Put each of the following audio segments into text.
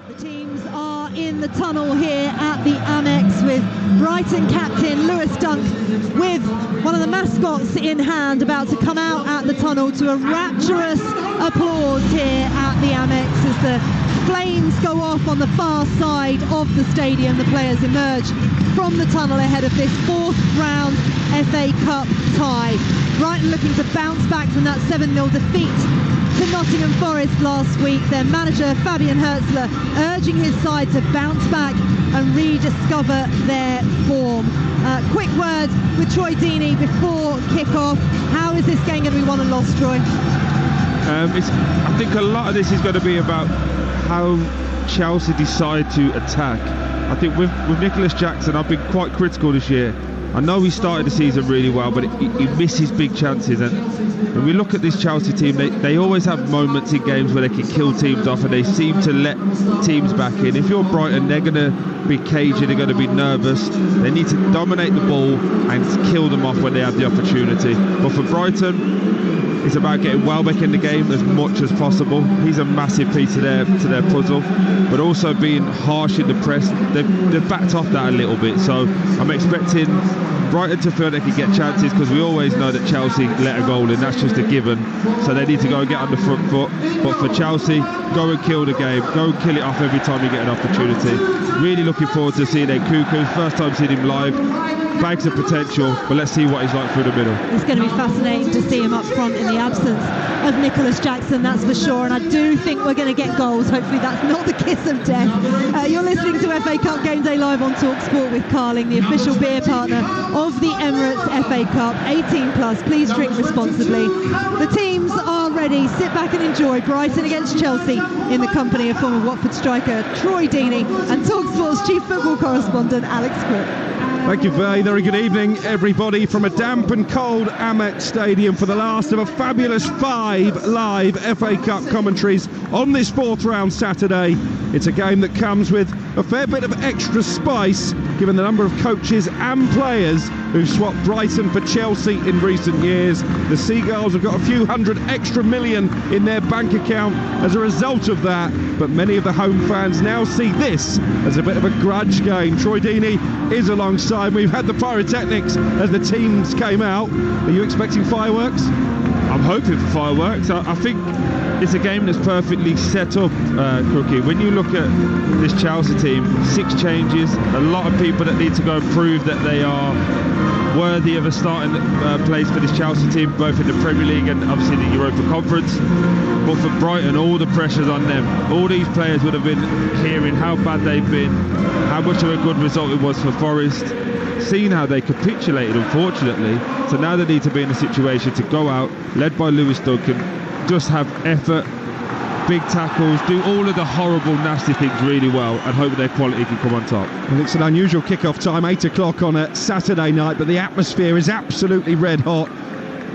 The teams are in the tunnel here at the Amex with Brighton captain Lewis Dunk with one of the mascots in hand, about to come out at the tunnel to a rapturous applause here at the Amex as the flames go off on the far side of the stadium. The players emerge from the tunnel ahead of this fourth round FA Cup tie. Brighton looking to bounce back from that 7-0 defeat to Nottingham Forest last week. Their manager Fabian Hertzler urging his side to bounce back and rediscover their form. Quick word with Troy Deeney before kick-off. How is this game going to be won and lost, Troy? I think a lot of this is going to be about how Chelsea decide to attack. I think with Nicholas Jackson, I've been quite critical this year. I know he started the season really well, but he misses big chances. And when we look at this Chelsea team, they always have moments in games where they can kill teams off, and they seem to let teams back in. If you're Brighton, they're going to be cagey, they're going to be nervous. They need to dominate the ball and kill them off when they have the opportunity. But for Brighton, it's about getting Welbeck in the game as much as possible. He's a massive piece of their puzzle, but also being harsh in the press. They've backed off that a little bit, so I'm expecting Brighton to feel they can get chances, because we always know that Chelsea let a goal in. That's just a given, so they need to go and get on the front foot. But for Chelsea, go and kill the game, go and kill it off every time you get an opportunity. Really looking forward to seeing Nkunku. First time seeing him live. Bags of potential, but let's see what he's like through the middle. It's going to be fascinating to see him up front in the absence of Nicholas Jackson, that's for sure, and I do think we're going to get goals. Hopefully that's not the kiss of death. You're listening to FA Cup Game Day live on Talksport with Carling, the official beer partner of the Emirates FA Cup. 18 plus, please drink responsibly. The teams are ready. Sit back and enjoy Brighton against Chelsea in the company of former Watford striker Troy Deeney and Talksport's chief football correspondent Alex Cripp. Thank you, very good evening, everybody, from a damp and cold Amex Stadium for the last of a fabulous 5 live FA Cup commentaries on this fourth round Saturday. It's a game that comes with a fair bit of extra spice, given the number of coaches and players who've swapped Brighton for Chelsea in recent years. The Seagulls have got a few hundred extra million in their bank account as a result of that, but many of the home fans now see this as a bit of a grudge game. Troy Deeney is alongside. We've had the pyrotechnics as the teams came out. Are you expecting fireworks? I'm hoping for fireworks. I think it's a game that's perfectly set up, Crookie. When you look at this Chelsea team, 6 changes, a lot of people that need to go and prove that they are worthy of a starting place for this Chelsea team, both in the Premier League and obviously the Europa Conference. But for Brighton, all the pressure's on them. All these players would have been hearing how bad they've been, how much of a good result it was for Forest, seeing how they capitulated, unfortunately. So now they need to be in a situation to go out, led by Lewis Duncan, just have effort, big tackles, do all of the horrible, nasty things really well, and hope their quality can come on top. Well, it's an unusual kick-off time, 8 o'clock on a Saturday night, but the atmosphere is absolutely red hot,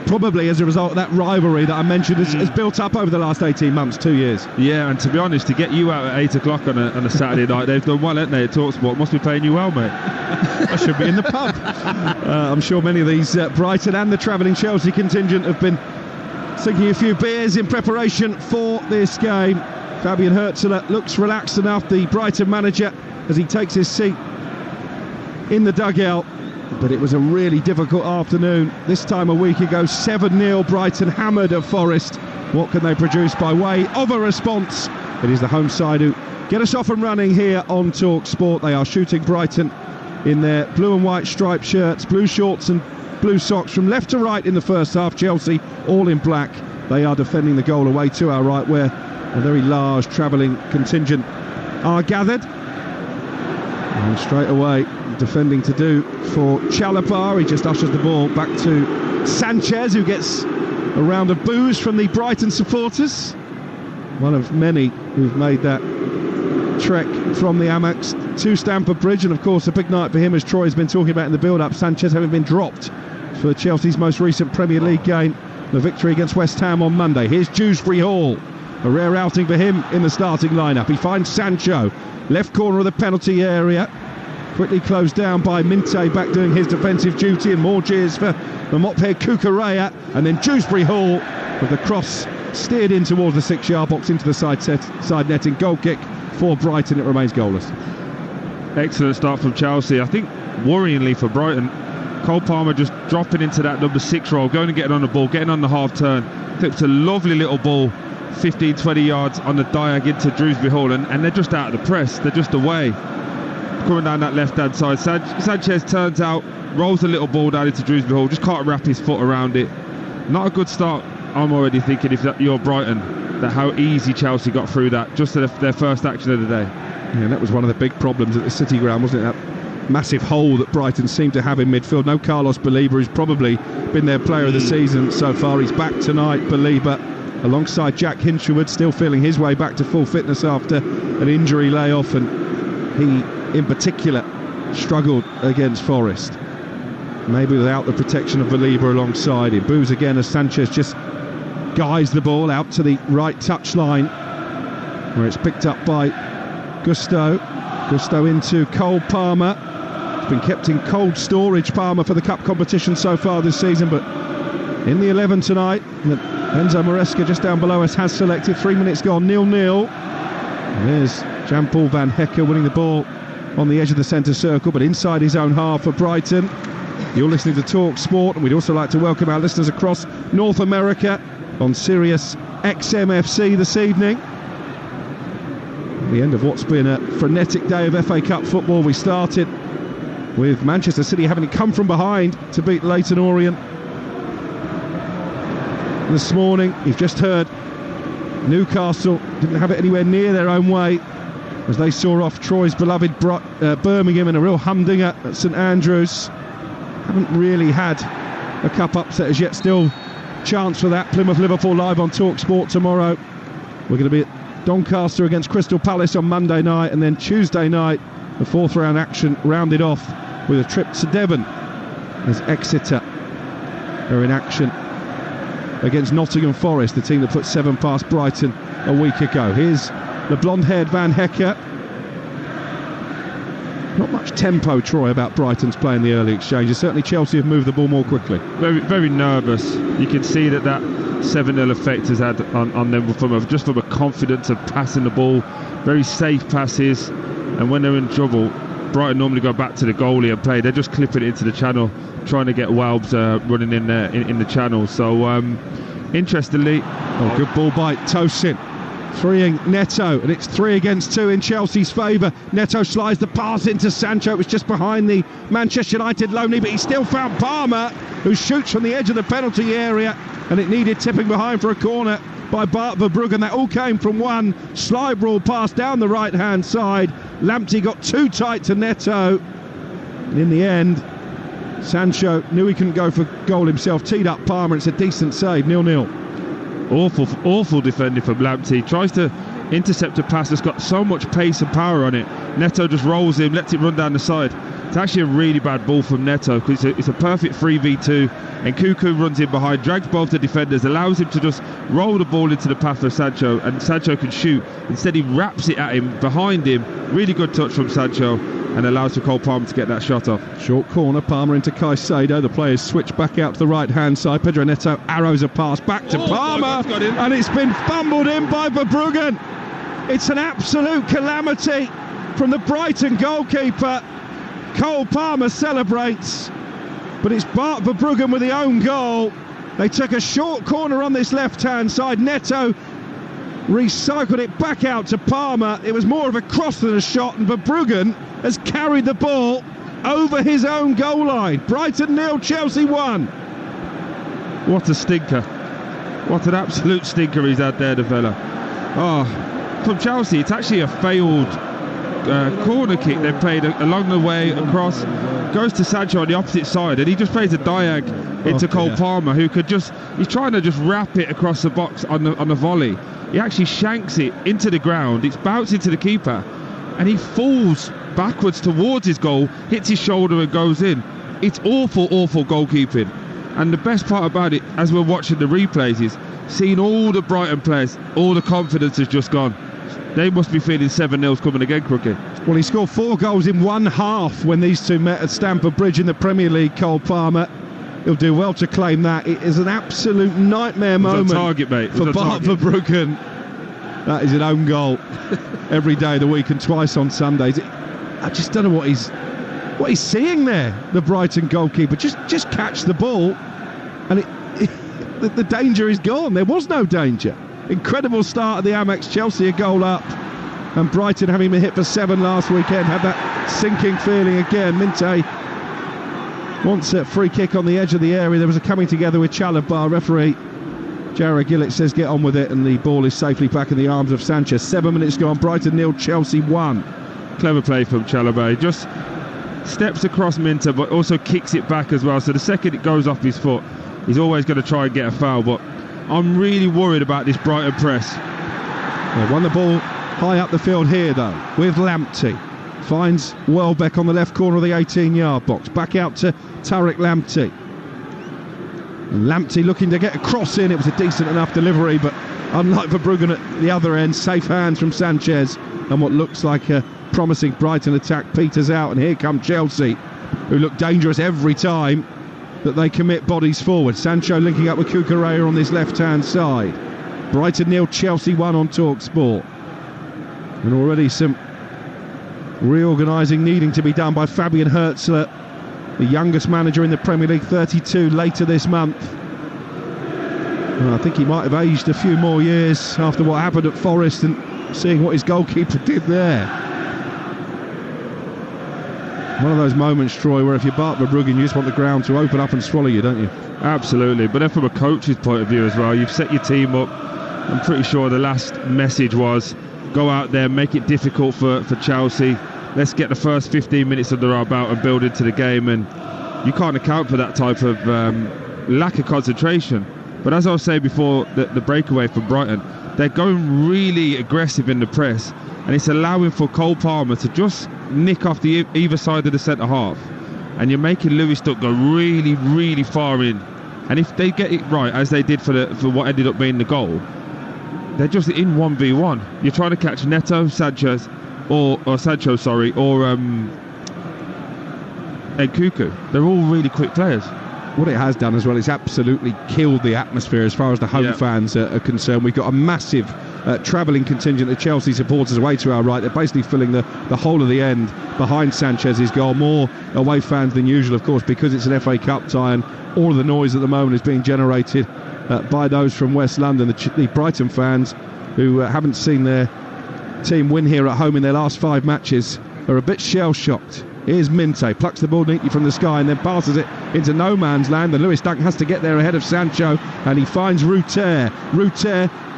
probably as a result of that rivalry that I mentioned has built up over the last 18 months, 2 years. Yeah, and to be honest, to get you out at 8 o'clock on a Saturday night, they've done well, haven't they, at Talksport? Must be paying you well, mate. I should be in the pub. I'm sure many of these Brighton and the travelling Chelsea contingent have been sinking a few beers in preparation for this game. Fabian Hertzler looks relaxed enough, the Brighton manager, as he takes his seat in the dugout. But it was a really difficult afternoon. This time a week ago, 7-0, Brighton hammered at Forest. What can they produce by way of a response? It is the home side who get us off and running here on Talksport. They are shooting Brighton in their blue and white striped shirts, blue shorts and blue socks from left to right in the first half. Chelsea all in black. They are defending the goal away to our right, where a very large travelling contingent are gathered. And straight away defending to do for Chalobah. He just ushers the ball back to Sanchez, who gets a round of boos from the Brighton supporters. One of many who've made that trek from the Amex to Stamford Bridge, and of course a big night for him, as Troy has been talking about in the build-up. Sanchez having been dropped for Chelsea's most recent Premier League game, the victory against West Ham on Monday. Here's Dewsbury Hall, a rare outing for him in the starting lineup. He finds Sancho, left corner of the penalty area, quickly closed down by Minte, back doing his defensive duty, and more cheers for the mop-head Cucurella, and then Dewsbury Hall with the cross steered in towards the 6-yard box into the side netting. Goal kick for Brighton. It remains goalless. Excellent start from Chelsea. I think worryingly for Brighton, Cole Palmer just dropping into that number 6 role, going and getting on the ball, getting on the half turn, clips a lovely little ball 15-20 yards on the diag into Drewsbury Hall, and they're just out of the press, they're just away coming down that left hand side. Sanchez turns out, rolls a little ball down into Drewsbury Hall, just can't wrap his foot around it. Not a good start. I'm already thinking, if you're Brighton, that how easy Chelsea got through that, just to their first action of the day. Yeah, and that was one of the big problems at the City Ground, wasn't it? That massive hole that Brighton seemed to have in midfield. No Carlos Baleba, who's probably been their player of the season so far. He's back tonight, Baleba, alongside Jack Hinshelwood, still feeling his way back to full fitness after an injury layoff, and he in particular struggled against Forest, maybe without the protection of Baleba alongside him. Boos again as Sanchez just guides the ball out to the right touchline, where it's picked up by Gusto into Cole Palmer. It's been kept in cold storage, Palmer, for the cup competition so far this season, but in the 11 tonight that Enzo Maresca, just down below us, has selected. 3 minutes gone, 0-0. There's Jan-Paul Van Hecke winning the ball on the edge of the centre circle, but inside his own half for Brighton. You're listening to Talksport, and we'd also like to welcome our listeners across North America on Sirius XMFC this evening. At the end of what's been a frenetic day of FA Cup football, we started with Manchester City having to come from behind to beat Leyton Orient. This morning, you've just heard Newcastle didn't have it anywhere near their own way as they saw off Troy's beloved Birmingham in a real humdinger at St Andrews. Haven't really had a cup upset as yet. Still chance for that. Plymouth-Liverpool live on Talksport tomorrow. We're going to be at Doncaster against Crystal Palace on Monday night, and then Tuesday night the 4th round action rounded off with a trip to Devon as Exeter are in action against Nottingham Forest, the team that put 7 past Brighton a week ago. Here's the blonde-haired Van Hecke. Not much tempo, Troy, about Brighton's play in the early exchanges. Certainly Chelsea have moved the ball more quickly. Very, very nervous. You can see that 7-0 effect has had on them from a confidence of passing the ball, very safe passes, and when they're in trouble, Brighton normally go back to the goalie and play. They're just clipping it into the channel, trying to get Walbs running in there in the channel. So interestingly, good ball by Tosin, freeing Neto, and it's 3 against 2 in Chelsea's favour. Neto slides the pass into Sancho. It was just behind the Manchester United loanee, but he still found Palmer, who shoots from the edge of the penalty area, and it needed tipping behind for a corner by Bart Verbruggen. That all came from one slide rule pass down the right hand side. Lamptey got too tight to Neto. In the end, Sancho knew he couldn't go for goal himself, teed up Palmer. It's a decent save. 0-0. Awful defending from Lamptey. Tries to intercept a pass that's got so much pace and power on it. Neto just rolls him, lets it run down the side. It's actually a really bad ball from Neto, because it's a perfect 3v2, and Cuckoo runs in behind, drags both the defenders, allows him to just roll the ball into the path of Sancho, and Sancho can shoot. Instead he wraps it at him, behind him. Really good touch from Sancho, and allows for Cole Palmer to get that shot off. Short corner, Palmer into Caicedo. The players switch back out to the right hand side. Pedro Neto arrows a pass back to Palmer, and it's been fumbled in by Verbruggen. It's an absolute calamity from the Brighton goalkeeper. Cole Palmer celebrates, but it's Bart Verbruggen with the own goal. They took a short corner on this left-hand side. Neto recycled it back out to Palmer. It was more of a cross than a shot, and Verbruggen has carried the ball over his own goal line. Brighton 0, Chelsea 1. What a stinker. What an absolute stinker he's had there, the fella. From Chelsea, it's actually a failed corner kick they played along the way across, goes to Sancho on the opposite side, and he just plays a diag into Cole Palmer, who could he's trying to just wrap it across the box on the volley. He actually shanks it into the ground, it's bounced into the keeper, and he falls backwards towards his goal, hits his shoulder and goes in. It's awful goalkeeping. And the best part about it, as we're watching the replays, is seeing all the Brighton players, all the confidence has just gone. They must be feeling 7-0's coming again, Crookie. Well, he scored 4 goals in one half when these two met at Stamford Bridge in the Premier League, Cole Palmer. he'll do well to claim that. It is an absolute nightmare moment target, mate. for Bart Verbruggen. That is an own goal every day of the week and twice on Sundays. I just don't know what he's seeing there, the Brighton goalkeeper. Just catch the ball, and the danger is gone. There was no danger. Incredible start of the Amex. Chelsea a goal up, and Brighton, having been hit for 7 last weekend, had that sinking feeling again. Minte wants a free kick on the edge of the area. There was a coming together with Chalobah. Referee Jared Gillett says get on with it, and the ball is safely back in the arms of Sanchez. 7 minutes gone. Brighton 0, Chelsea 1. Clever play from Chalobah. He just steps across Minter, but also kicks it back as well. So the second it goes off his foot, he's always going to try and get a foul. But I'm really worried about this Brighton press. They won the ball high up the field here, though, with Lamptey. Finds Welbeck on the left corner of the 18-yard box. Back out to Tariq Lamptey. And Lamptey looking to get a cross in. It was a decent enough delivery, but unlike Verbruggen at the other end, safe hands from Sanchez. And what looks like a promising Brighton attack peters out. And here come Chelsea, who look dangerous every time that they commit bodies forward. Sancho linking up with Cucurella on this left-hand side. Brighton 0, Chelsea 1 on Talksport. And already some reorganising needing to be done by Fabian Herzler, the youngest manager in the Premier League, 32 later this month. Well, I think he might have aged a few more years after what happened at Forest and seeing what his goalkeeper did there. One of those moments, Troy, where if you're Bart Verbruggen, you just want the ground to open up and swallow you, don't you? Absolutely. But then from a coach's point of view as well, you've set your team up. I'm pretty sure the last message was go out there, make it difficult for Chelsea. Let's get the first 15 minutes under our belt and build into the game. And you can't account for that type of lack of concentration. But as I was saying before, the breakaway from Brighton, they're going really aggressive in the press, and it's allowing for Cole Palmer to just nick off the either side of the centre half, and you're making Lewis Dunk go really, really far in. And if they get it right, as they did for what ended up being the goal, they're just in 1v1. You're trying to catch Neto, Sanchez, or Nkuku. They're all really quick players. What it has done as well is absolutely killed the atmosphere as far as the home fans are concerned. We've got a massive travelling contingent of Chelsea supporters away to our right. They're basically filling the whole of the end behind Sanchez's goal. More away fans than usual, of course, because it's an FA Cup tie, and all of the noise at the moment is being generated by those from West London. The Brighton fans who haven't seen their team win here at home in their last 5 matches are a bit shell-shocked. Here's Minte, plucks the ball neatly from the sky and then passes it into no man's land, and Lewis Dunk has to get there ahead of Sancho, and he finds Ruter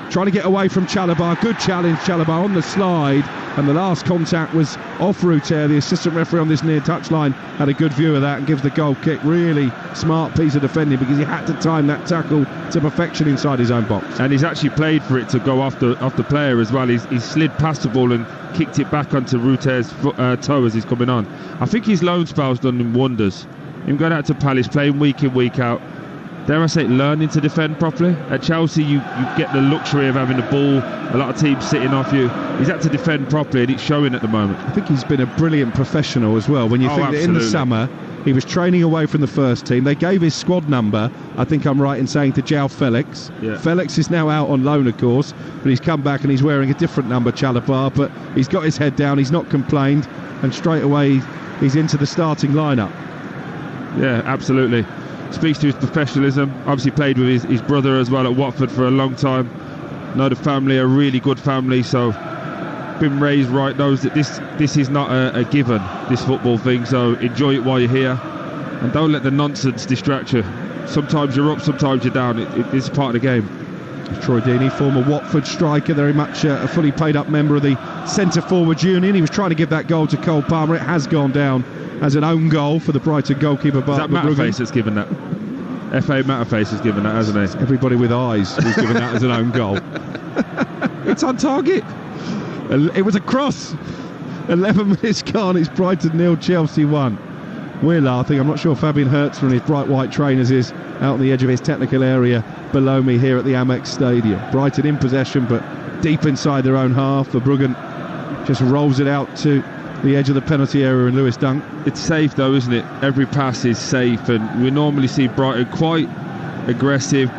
trying to get away from Chalobah. Good challenge, Chalobah on the slide, and the last contact was off Ruter. The assistant referee on this near touchline had a good view of that and gives the goal kick. Really smart piece of defending, because he had to time that tackle to perfection inside his own box. And he's actually played for it to go off the player as well. He's slid past the ball and kicked it back onto Ruter's toe as he's coming on. I think his loan spell's done him wonders. Him going out to Palace, playing week in, week out. Dare I say, learning to defend properly. At Chelsea, you get the luxury of having the ball, a lot of teams sitting off you. He's had to defend properly, and it's showing at the moment. I think he's been a brilliant professional as well. When you think that in the summer, he was training away from the first team. They gave his squad number, I think I'm right in saying, to João Felix. Yeah. Felix is now out on loan, of course, but he's come back and he's wearing a different number, Chalobah, but he's got his head down, he's not complained, and straight away he's into the starting lineup. Yeah, absolutely. Speaks to his professionalism. Obviously played with his brother as well at Watford for a long time. Know the family, a really good family, so been raised right, knows that this is not a given, this football thing, so enjoy it while you're here and don't let the nonsense distract you. Sometimes you're up, sometimes you're down. It's part of the game. Troy Deeney, former Watford striker, very much a fully paid up member of the centre forward union. He was trying to give that goal to Cole Palmer. It has gone down as an own goal for the Brighton goalkeeper. Is that Matterface that's given that? FA Matterface has given that, hasn't he? Everybody with eyes has given that as an own goal. It's on target. It was a cross. 11 minutes gone. It's Brighton 0, Chelsea 1. We're laughing. I'm not sure Fabian Herzler and his bright white trainers is out on the edge of his technical area below me here at the Amex Stadium. Brighton in possession, but deep inside their own half. Verbruggen just rolls it out to the edge of the penalty area in Lewis Dunk. It's safe though, isn't it? Every pass is safe, and we normally see Brighton quite aggressive,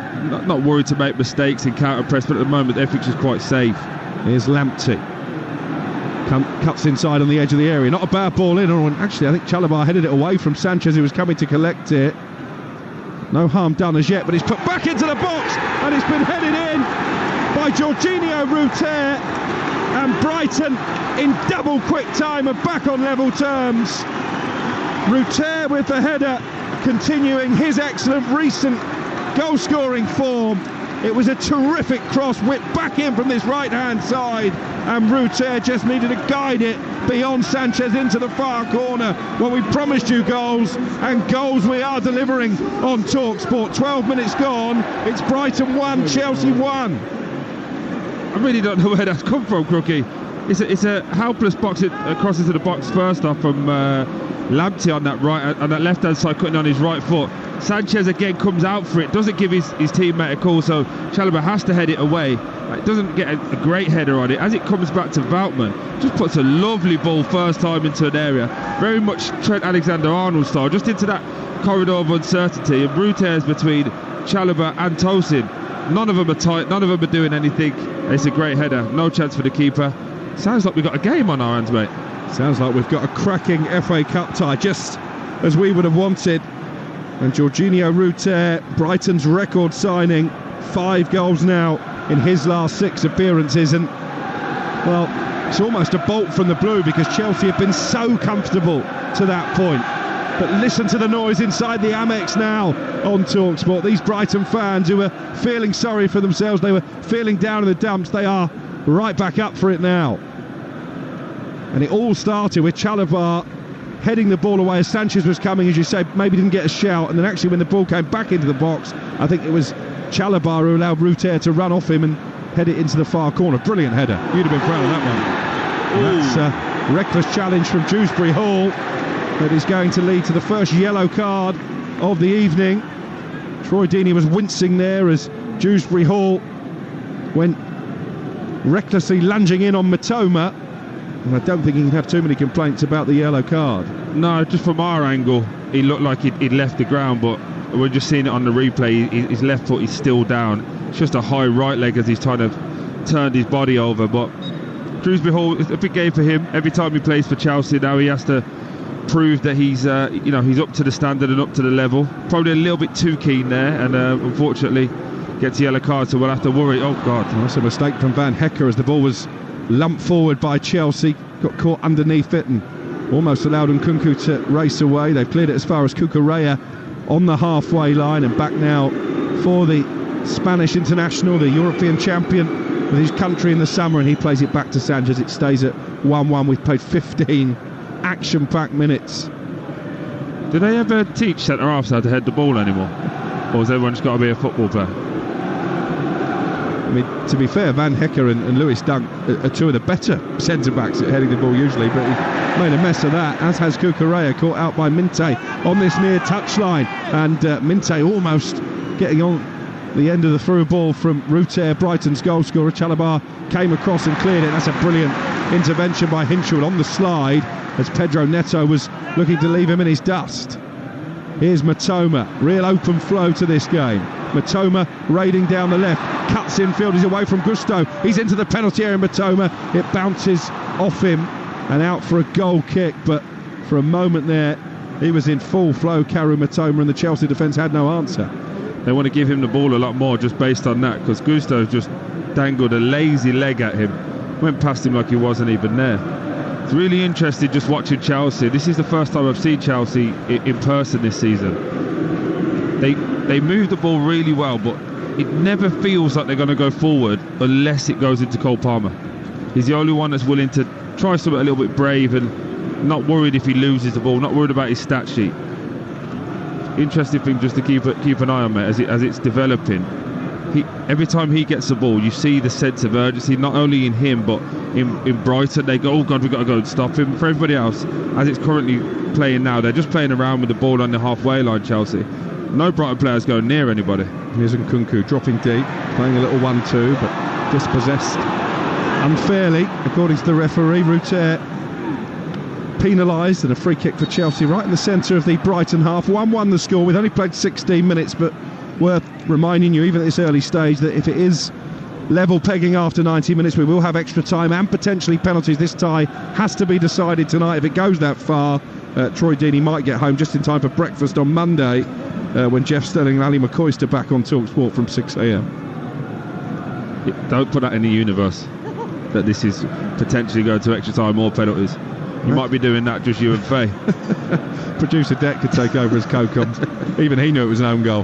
not worried to make mistakes in counter press, but at the moment everything's just quite safe. Here's Lamptey. Cuts inside on the edge of the area. Not a bad ball in, or actually I think Chalobah headed it away from Sanchez, who was coming to collect it. No harm done as yet, but it's put back into the box, and it's been headed in by Jorginho Ruter, and Brighton in double quick time are back on level terms. Ruter with the header, continuing his excellent recent goal scoring form. It was a terrific cross, whipped back in from this right hand side, and Ruter just needed to guide it beyond Sanchez into the far corner. Well, we promised you goals, and goals we are delivering on Talksport. 12 minutes gone, it's Brighton 1, Chelsea 1. I really don't know where that's come from, Crookie. It's a helpless box cross into the box first off from Lamptey on that left hand side, cutting on his right foot. Sanchez again comes out for it, doesn't give his teammate a call, so Chalobah has to head it away. It doesn't get a great header on it. As it comes back to Voutman, just puts a lovely ball first time into an area, very much Trent Alexander-Arnold style, just into that corridor of uncertainty, and Ruter's between Chalobah and Tosin. None of them are tight, none of them are doing anything. It's a great header, no chance for the keeper. Sounds like we've got a game on our hands, mate. Sounds like we've got a cracking FA Cup tie, just as we would have wanted. And Jorginho Ruter, Brighton's record signing, 5 goals now in his last 6 appearances, and well, it's almost a bolt from the blue, because Chelsea have been so comfortable to that point. But listen to the noise inside the Amex now on Talksport. These Brighton fans who were feeling sorry for themselves, they were feeling down in the dumps, they are right back up for it now. And it all started with Chalobah heading the ball away as Sanchez was coming, as you say, maybe didn't get a shout, and then actually when the ball came back into the box, I think it was Chalobah who allowed Ruter to run off him and head it into the far corner. Brilliant header. You'd have been proud of that one. That's a reckless challenge from Dewsbury Hall that is going to lead to the first yellow card of the evening. Troy Deeney was wincing there as Dewsbury Hall went recklessly lunging in on Matoma. And I don't think he can have too many complaints about the yellow card. No, just from our angle, he looked like he'd left the ground, but we're just seeing it on the replay. His left foot is still down. It's just a high right leg as he's trying to turn his body over. But Dewsbury Hall, it's a big game for him. Every time he plays for Chelsea now, he has to prove that he's he's up to the standard and up to the level. Probably a little bit too keen there, and unfortunately gets a yellow card, so we'll have to worry. Oh God, that's a mistake from Van Hecker as the ball was lumped forward by Chelsea, got caught underneath it and almost allowed Nkunku to race away. They've cleared it as far as Cucurella on the halfway line, and back now for the Spanish international, the European champion with his country in the summer, and he plays it back to Sanchez. It stays at 1-1. We've played 15 action-packed minutes. Do they ever teach centre-halves how to head the ball anymore, or has everyone just got to be a football player? I mean, to be fair, Van Hecker and Lewis Dunk are 2 of the better centre-backs at heading the ball usually, but he made a mess of that, as has Cucurella, caught out by Minte on this near touchline, and Minte almost getting on the end of the through ball from Ruter, Brighton's goal scorer. Chalobah came across and cleared it. That's a brilliant intervention by Hinshaw on the slide as Pedro Neto was looking to leave him in his dust. Here's Matoma, real open flow to this game. Matoma raiding down the left, cuts infield, he's away from Gusto, he's into the penalty area. Matoma, it bounces off him and out for a goal kick, but for a moment there he was in full flow, Karu Matoma, and the Chelsea defence had no answer. They want to give him the ball a lot more just based on that, because Gusto just dangled a lazy leg at him, went past him like he wasn't even there. It's really interesting just watching Chelsea. This is the first time I've seen Chelsea in person this season. They move the ball really well, but it never feels like they're going to go forward unless it goes into Cole Palmer. He's the only one that's willing to try something a little bit brave and not worried if he loses the ball, not worried about his stat sheet. Interesting thing just to keep an eye on, mate, as it's developing. Every time he gets the ball, you see the sense of urgency, not only in him but in Brighton. They go, oh God, we've got to go and stop him. For everybody else, as it's currently playing now, they're just playing around with the ball on the halfway line, Chelsea. No Brighton players going near anybody. Here's Nkunku dropping deep, playing a little 1-2, but dispossessed unfairly, according to the referee. Ruter penalised, and a free kick for Chelsea right in the centre of the Brighton half. 1-1 the score. We've only played 16 minutes, but worth reminding you, even at this early stage, that if it is level pegging after 90 minutes, we will have extra time and potentially penalties. This tie has to be decided tonight. If it goes that far, Troy Deeney might get home just in time for breakfast on Monday, when Jeff Sterling and Ali McCoyster back on Talksport from 6 a.m. Don't put that in the universe, that this is potentially going to extra time or penalties. You might be doing that, just you and Faye. Producer Deck could take over as co-coms. Even he knew it was an own goal.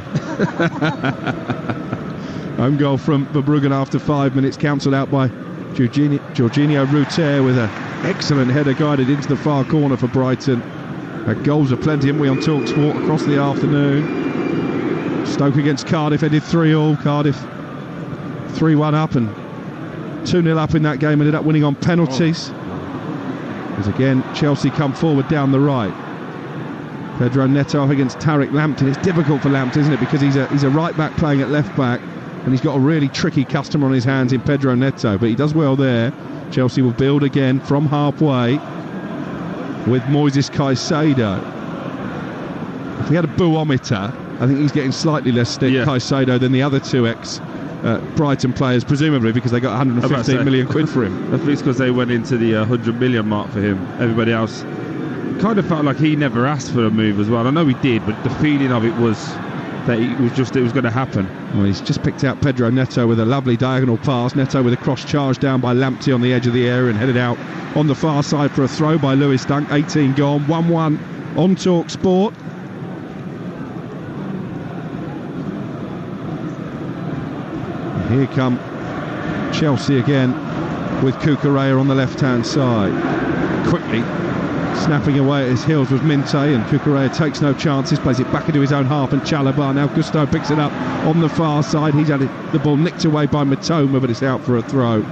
Home goal from Verbruggen after 5 minutes, cancelled out by Jorginho Ruter with an excellent header guided into the far corner for Brighton. Goals are plenty, haven't we, on Talksport across the afternoon. Stoke against Cardiff ended 3-3. Cardiff 3-1 up and 2-0 up in that game, ended up winning on penalties. As again, Chelsea come forward down the right. Pedro Neto up against Tariq Lamptey. It's difficult for Lamptey, isn't it? Because he's a right back playing at left back, and he's got a really tricky customer on his hands in Pedro Neto, but he does well there. Chelsea will build again from halfway with Moises Caicedo. If we had a boometer, I think he's getting slightly less stick, Caicedo, than the other two Brighton players, presumably because they got 115 million quid for him. I think it's because they went into the 100 million mark for him. Everybody else kind of felt like he never asked for a move as well. I know he did, but the feeling of it was that it was going to happen. Well, he's just picked out Pedro Neto with a lovely diagonal pass. Neto with a cross charge down by Lamptey on the edge of the area and headed out on the far side for a throw by Lewis Dunk. 18 gone, 1-1 on Talksport. Here come Chelsea again with Cucurella on the left-hand side. Quickly snapping away at his heels was Minte, and Cucurella takes no chances, plays it back into his own half, and Chalobah. Now Gusto picks it up on the far side. He's had the ball nicked away by Matoma, but it's out for a throw.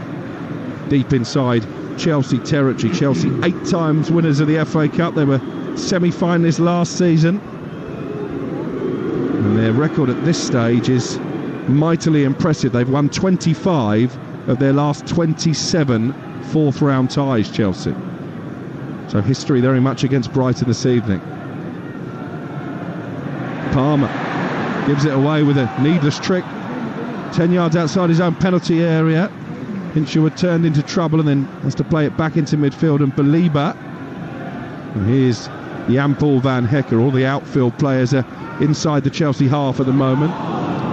Deep inside Chelsea territory. Chelsea 8 times winners of the FA Cup. They were semi-finalists last season. And their record at this stage is mightily impressive. They've won 25 of their last 27 fourth round ties, Chelsea. So history very much against Brighton this evening. Palmer gives it away with a needless trick, 10 yards outside his own penalty area. Hinshaw turned into trouble and then has to play it back into midfield, and Baliba. And here's Jan-Paul van Hecker. All the outfield players are inside the Chelsea half at the moment,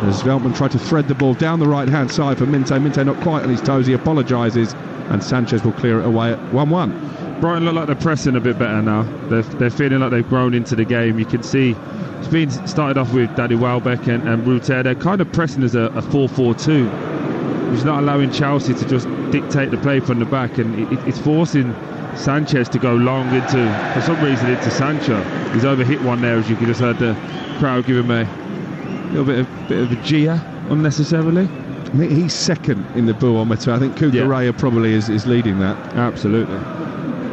as Veltman tried to thread the ball down the right-hand side for Minte. Minte not quite on his toes, he apologises, and Sanchez will clear it away at 1-1. Brighton look like they're pressing a bit better now. They're feeling like they've grown into the game. You can see it's been started off with Daddy Welbeck and Ruter. They're kind of pressing as a 4-4-2. He's not allowing Chelsea to just dictate the play from the back, and it's forcing Sanchez to go long into, for some reason, into Sancho. He's overhit one there, as you could just heard the crowd give him a little bit of a jeer unnecessarily. I think he's second in the boometer. I think Cucurella probably is leading that. Absolutely.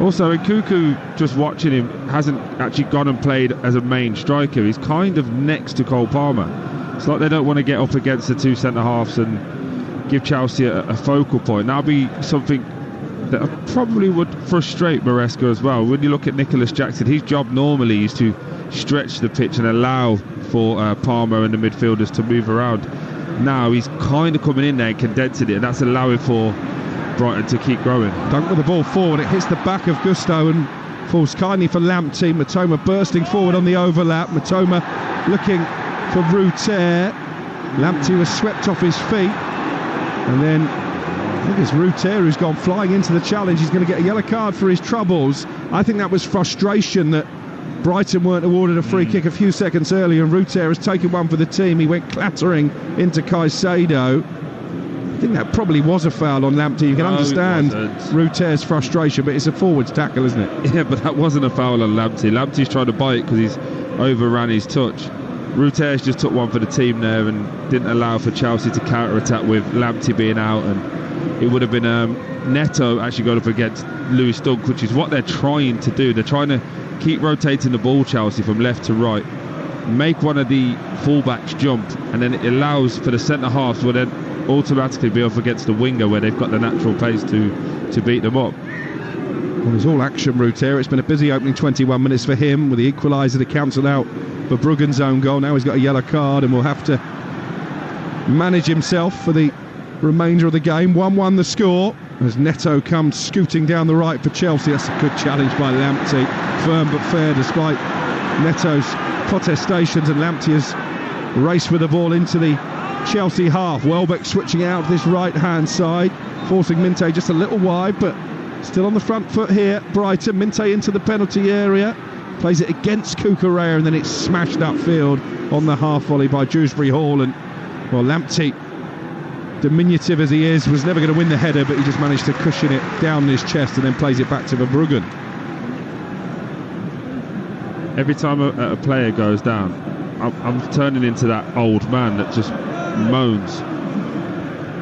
Also, Nkunku, just watching him, hasn't actually gone and played as a main striker. He's kind of next to Cole Palmer. It's like they don't want to get up against the two centre-halves and give Chelsea a focal point. That'll be something that probably would frustrate Maresca as well. When you look at Nicholas Jackson, his job normally is to stretch the pitch and allow for Palmer and the midfielders to move around. Now he's kind of coming in there and condensing it, and that's allowing for Brighton to keep growing. Dunk with the ball forward, it hits the back of Gusto and falls kindly for Lamptey. Matoma bursting forward on the overlap. Matoma looking for Ruter. Lamptey was swept off his feet, and then I think it's Ruter who's gone flying into the challenge. He's going to get a yellow card for his troubles. I think that was frustration that Brighton weren't awarded a free kick a few seconds earlier, and Ruter has taken one for the team. He went clattering into Caicedo. I think that probably was a foul on Lamptey. You can understand Ruter's frustration, but it's a forwards tackle, isn't it? Yeah, but that wasn't a foul on Lamptey. Lamptey's trying to bite because he's overran his touch. Ruter's just took one for the team there and didn't allow for Chelsea to counter-attack with Lamptey being out, and it would have been Neto actually going up against Lewis Dunk, which is what they're trying to do. They're trying to keep rotating the ball, Chelsea, from left to right, make one of the fullbacks jump, and then it allows for the centre-half to then automatically be off against the winger where they've got the natural pace to beat them up. Well, there's all action route here. It's been a busy opening 21 minutes for him, with the equaliser to cancel out Verbruggen's own goal. Now he's got a yellow card and will have to manage himself for the remainder of the game. 1-1 the score as Neto comes scooting down the right for Chelsea. That's a good challenge by Lamptey. Firm but fair despite Neto's protestations, and Lamptey has raced with the ball into the Chelsea half. Welbeck switching out this right hand side, forcing Minte just a little wide, but still on the front foot here. Brighton. Minte into the penalty area, plays it against Cucurella, and then it's smashed upfield on the half volley by Dewsbury Hall. And well, Lamptey, diminutive as he is, was never going to win the header, but he just managed to cushion it down his chest and then plays it back to Verbruggen. Every time a player goes down, I'm turning into that old man that just moans.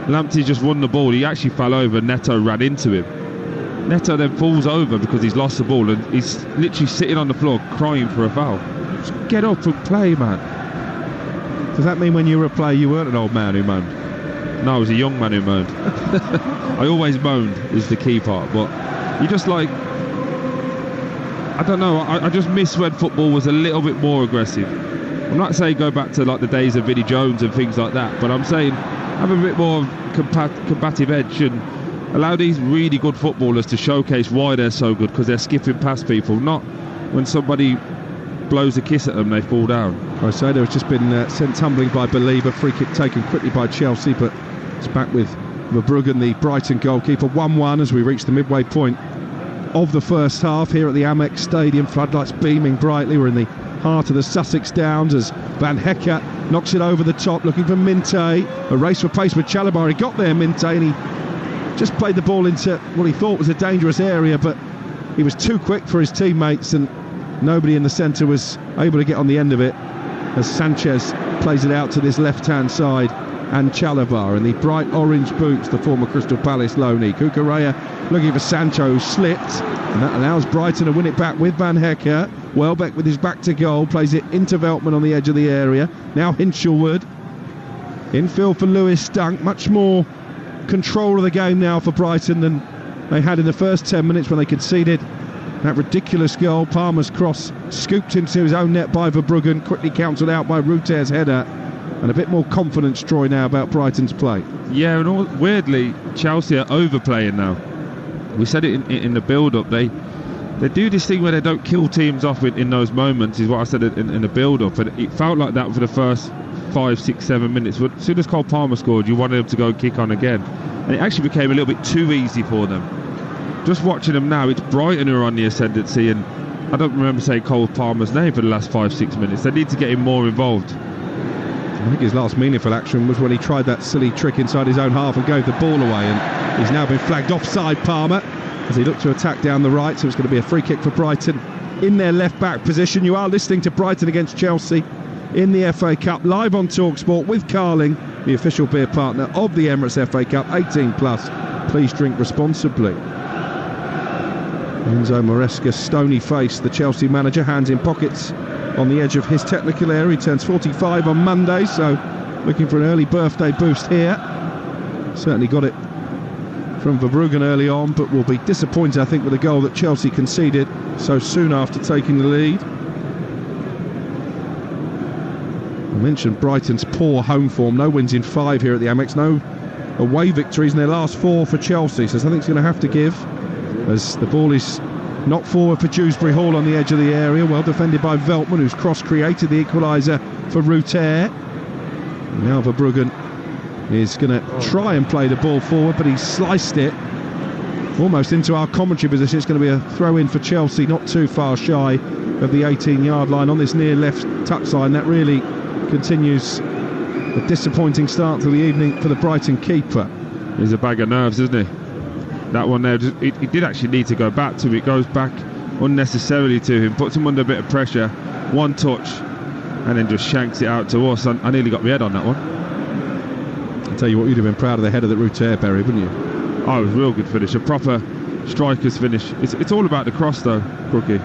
Lamptey just won the ball. He actually fell over. Neto ran into him. Neto then falls over because he's lost the ball, and he's literally sitting on the floor crying for a foul. Just get up and play, man. Does that mean when you were a player you weren't an old man who moaned? No, I was a young man who moaned. I always moaned is the key part, but you just like, I don't know, I just miss when football was a little bit more aggressive. I'm not saying go back to like the days of Vinnie Jones and things like that, but I'm saying have a bit more combative edge and allow these really good footballers to showcase why they're so good, because they're skipping past people, not when somebody blows a kiss at them they fall down. I say there has just been sent tumbling by Belieber. Free kick taken quickly by Chelsea, but it's back with Verbruggen, the Brighton goalkeeper. 1-1 as we reach the midway point of the first half here at the Amex Stadium. Floodlights beaming brightly. We're in the heart of the Sussex Downs as Van Hecker knocks it over the top, looking for Minte. A race for pace with Chalobah. He got there, Minte, and he just played the ball into what he thought was a dangerous area, but he was too quick for his teammates, and nobody in the centre was able to get on the end of it as Sanchez plays it out to this left-hand side, and Chalobah in the bright orange boots, the former Crystal Palace loanee. Cucurella looking for Sancho, who slipped, and that allows Brighton to win it back with Van Hecker. Welbeck with his back to goal plays it into Veltman on the edge of the area. Now Hinchelwood. Infield for Lewis Dunk. Much more control of the game now for Brighton than they had in the first 10 minutes when they conceded that ridiculous goal. Palmer's cross scooped into his own net by Verbruggen, quickly cancelled out by Ruter's header, and a bit more confidence, Troy, now about Brighton's play. Yeah, and weirdly, Chelsea are overplaying now. We said it in the build-up. They do this thing where they don't kill teams off in those moments, is what I said in the build-up, and it felt like that for the first 5, 6, 7 minutes. But as soon as Cole Palmer scored, you wanted them to go and kick on again, and it actually became a little bit too easy for them. Just watching them now, it's Brighton who are on the ascendancy, and I don't remember saying Cole Palmer's name for the last 5, 6 minutes. They need to get him more involved. I think his last meaningful action was when he tried that silly trick inside his own half and gave the ball away, and he's now been flagged offside, Palmer, as he looked to attack down the right. So it's going to be a free kick for Brighton in their left-back position. You are listening to Brighton against Chelsea in the FA Cup, live on Talksport with Carling, the official beer partner of the Emirates FA Cup. 18 plus. Please drink responsibly. Enzo Maresca, stony face, the Chelsea manager, hands in pockets on the edge of his technical area. He turns 45 on Monday, so looking for an early birthday boost here. Certainly got it from Verbruggen early on, but will be disappointed, I think, with the goal that Chelsea conceded so soon after taking the lead. I mentioned Brighton's poor home form. No wins in 5 here at the Amex, no away victories in their last 4 for Chelsea, so something's going to have to give as the ball is knocked forward for Dewsbury Hall on the edge of the area, well defended by Veltman, whose cross created the equaliser for Ruter. Now Verbruggen is going to try and play the ball forward, but he sliced it almost into our commentary position. It's going to be a throw-in for Chelsea, not too far shy of the 18-yard line on this near left touchline. That really continues the disappointing start to the evening for the Brighton keeper. He's a bag of nerves, isn't he? That one there, he did actually need to go back to him. It goes back unnecessarily to him, puts him under a bit of pressure, one touch, and then just shanks it out to us. I nearly got my head on that one. I'll tell you what, you'd have been proud of the header that Ruter buried, wouldn't you? Oh, it was a real good finish, a proper striker's finish. It's all about the cross though, Crookie.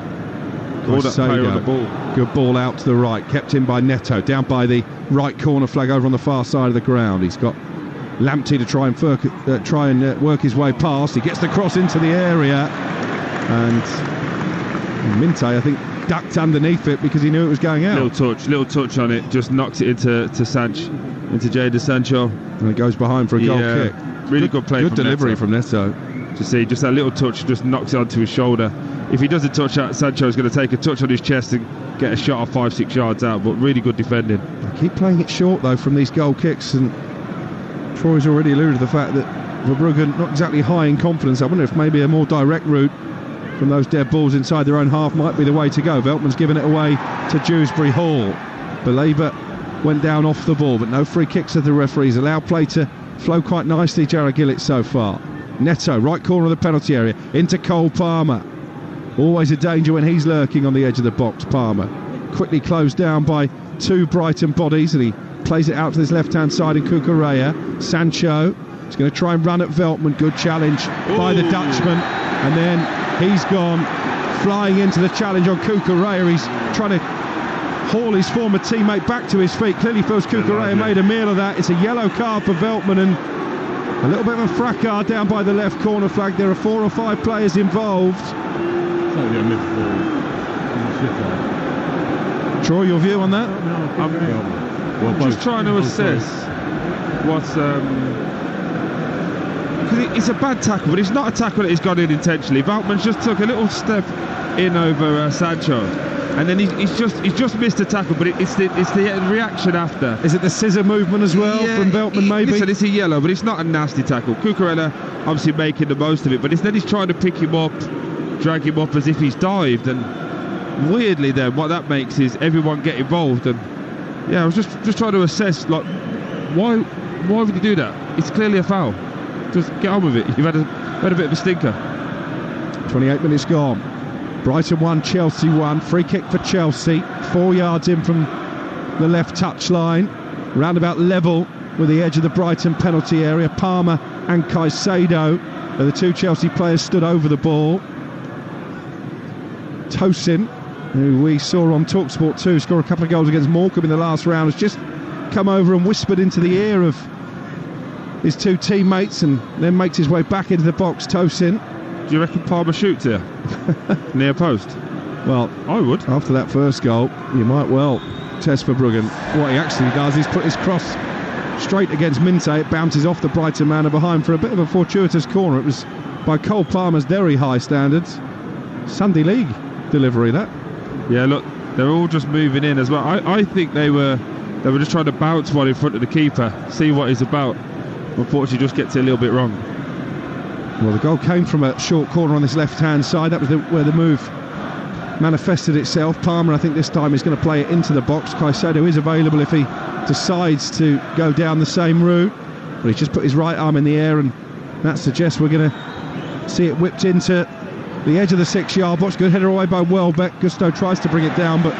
All that play on the ball. Good ball out to the right, kept in by Neto, down by the right corner flag over on the far side of the ground. He's got Lamptey to try and work his way past. He gets the cross into the area, And Minte, I think, ducked underneath it because he knew it was going out. Little touch on it, just knocks it into Jadon Sancho. And it goes behind for a goal kick. Really good play. Good delivery from Neto. To see, just that little touch just knocks it onto his shoulder. If he doesn't touch that, Sancho's going to take a touch on his chest and get a shot of 5-6 yards out. But really good defending. I keep playing it short though from these goal kicks, and Troy's already alluded to the fact that Verbruggen not exactly high in confidence. I wonder if maybe a more direct route from those dead balls inside their own half might be the way to go. Veltman's given it away to Dewsbury Hall. Belabor went down off the ball, but no free kicks of the referees. Allowed play to flow quite nicely, Jarrod Gillett so far. Neto, right corner of the penalty area, into Cole Palmer. Always a danger when he's lurking on the edge of the box, Palmer. Quickly closed down by two Brighton bodies, and he plays it out to this left-hand side in Cucurella. Sancho is going to try and run at Veltman. Good challenge by the Dutchman, and then he's gone flying into the challenge on Cucurella. He's trying to haul his former teammate back to his feet. Clearly feels Cucurella made a meal of that. It's a yellow card for Veltman, and a little bit of a fracas down by the left corner flag. There are 4 or 5 players involved. Troy, your view on that? I'm just trying to assess what's because it's a bad tackle, but it's not a tackle that he's got in intentionally. Veltman just took a little step in over Sancho, and then he's just missed a tackle, but it's the reaction after. Is it the scissor movement as well from Veltman maybe? Listen, it's a yellow, but it's not a nasty tackle. Cucurella obviously making the most of it, but instead he's trying to pick him up, drag him up as if he's dived, and weirdly then what that makes is everyone get involved. And yeah, I was just trying to assess, like, why would you do that? It's clearly a foul. Just get on with it. You've had a bit of a stinker. 28 minutes gone. Brighton 1, Chelsea 1. Free kick for Chelsea. 4 yards in from the left touchline. Roundabout level with the edge of the Brighton penalty area. Palmer and Caicedo are the two Chelsea players stood over the ball. Tosin, who we saw on Talksport 2, score a couple of goals against Morecambe in the last round, has just come over and whispered into the ear of his two teammates and then makes his way back into the box. Tosin. Do you reckon Palmer shoots here? Near post? Well, I would. After that first goal, you might well test Verbruggen. What he actually does is put his cross straight against Minte. It bounces off the Brighton man behind for a bit of a fortuitous corner. It was by Cole Palmer's very high standards. Sunday League delivery, that. Yeah, look, they're all just moving in as well. I think they were just trying to bounce one in front of the keeper, see what he's about. Unfortunately, just gets it a little bit wrong. Well, the goal came from a short corner on this left-hand side. That was where the move manifested itself. Palmer, I think this time, is going to play it into the box. Caicedo is available if he decides to go down the same route. But he's just put his right arm in the air, and that suggests we're going to see it whipped into the edge of the 6-yard box. Good header away by Welbeck. Gusto tries to bring it down, but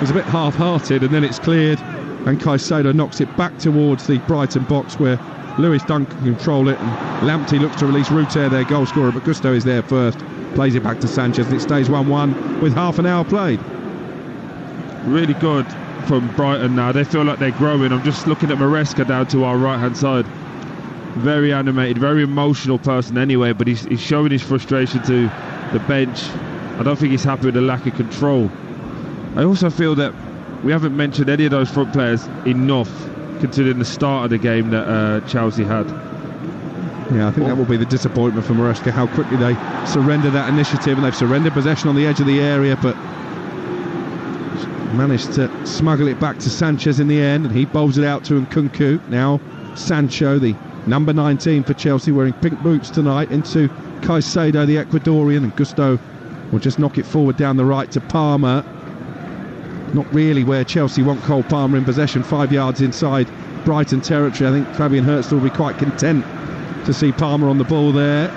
was a bit half-hearted, and then it's cleared, and Caicedo knocks it back towards the Brighton box where Lewis Dunk can control it, and Lamptey looks to release Ruter, their goal scorer, but Gusto is there first, plays it back to Sanchez, and it stays 1-1 with half an hour played. Really good from Brighton now. They feel like they're growing. I'm just looking at Maresca down to our right hand side. Very animated, very emotional person anyway, but he's showing his frustration to the bench. I don't think he's happy with the lack of control. I also feel that we haven't mentioned any of those front players enough, considering the start of the game that Chelsea had. Yeah, I think that will be the disappointment for Maresca, how quickly they surrender that initiative, and they've surrendered possession on the edge of the area, but managed to smuggle it back to Sanchez in the end, and he bowls it out to Nkunku. Now Sancho, the number 19 for Chelsea, wearing pink boots tonight, into Caicedo, the Ecuadorian, and Gusto will just knock it forward down the right to Palmer. Not really where Chelsea want Cole Palmer in possession, 5 yards inside Brighton territory. I think Fabian Hertz will be quite content to see Palmer on the ball there.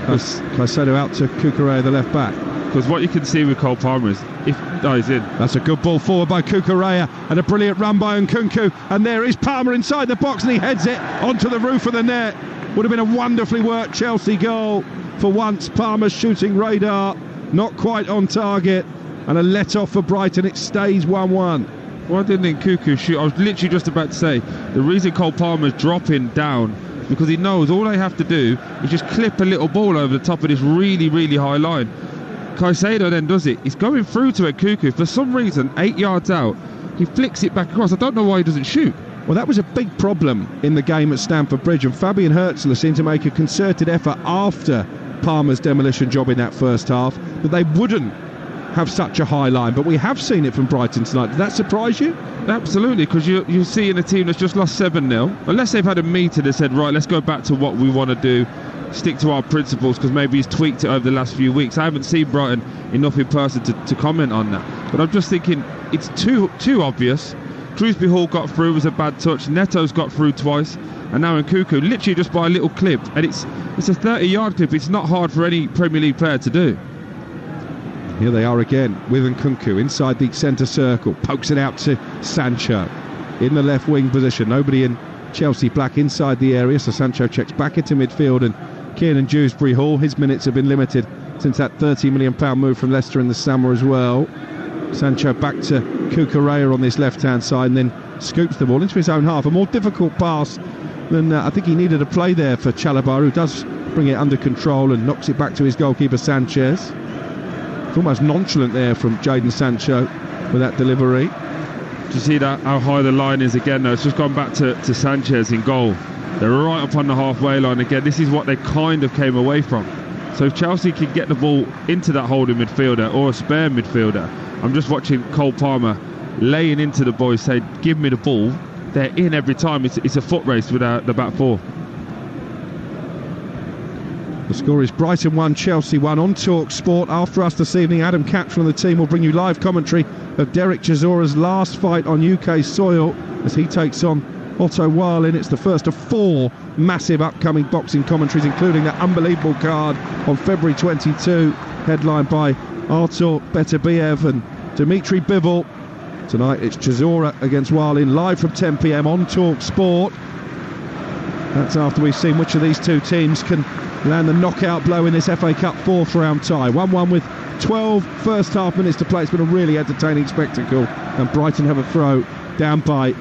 Caicedo out to Cucurella, the left back. Because what you can see with Cole Palmer is, he's in. That's a good ball forward by Cucurella, and a brilliant run by Nkunku, and there is Palmer inside the box, and he heads it onto the roof of the net. Would have been a wonderfully worked Chelsea goal. For once, Palmer's shooting radar not quite on target, and a let off for Brighton. It stays 1-1. Why didn't Nkunku shoot? I was literally just about to say, the reason Cole Palmer's dropping down because he knows all they have to do is just clip a little ball over the top of this really, really high line. Caicedo then does it. He's going through to Nkunku. For some reason, 8 yards out, he flicks it back across. I don't know why he doesn't shoot. Well, that was a big problem in the game at Stamford Bridge, and Fabian Hürzeler seemed to make a concerted effort after Parma's demolition job in that first half that they wouldn't have such a high line. But we have seen it from Brighton tonight. Did that surprise you? Absolutely, because you're seeing a team that's just lost 7-0. Unless they've had a meeting that said, right, let's go back to what we want to do, stick to our principles, because maybe he's tweaked it over the last few weeks. I haven't seen Brighton enough in person to comment on that. But I'm just thinking it's too obvious. Shrewsbury Hall got through, was a bad touch. Neto's got through twice. And now Nkunku, literally just by a little clip. And it's a 30-yard clip. It's not hard for any Premier League player to do. Here they are again with Nkunku inside the centre circle. Pokes it out to Sancho in the left wing position. Nobody in Chelsea black inside the area, so Sancho checks back into midfield, and Kiernan Dewsbury Hall, his minutes have been limited since that £30 million move from Leicester in the summer as well. Sancho back to Cucurella on this left-hand side, and then scoops the ball into his own half. A more difficult pass than I think he needed a play there for Chalobah, who does bring it under control and knocks it back to his goalkeeper Sanchez. It's almost nonchalant there from Jadon Sancho with that delivery. Do you see that, how high the line is again though? It's just gone back to Sanchez in goal. They're right up on the halfway line again. This is what they kind of came away from. So if Chelsea can get the ball into that holding midfielder or a spare midfielder, I'm just watching Cole Palmer laying into the boys saying, give me the ball. They're in every time. It's a foot race with the back four. The score is Brighton 1, Chelsea 1 on Talksport. After us this evening, Adam Catch from the team will bring you live commentary of Derek Chisora's last fight on UK soil as he takes on Otto Wallin. It's the first of 4 massive upcoming boxing commentaries, including that unbelievable card on February 22, headlined by Artur Beterbiev and Dimitri Bivol. Tonight it's Chisora against Wallin, live from 10 p.m. on Talksport. That's after we've seen which of these two teams can land the knockout blow in this FA Cup 4th round tie. 1-1 with 12 first half minutes to play. It's been a really entertaining spectacle, and Brighton have a throw down by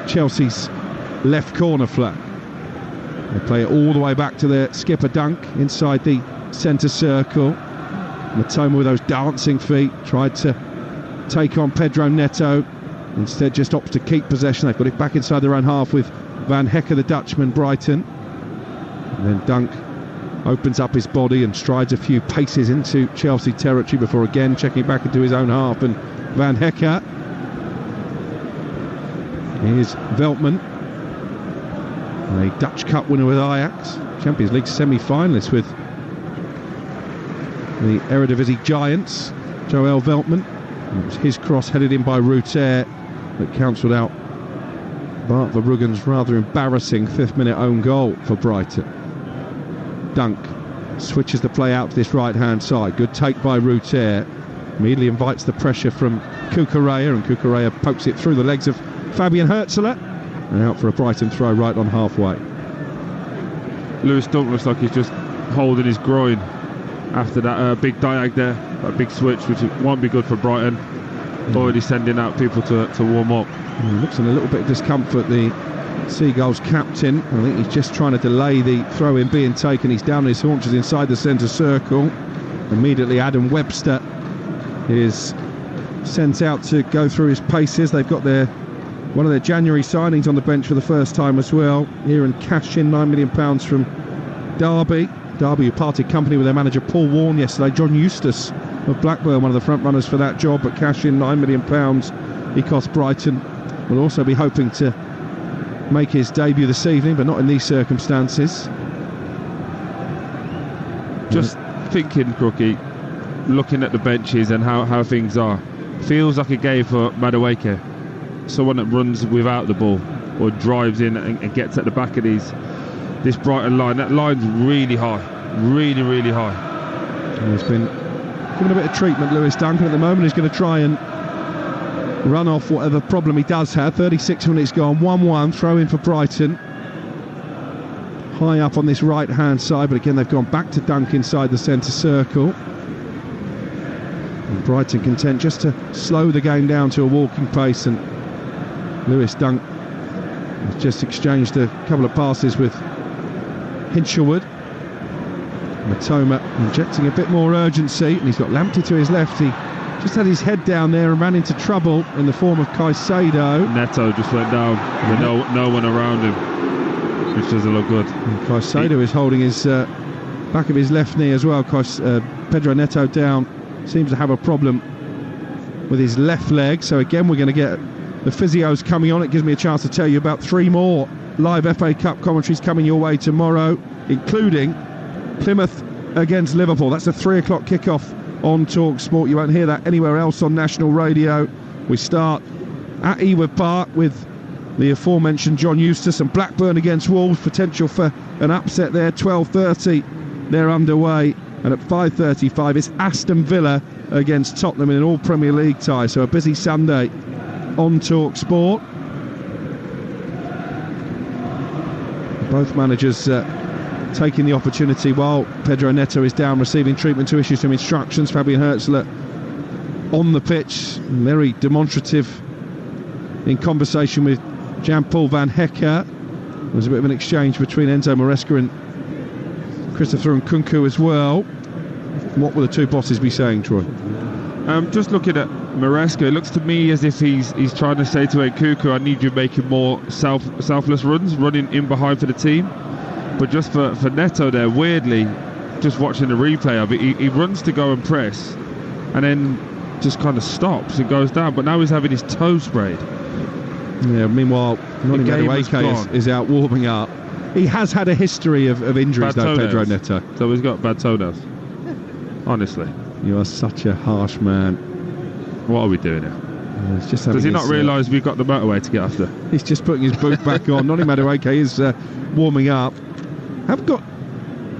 Chelsea's left corner flag. They play it all the way back to their skipper Dunk inside the centre circle. Matoma with those dancing feet tried to take on Pedro Neto, instead just opts to keep possession. They've got it back inside their own half with Van Hecke, the Dutchman, Brighton. And then Dunk opens up his body and strides a few paces into Chelsea territory before again checking back into his own half. And Van Hecke, here's Veltman, a Dutch Cup winner with Ajax, Champions League semi-finalist with the Eredivisie giants, Joël Veltman. It was his cross headed in by Ruter that cancelled out Bart Verbruggen's rather embarrassing 5th minute own goal for Brighton. Dunk switches the play out to this right hand side. Good take by Ruter. Immediately invites the pressure from Cucurella, and Cucurella pokes it through the legs of Fabian Hürzeler and out for a Brighton throw right on halfway. Lewis Dunk looks like he's just holding his groin after that big diag there, that big switch, which won't be good for Brighton. Already sending out people to warm up. He looks in a little bit of discomfort, the Seagulls captain. I think he's just trying to delay the throw-in being taken. He's down on his haunches inside the centre circle. Immediately Adam Webster is sent out to go through his paces. They've got one of their January signings on the bench for the first time as well. Here and cashed in £9 million from Derby. Derby, who parted company with their manager Paul Warne yesterday. John Eustace of Blackburn, one of the front runners for that job, but cash in £9 million he cost Brighton. Will also be hoping to make his debut this evening, but not in these circumstances. Just thinking, Crookie, looking at the benches and how things are, feels like a game for Madueke, someone that runs without the ball or drives in and gets at the back of this Brighton line. That line's really high, really high. And he's been given a bit of treatment, Lewis Duncan. At the moment he's going to try and run off whatever problem he does have. 36 minutes gone, 1-1, throw in for Brighton. High up on this right hand side, but again they've gone back to Dunk inside the centre circle. And Brighton content just to slow the game down to a walking pace, and Lewis Dunk has just exchanged a couple of passes with Hinshelwood. Matoma injecting a bit more urgency, and he's got Lamptey to his left. He just had his head down there and ran into trouble in the form of Caicedo. Neto just went down with no one around him, which doesn't look good. And Caicedo is holding his back of his left knee as well. Pedro Neto down, seems to have a problem with his left leg. So again, we're going to get the physios coming on. It gives me a chance to tell you about 3 more live FA Cup commentaries coming your way tomorrow, including Plymouth against Liverpool. That's a 3 o'clock kickoff on Talksport. You won't hear that anywhere else on national radio. We start at Ewood Park with the aforementioned John Eustace and Blackburn against Wolves. Potential for an upset there. 12:30 they're underway, and at 5:35 it's Aston Villa against Tottenham in an all Premier League tie. So a busy Sunday on Talksport. Both managers taking the opportunity while Pedro Neto is down receiving treatment to issue some instructions. Fabian Hürzeler on the pitch, very demonstrative in conversation with Jan-Paul van Hecker. There was a bit of an exchange between Enzo Maresca and Christopher Nkunku as well. What will the two bosses be saying, Troy? Just looking at Maresca, it looks to me as if he's trying to say to Nkunku, I need you making more selfless runs, running in behind for the team. But just for Neto there, weirdly, just watching the replay of it, he runs to go and press, and then just kind of stops and goes down. But now he's having his toe sprayed. Yeah, meanwhile, Noni Madueke is out warming up. He has had a history of injuries, though, Pedro Neto. So he's got bad toenails. Honestly. You are such a harsh man. What are we doing here? Does he not realise we've got the motorway to get after? He's just putting his boot back on. Noni Madueke is warming up. Have got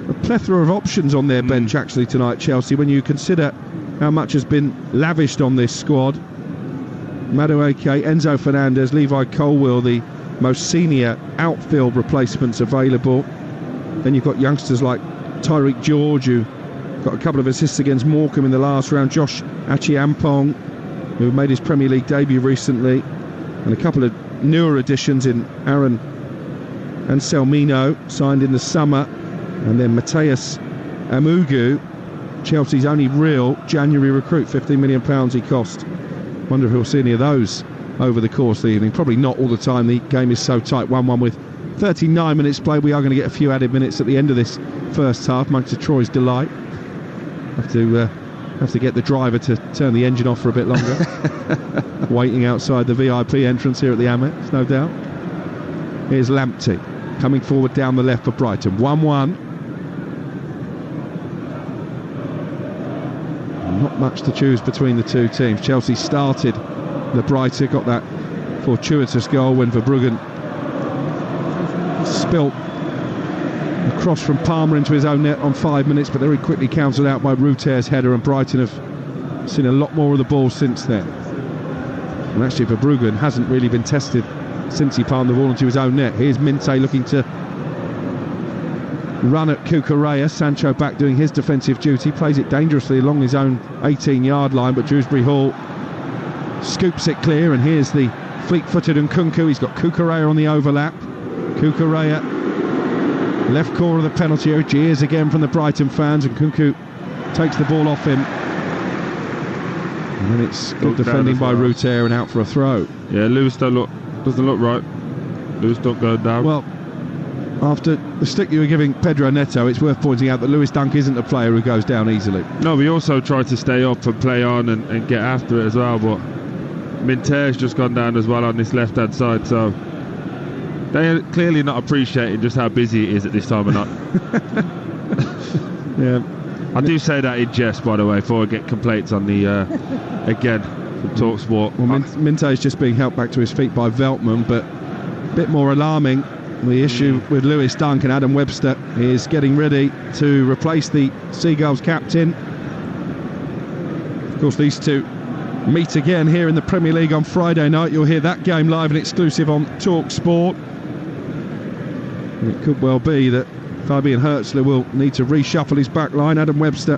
a plethora of options on their bench actually tonight, Chelsea, when you consider how much has been lavished on this squad. Madueke, Enzo Fernandez, Levi Colwill, the most senior outfield replacements available. Then you've got youngsters like Tyreek George, who got a couple of assists against Morecambe in the last round, Josh Achiampong, who made his Premier League debut recently, and a couple of newer additions in Aaron and Selmino, signed in the summer, and then Mateus Amugu, Chelsea's only real January recruit. £15 million he cost. Wonder if we'll see any of those over the course of the evening. Probably not all the time. The game is so tight. 1-1 with 39 minutes played. We are going to get a few added minutes at the end of this first half, much to Troy's delight. Have to get the driver to turn the engine off for a bit longer. Waiting outside the VIP entrance here at the Amex, no doubt. Here's Lamptey coming forward down the left for Brighton. 1-1. Not much to choose between the two teams. Chelsea started the brighter, got that fortuitous goal when Verbruggen spilt a cross from Palmer into his own net on 5 minutes, but very quickly cancelled out by Ruter's header, and Brighton have seen a lot more of the ball since then. And actually Verbruggen hasn't really been tested since he palmed the ball into his own net. Here's Minte looking to run at Cucurella. Sancho back doing his defensive duty, plays it dangerously along his own 18-yard line, but Dewsbury Hall scoops it clear, and here's the fleet-footed Nkunku. He's got Cucurella on the overlap. Cucurella, left corner of the penalty area, jeers again from the Brighton fans, and Nkunku takes the ball off him. And then it's good defending by Ruter and out for a throw. Yeah, Lewis doesn't look right. Lewis don't go down. Well, after the stick you were giving Pedro Neto, it's worth pointing out that Lewis Dunk isn't a player who goes down easily. No, we also tried to stay up and play on and get after it as well, but Minter's just gone down as well on this left-hand side, so they're clearly not appreciating just how busy it is at this time of night. Yeah, I do say that in jest, by the way, before I get complaints on the again from Talksport. Well, Minte's just being helped back to his feet by Veltman, but a bit more alarming, the issue with Lewis Dunk, and Adam Webster is getting ready to replace the Seagulls captain. Of course, these two meet again here in the Premier League on Friday night. You'll hear that game live and exclusive on Talksport. And it could well be that Fabian Hürzeler will need to reshuffle his back line. Adam Webster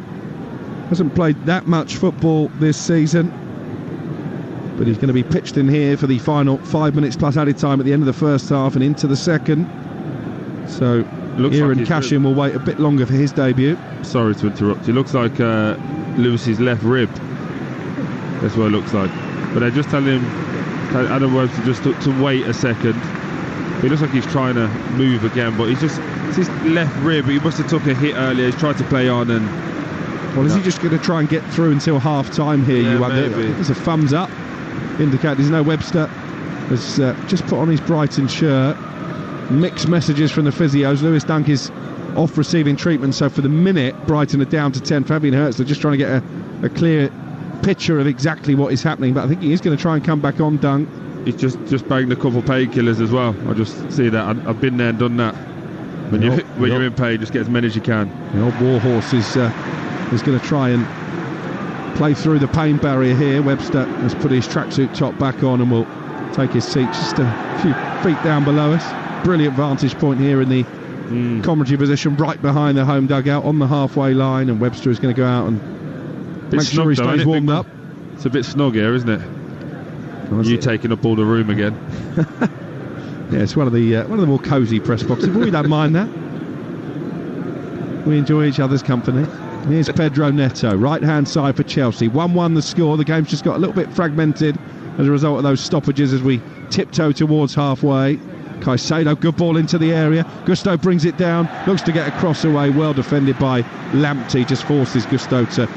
hasn't played that much football this season, but he's going to be pitched in here for the final 5 minutes plus added time at the end of the first half and into the second. So Kieran Cashin will wait a bit longer for his debut. Sorry to interrupt. It looks like Lewis's left rib. That's what it looks like. But they're just telling him, Adam Webster, just to wait a second. It looks like he's trying to move again, but it's his left rib. He must have took a hit earlier. He's tried to play on and... Well, is he just going to try and get through until half-time here, Yeah, you wonder? maybe. There's a thumbs up. Indicate there's no Webster. Has just put on his Brighton shirt. Mixed messages from the physios. Lewis Dunk is off receiving treatment, so for the minute, Brighton are down to 10. Fabian Hertzler just trying to get a clear picture of exactly what is happening, but I think he is going to try and come back on, Dunk. He's just banged a couple painkillers as well. I just see that. I've been there and done that. When you're in pain, just get as many as you can. The old warhorse is going to try and play through the pain barrier here. Webster has put his tracksuit top back on and will take his seat just a few feet down below us. Brilliant vantage point here in the commentary position, right behind the home dugout on the halfway line, and Webster is going to go out and make sure he stays warmed up. It's a bit snug here, isn't it? You taking up all the room again. Yeah, it's one of the more cosy press boxes, but we don't mind that. We enjoy each other's company. Here's Pedro Neto, right-hand side for Chelsea. 1-1 the score. The game's just got a little bit fragmented as a result of those stoppages as we tiptoe towards halfway. Caicedo, good ball into the area. Gusto brings it down, looks to get a cross away. Well defended by Lamptey, just forces Gusto to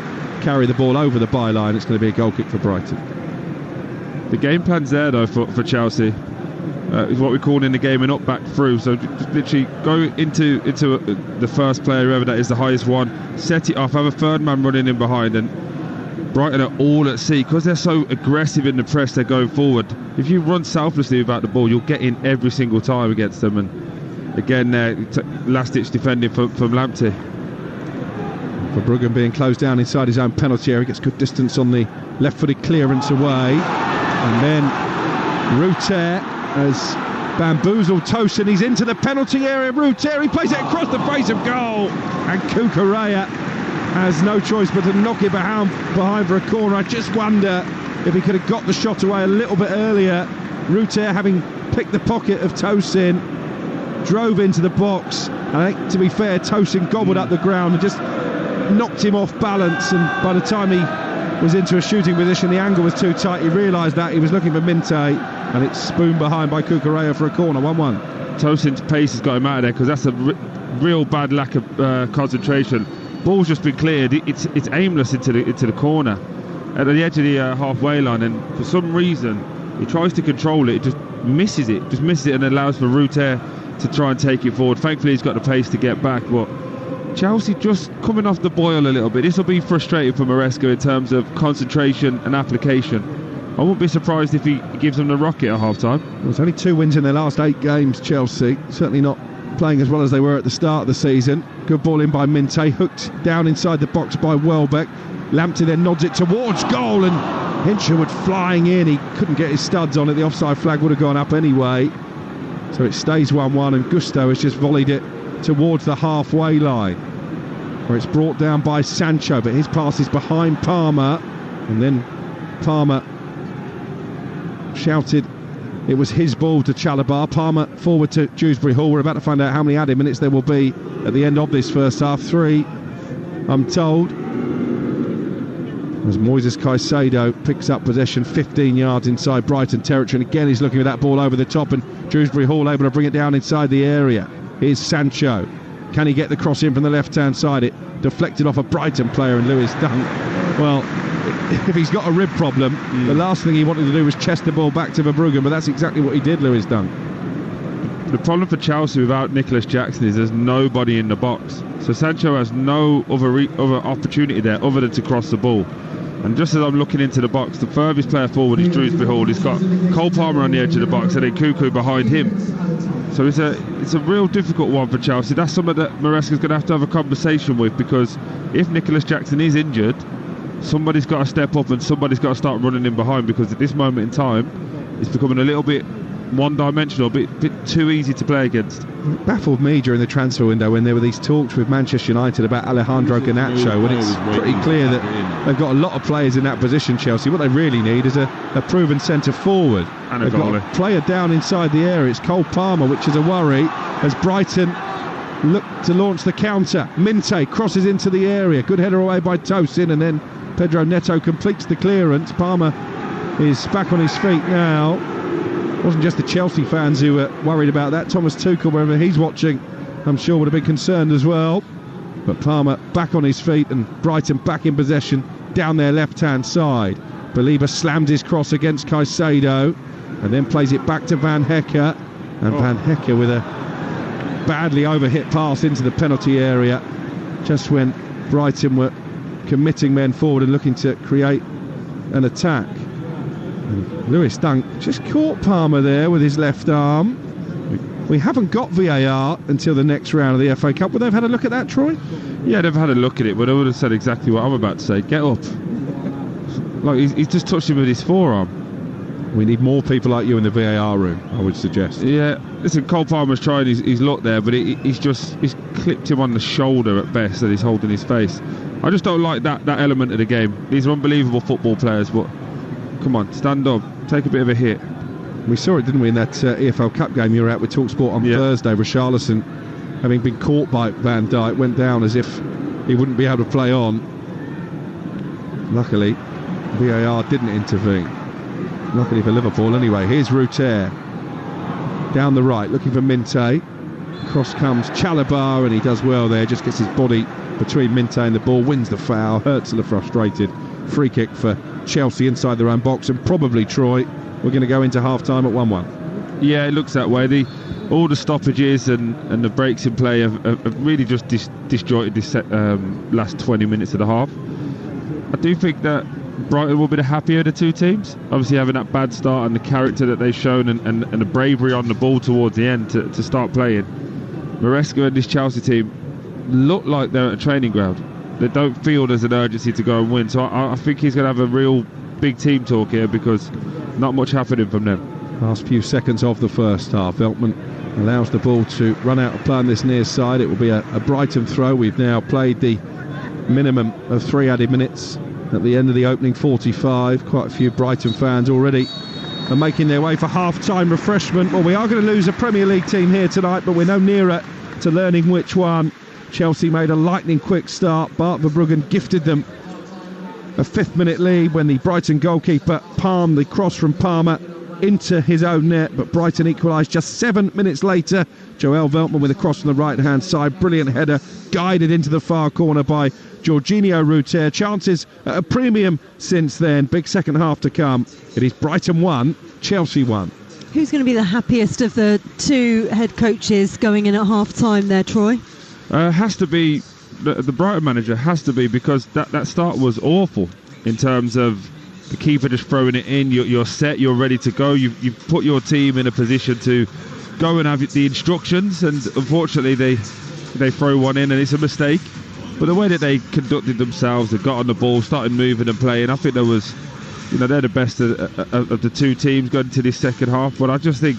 carry the ball over the byline. It's going to be a goal kick for Brighton. The game plan's there though for Chelsea. Is what we're calling the game and up back through. So just literally go into the first player, whoever that is, the highest one, set it off, have a third man running in behind, and Brighton are all at sea because they're so aggressive in the press. They're going forward. If you run selflessly without the ball, you'll get in every single time against them. And again, last-ditch defending from Lamptey. Verbruggen being closed down inside his own penalty area, gets good distance on the left-footed clearance away, and then Ruter has bamboozled Tosin. He's into the penalty area. Ruter, he plays it across the face of goal, and Cucurella has no choice but to knock it behind for a corner. I just wonder if he could have got the shot away a little bit earlier. Ruter, having picked the pocket of Tosin, drove into the box, and I think, to be fair, Tosin gobbled up the ground and just knocked him off balance, and by the time he was into a shooting position, the angle was too tight. He realised that. He was looking for Minte, and it's spooned behind by Cucurella for a corner. 1-1. Tosin's pace has got him out of there because that's a real bad lack of concentration. Ball's just been cleared. It's aimless into the corner at the edge of the halfway line, and for some reason he tries to control it. It just misses it, and allows for Ruter to try and take it forward. Thankfully he's got the pace to get back, but Chelsea just coming off the boil a little bit. This will be frustrating for Maresca in terms of concentration and application. I wouldn't be surprised if he gives them the rocket at half-time. There's only 2 wins in their last 8 games, Chelsea. Certainly not playing as well as they were at the start of the season. Good ball in by Minte, hooked down inside the box by Welbeck. Lamptey then nods it towards goal, and Hinshelwood flying in. He couldn't get his studs on it. The offside flag would have gone up anyway. So it stays 1-1, and Gusto has just volleyed it towards the halfway line, where it's brought down by Sancho, but his pass is behind Palmer, and then Palmer shouted it was his ball to Chalobah. Palmer forward to Dewsbury Hall. We're about to find out how many added minutes there will be at the end of this first half. 3, I'm told, as Moises Caicedo picks up possession 15 yards inside Brighton territory, and again he's looking at that ball over the top, and Dewsbury Hall able to bring it down inside the area. Here's Sancho. Can he get the cross in from the left-hand side? It deflected off a Brighton player, and Lewis Dunk, well, if he's got a rib problem, the last thing he wanted to do was chest the ball back to Verbruggen, but that's exactly what he did, Lewis Dunk. The problem for Chelsea without Nicholas Jackson is there's nobody in the box. So Sancho has no other opportunity there other than to cross the ball. And just as I'm looking into the box, the furthest player forward is Dewsbury Hall. He's got Cole Palmer on the edge of the box, and then Cuckoo behind him. So it's a real difficult one for Chelsea. That's something that Maresca's going to have a conversation with, because if Nicholas Jackson is injured, somebody's got to step up and somebody's got to start running in behind, because at this moment in time it's becoming a little bit one-dimensional, a bit too easy to play against. It baffled me during the transfer window when there were these talks with Manchester United about Alejandro Garnacho, when it's pretty clear that they've got a lot of players in that position, Chelsea. What they really need is a proven centre forward. And they've got a player down inside the area. It's Cole Palmer, which is a worry, as Brighton look to launch the counter. Minte crosses into the area. Good header away by Tosin, and then Pedro Neto completes the clearance. Palmer is back on his feet now. It wasn't just the Chelsea fans who were worried about that. Thomas Tuchel, wherever he's watching, I'm sure would have been concerned as well. But Palmer back on his feet, and Brighton back in possession down their left-hand side. Belieber slams his cross against Caicedo and then plays it back to Van Hecke. And Van Hecke with a badly overhit pass into the penalty area just when Brighton were committing men forward and looking to create an attack. And Lewis Dunk just caught Palmer there with his left arm. We haven't got VAR until the next round of the FA Cup. Would they have had a look at that, Troy? Yeah, they've had a look at it, but I would have said exactly what I'm about to say. Get up. Like, he's just touched him with his forearm. We need more people like you in the VAR room, I would suggest. Yeah, listen, Cole Palmer's trying his luck there, but he's clipped him on the shoulder at best, and he's holding his face. I just don't like that element of the game. These are unbelievable football players, but come on, stand up, take a bit of a hit. We saw it, didn't we, in that EFL Cup game you were at with Talksport on Thursday. Richarlison, having been caught by Van Dijk, went down as if he wouldn't be able to play on. Luckily, VAR didn't intervene. Luckily for Liverpool anyway. Here's Ruter down the right, looking for Minte. Cross comes Chalobah, and he does well there, just gets his body between Minte and the ball, wins the foul. Herzl frustrated. Free kick for Chelsea inside their own box, and probably, Troy, we're going to go into half-time at 1-1. Yeah, it looks that way. All the stoppages and the breaks in play have really just disjointed this last 20 minutes of the half. I do think that Brighton will be the happier of the two teams. Obviously having that bad start and the character that they've shown and the bravery on the ball towards the end to start playing. Maresca and this Chelsea team look like they're at a training ground. They don't feel there's an urgency to go and win. So I think he's going to have a real big team talk here, because not much happening from them. Last few seconds of the first half. Veltman allows the ball to run out of play on this near side. It will be a Brighton throw. We've now played the minimum of 3 added minutes at the end of the opening 45. Quite a few Brighton fans already are making their way for half-time refreshment. Well, we are going to lose a Premier League team here tonight, but we're no nearer to learning which one. Chelsea made a lightning quick start. Bart Verbruggen gifted them a 5th-minute lead when the Brighton goalkeeper palmed the cross from Palmer into his own net, but Brighton equalised just 7 minutes later. Joel Veltman with a cross from the right-hand side. Brilliant header, guided into the far corner by Jorginho Ruter. Chances at a premium since then. Big second half to come. It is Brighton 1, Chelsea 1. Who's going to be the happiest of the two head coaches going in at half-time there, Troy? Has to be the Brighton manager, has to be, because that start was awful in terms of the keeper just throwing it in. You're set, you're ready to go. You've put your team in a position to go and have the instructions, and unfortunately they throw one in and it's a mistake. But the way that they conducted themselves, they got on the ball, started moving and playing, I think there was, they're the best of the two teams going into this second half. But I just think,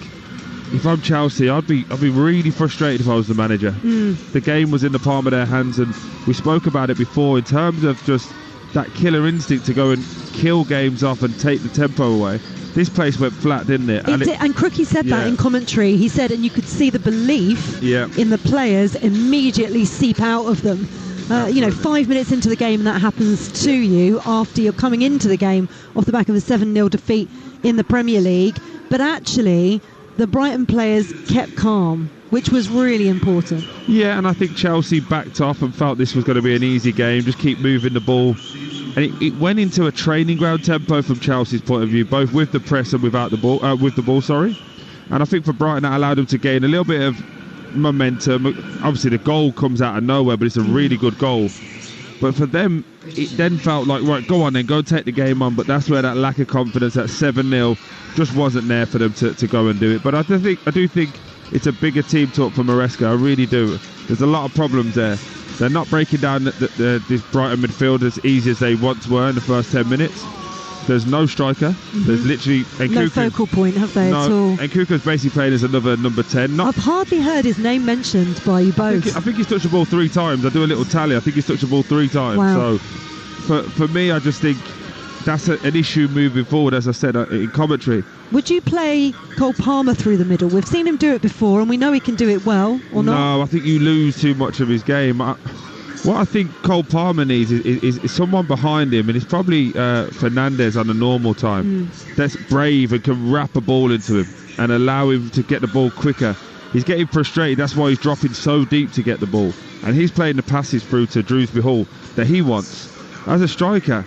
if I'm Chelsea, I'd be really frustrated if I was the manager. The game was in the palm of their hands, and we spoke about it before in terms of just that killer instinct to go and kill games off and take the tempo away. This place went flat, didn't it? And Crookie said that in commentary. He said, and you could see the belief in the players immediately seep out of them. 5 minutes into the game, and that happens to you after you're coming into the game off the back of a 7-0 defeat in the Premier League. But actually, the Brighton players kept calm, which was really important. Yeah, and I think Chelsea backed off and felt this was going to be an easy game, just keep moving the ball. And it went into a training ground tempo from Chelsea's point of view, both with the press and without the ball, And I think for Brighton, that allowed them to gain a little bit of momentum. Obviously, the goal comes out of nowhere, but it's a really good goal. But for them, it then felt like, right, go on then, go take the game on. But that's where that lack of confidence, that 7-0, just wasn't there for them to go and do it. But I do think it's a bigger team talk for Maresca. I really do. There's a lot of problems there. They're not breaking down this Brighton midfield as easy as they once were in the first 10 minutes. There's no striker. There's literally... no focal point, have they, at all? And Kuka's basically playing as another number 10. I've hardly heard his name mentioned by you both. I think he's touched the ball 3 times. I do a little tally. I think he's touched the ball 3 times. Wow. So, for me, I just think that's an issue moving forward, as I said in commentary. Would you play Cole Palmer through the middle? We've seen him do it before, and we know he can do it well, or not? No, I think you lose too much of his game. What I think Cole Palmer needs is someone behind him, and it's probably Fernandes on a normal time that's brave and can wrap a ball into him and allow him to get the ball quicker. He's getting frustrated. That's why he's dropping so deep to get the ball. And he's playing the passes through to Drewsbury Hall that he wants. As a striker,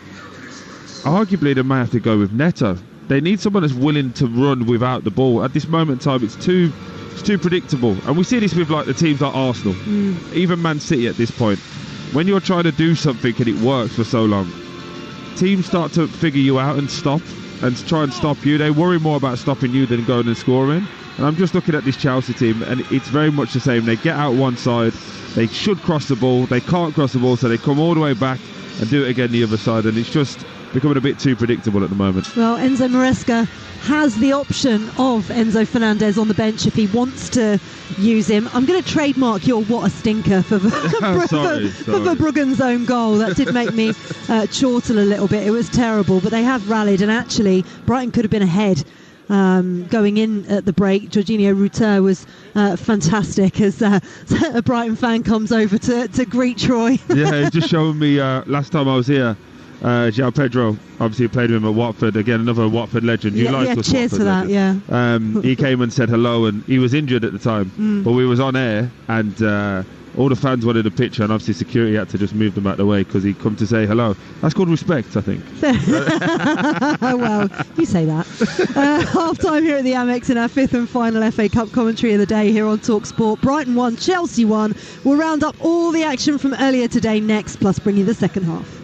arguably they may have to go with Neto. They need someone that's willing to run without the ball. At this moment in time, it's too predictable. And we see this with like the teams like Arsenal, even Man City at this point. When you're trying to do something and it works for so long, teams start to figure you out and stop and try and stop you. They worry more about stopping you than going and scoring. And I'm just looking at this Chelsea team, and it's very much the same. They get out one side, they should cross the ball, they can't cross the ball, so they come all the way back and do it again the other side, and it's just becoming a bit too predictable at the moment. Well, Enzo Maresca has the option of Enzo Fernandez on the bench if he wants to use him. I'm going to trademark your "what a stinker" for Verbruggen's own goal. That did make me chortle a little bit. It was terrible, but they have rallied, and actually Brighton could have been ahead going in at the break. Jorginho Rutter was fantastic as a Brighton fan comes over to greet Troy. Yeah, he just showed me last time I was here. João Pedro obviously played with him at Watford, again another Watford legend. Cheers Watford for that legend. He came and said hello, and he was injured at the time, but we was on air, and all the fans wanted a picture, and obviously security had to just move them out of the way because he'd come to say hello. That's called respect, I think. Well, you say that. Half time here at the Amex in our fifth and final FA Cup commentary of the day here on Talksport. Brighton 1, Chelsea 1. We'll round up all the action from earlier today next, plus bring you the second half.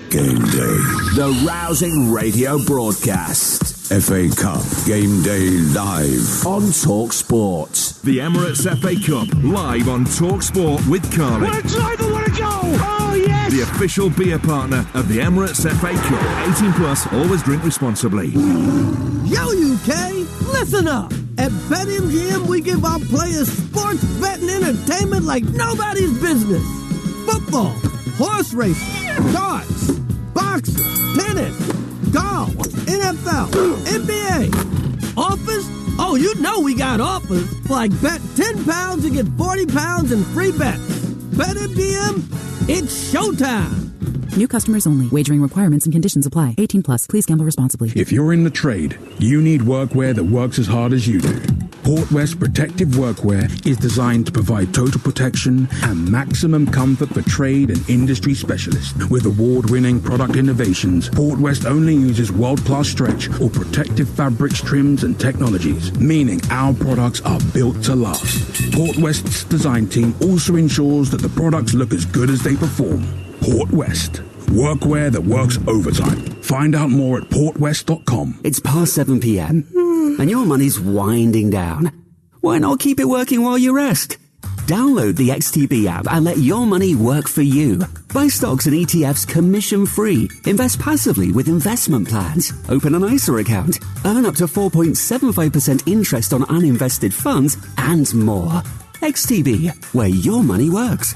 Game day. The rousing radio broadcast. FA Cup Game Day live on Talksport. The Emirates FA Cup live on Talksport with Carly. What a driver, what a goal! Oh, yes! The official beer partner of the Emirates FA Cup. 18 plus, always drink responsibly. Yo, UK, listen up. At BetMGM, we give our players sports betting entertainment like nobody's business. Football, horse racing, darts, boxing, tennis, golf, NFL, NBA, offers. Oh, you know we got offers. Like bet £10 and get £40 in free bets. BetMGM, it's showtime. New customers only. Wagering requirements and conditions apply. 18 plus. Please gamble responsibly. If you're in the trade, you need workwear that works as hard as you do. Portwest Protective Workwear is designed to provide total protection and maximum comfort for trade and industry specialists. With award-winning product innovations, Portwest only uses world-class stretch or protective fabrics, trims and technologies, meaning our products are built to last. Portwest's design team also ensures that the products look as good as they perform. Portwest. Workwear that works overtime. Find out more at portwest.com. It's past 7 p.m. and your money's winding down. Why not keep it working while you rest? Download the XTB app and let your money work for you. Buy stocks and ETFs commission-free. Invest passively with investment plans. Open an ISA account. Earn up to 4.75% interest on uninvested funds and more. XTB, where your money works.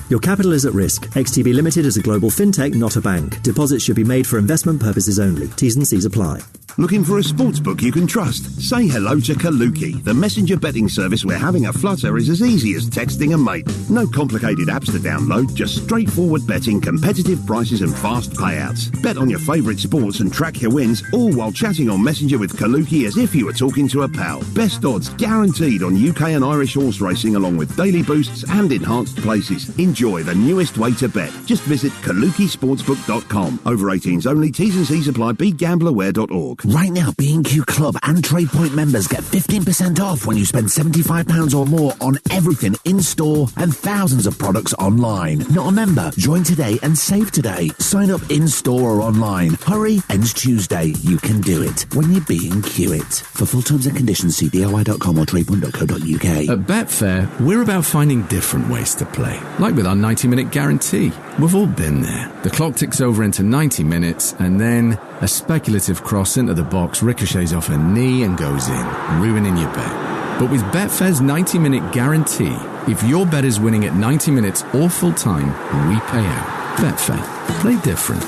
Your capital is at risk. XTB Limited is a global fintech, not a bank. Deposits should be made for investment purposes only. T's and C's apply. Looking for a sportsbook you can trust? Say hello to Kaluki. The messenger betting service where having a flutter is as easy as texting a mate. No complicated apps to download, just straightforward betting, competitive prices and fast payouts. Bet on your favourite sports and track your wins, all while chatting on Messenger with Kaluki as if you were talking to a pal. Best odds guaranteed on UK and Irish horse racing, along with daily boosts and enhanced places. Enjoy the newest way to bet. Just visit kalukisportsbook.com. Over 18s only. T's and C's apply. BeGambleAware.org. Right now, B&Q Club and Trade Point members get 15% off when you spend £75 or more on everything in-store and thousands of products online. Not a member? Join today and save today. Sign up in-store or online. Hurry, ends Tuesday. You can do it when you B&Q it. For full terms and conditions, see DIY.com or tradepoint.co.uk. At Betfair, we're about finding different ways to play. Like with our 90-minute guarantee. We've all been there. The clock ticks over into 90 minutes and then a speculative cross into the box ricochets off a knee and goes in, ruining your bet. But with Betfair's 90-minute guarantee, if your bet is winning at 90 minutes or full time, we pay out. Betfair. Play different.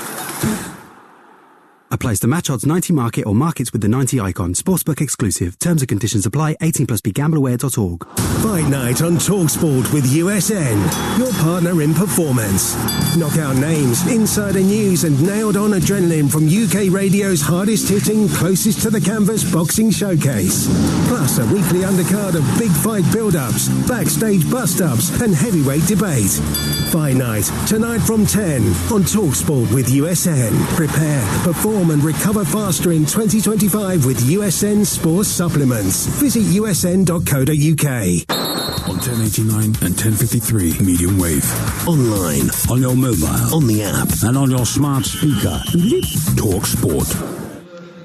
Applies to match odds 90 market or markets with the 90 icon. Sportsbook exclusive. Terms and conditions apply. 18 plus BeGambleAware.org. Fight Night on Talksport with USN, your partner in performance. Knockout names, insider news and nailed-on adrenaline from UK radio's hardest-hitting, closest to the canvas boxing showcase. Plus a weekly undercard of big fight build-ups, backstage bust-ups and heavyweight debate. Fight Night, tonight from 10 on Talksport with USN. Prepare, perform and recover faster in 2025 with USN Sports Supplements. Visit usn.co.uk. On 1089 and 1053 medium wave. Online, On your mobile. on the app. And on your smart speaker. Talk Sport.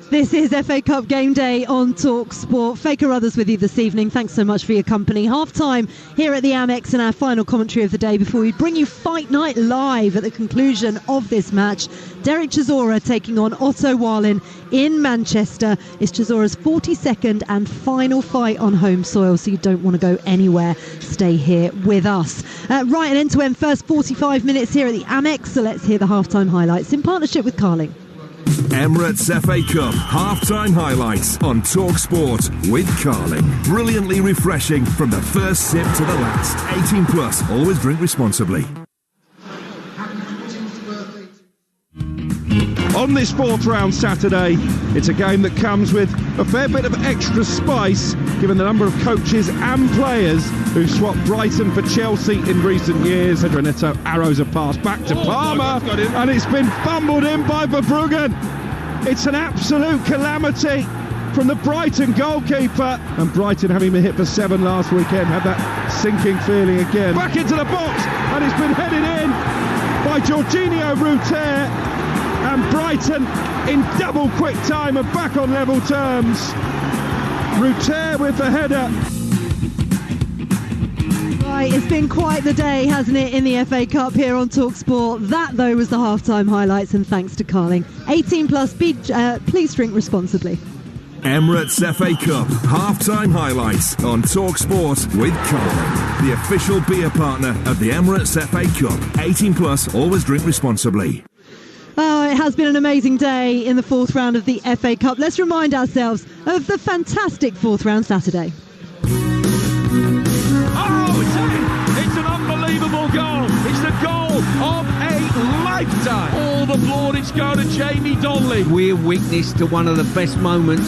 This is FA Cup Game Day on Talksport. Faker Others with you this evening. Thanks so much for your company. Half-time here at the Amex and our final commentary of the day before we bring you Fight Night live at the conclusion of this match. Derek Chisora taking on Otto Wallin in Manchester. It's Chisora's 42nd and final fight on home soil, so you don't want to go anywhere. Stay here with us. Right, and end-to-end first 45 minutes here at the Amex, so let's hear the half-time highlights in partnership with Carling. Emirates FA Cup half-time highlights on Talksport with Carling. Brilliantly refreshing from the first sip to the last. 18 plus. Always drink responsibly. On this fourth round Saturday, it's a game that comes with a fair bit of extra spice given the number of coaches and players who've swapped Brighton for Chelsea in recent years. Pedro Neto arrows a pass back to Palmer and it's been fumbled in by Verbruggen. It's an absolute calamity from the Brighton goalkeeper, and Brighton, having been hit for 7 last weekend, had that sinking feeling again. Back into the box and it's been headed in by Jorginho Ruter. And Brighton, in double quick time, are back on level terms. Ruter with the header. Right, it's been quite the day, hasn't it, in the FA Cup here on Talksport. That, though, was the half-time highlights, and thanks to Carling. 18 plus, please drink responsibly. Emirates FA Cup half-time highlights on Talksport with Carling, the official beer partner of the Emirates FA Cup. 18 plus, always drink responsibly. Oh, it has been an amazing day in the fourth round of the FA Cup. Let's remind ourselves of the fantastic fourth round Saturday. Oh, it's an unbelievable goal. It's the goal of a lifetime. All the plaudits go to Jamie Donnelly. We're witness to one of the best moments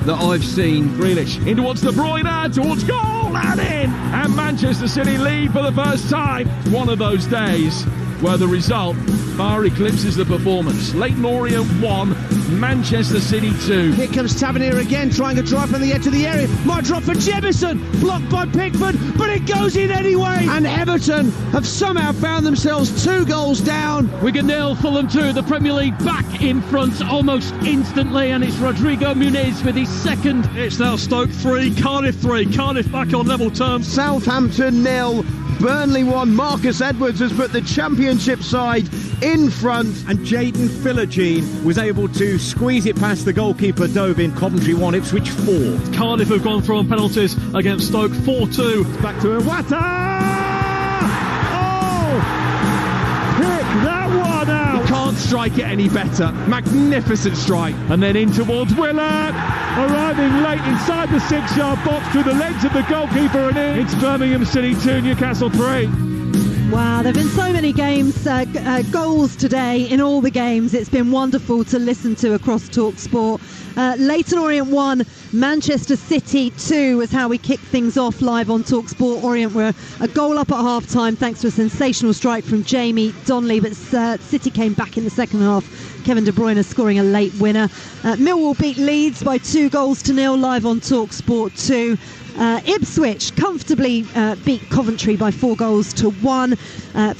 that I've seen. Grealish in towards De Bruyne, towards goal and in. And Manchester City lead for the first time. One of those days where the result far eclipses the performance. Leyton Orient 1, Manchester City 2. Here comes Tavernier again, trying a drive from the edge of the area. Might drop for Jemison, blocked by Pickford, but it goes in anyway. And Everton have somehow found themselves 2 goals down. Wigan 0, Fulham 2. The Premier League back in front almost instantly, and it's Rodrigo Muniz with his second. It's now Stoke 3, Cardiff 3. Cardiff back on level terms. Southampton 0. Burnley 1. Marcus Edwards has put the Championship side in front, and Jayden Philogene was able to squeeze it past the goalkeeper Dobin. Coventry 1, Ipswich 4. Cardiff have gone through on penalties against Stoke 4-2. Back to Iwata! Oh! Pick that one out! You can't strike it any better. Magnificent strike. And then in towards Willett. Arriving late inside the 6-yard box through the legs of the goalkeeper, and in. It's Birmingham City 2, Newcastle 3. Wow, there have been so many games, goals today in all the games. It's been wonderful to listen to across Talksport. Leyton Orient 1, Manchester City 2 was how we kicked things off live on Talksport. Orient were a goal up at half-time thanks to a sensational strike from Jamie Donnelly, but City came back in the second half. Kevin De Bruyne scoring a late winner. Millwall beat Leeds by 2-0 live on Talksport 2. Ipswich comfortably beat Coventry by 4-1.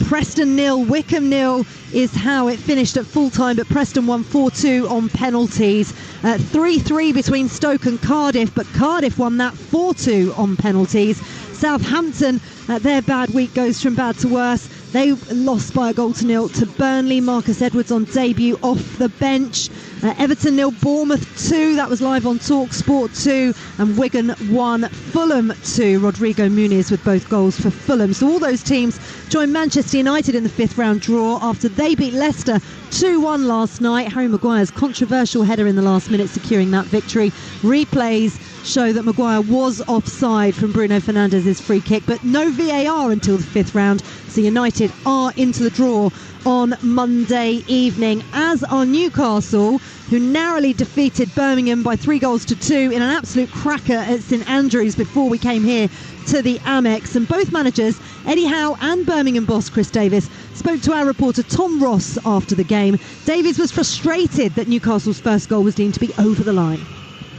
Preston 0, Wickham 0 is how it finished at full time, but Preston won 4-2 on penalties. 3-3 between Stoke and Cardiff, but Cardiff won that 4-2 on penalties. Southampton, their bad week goes from bad to worse. They lost by 1-0 to Burnley. Marcus Edwards on debut off the bench. Everton 0, Bournemouth 2. That was live on Talksport 2. And Wigan 1, Fulham 2. Rodrigo Muniz with both goals for Fulham. So all those teams joined Manchester United in the 5th round draw after they beat Leicester 2-1 last night. Harry Maguire's controversial header in the last minute securing that victory. Replays show that Maguire was offside from Bruno Fernandes's free kick, but no VAR until the 5th round. So United are into the draw on Monday evening, as are Newcastle, who narrowly defeated Birmingham by 3-2 in an absolute cracker at St Andrews before we came here to the Amex. And both managers, Eddie Howe and Birmingham boss Chris Davies, spoke to our reporter Tom Ross after the game. Davies was frustrated that Newcastle's first goal was deemed to be over the line.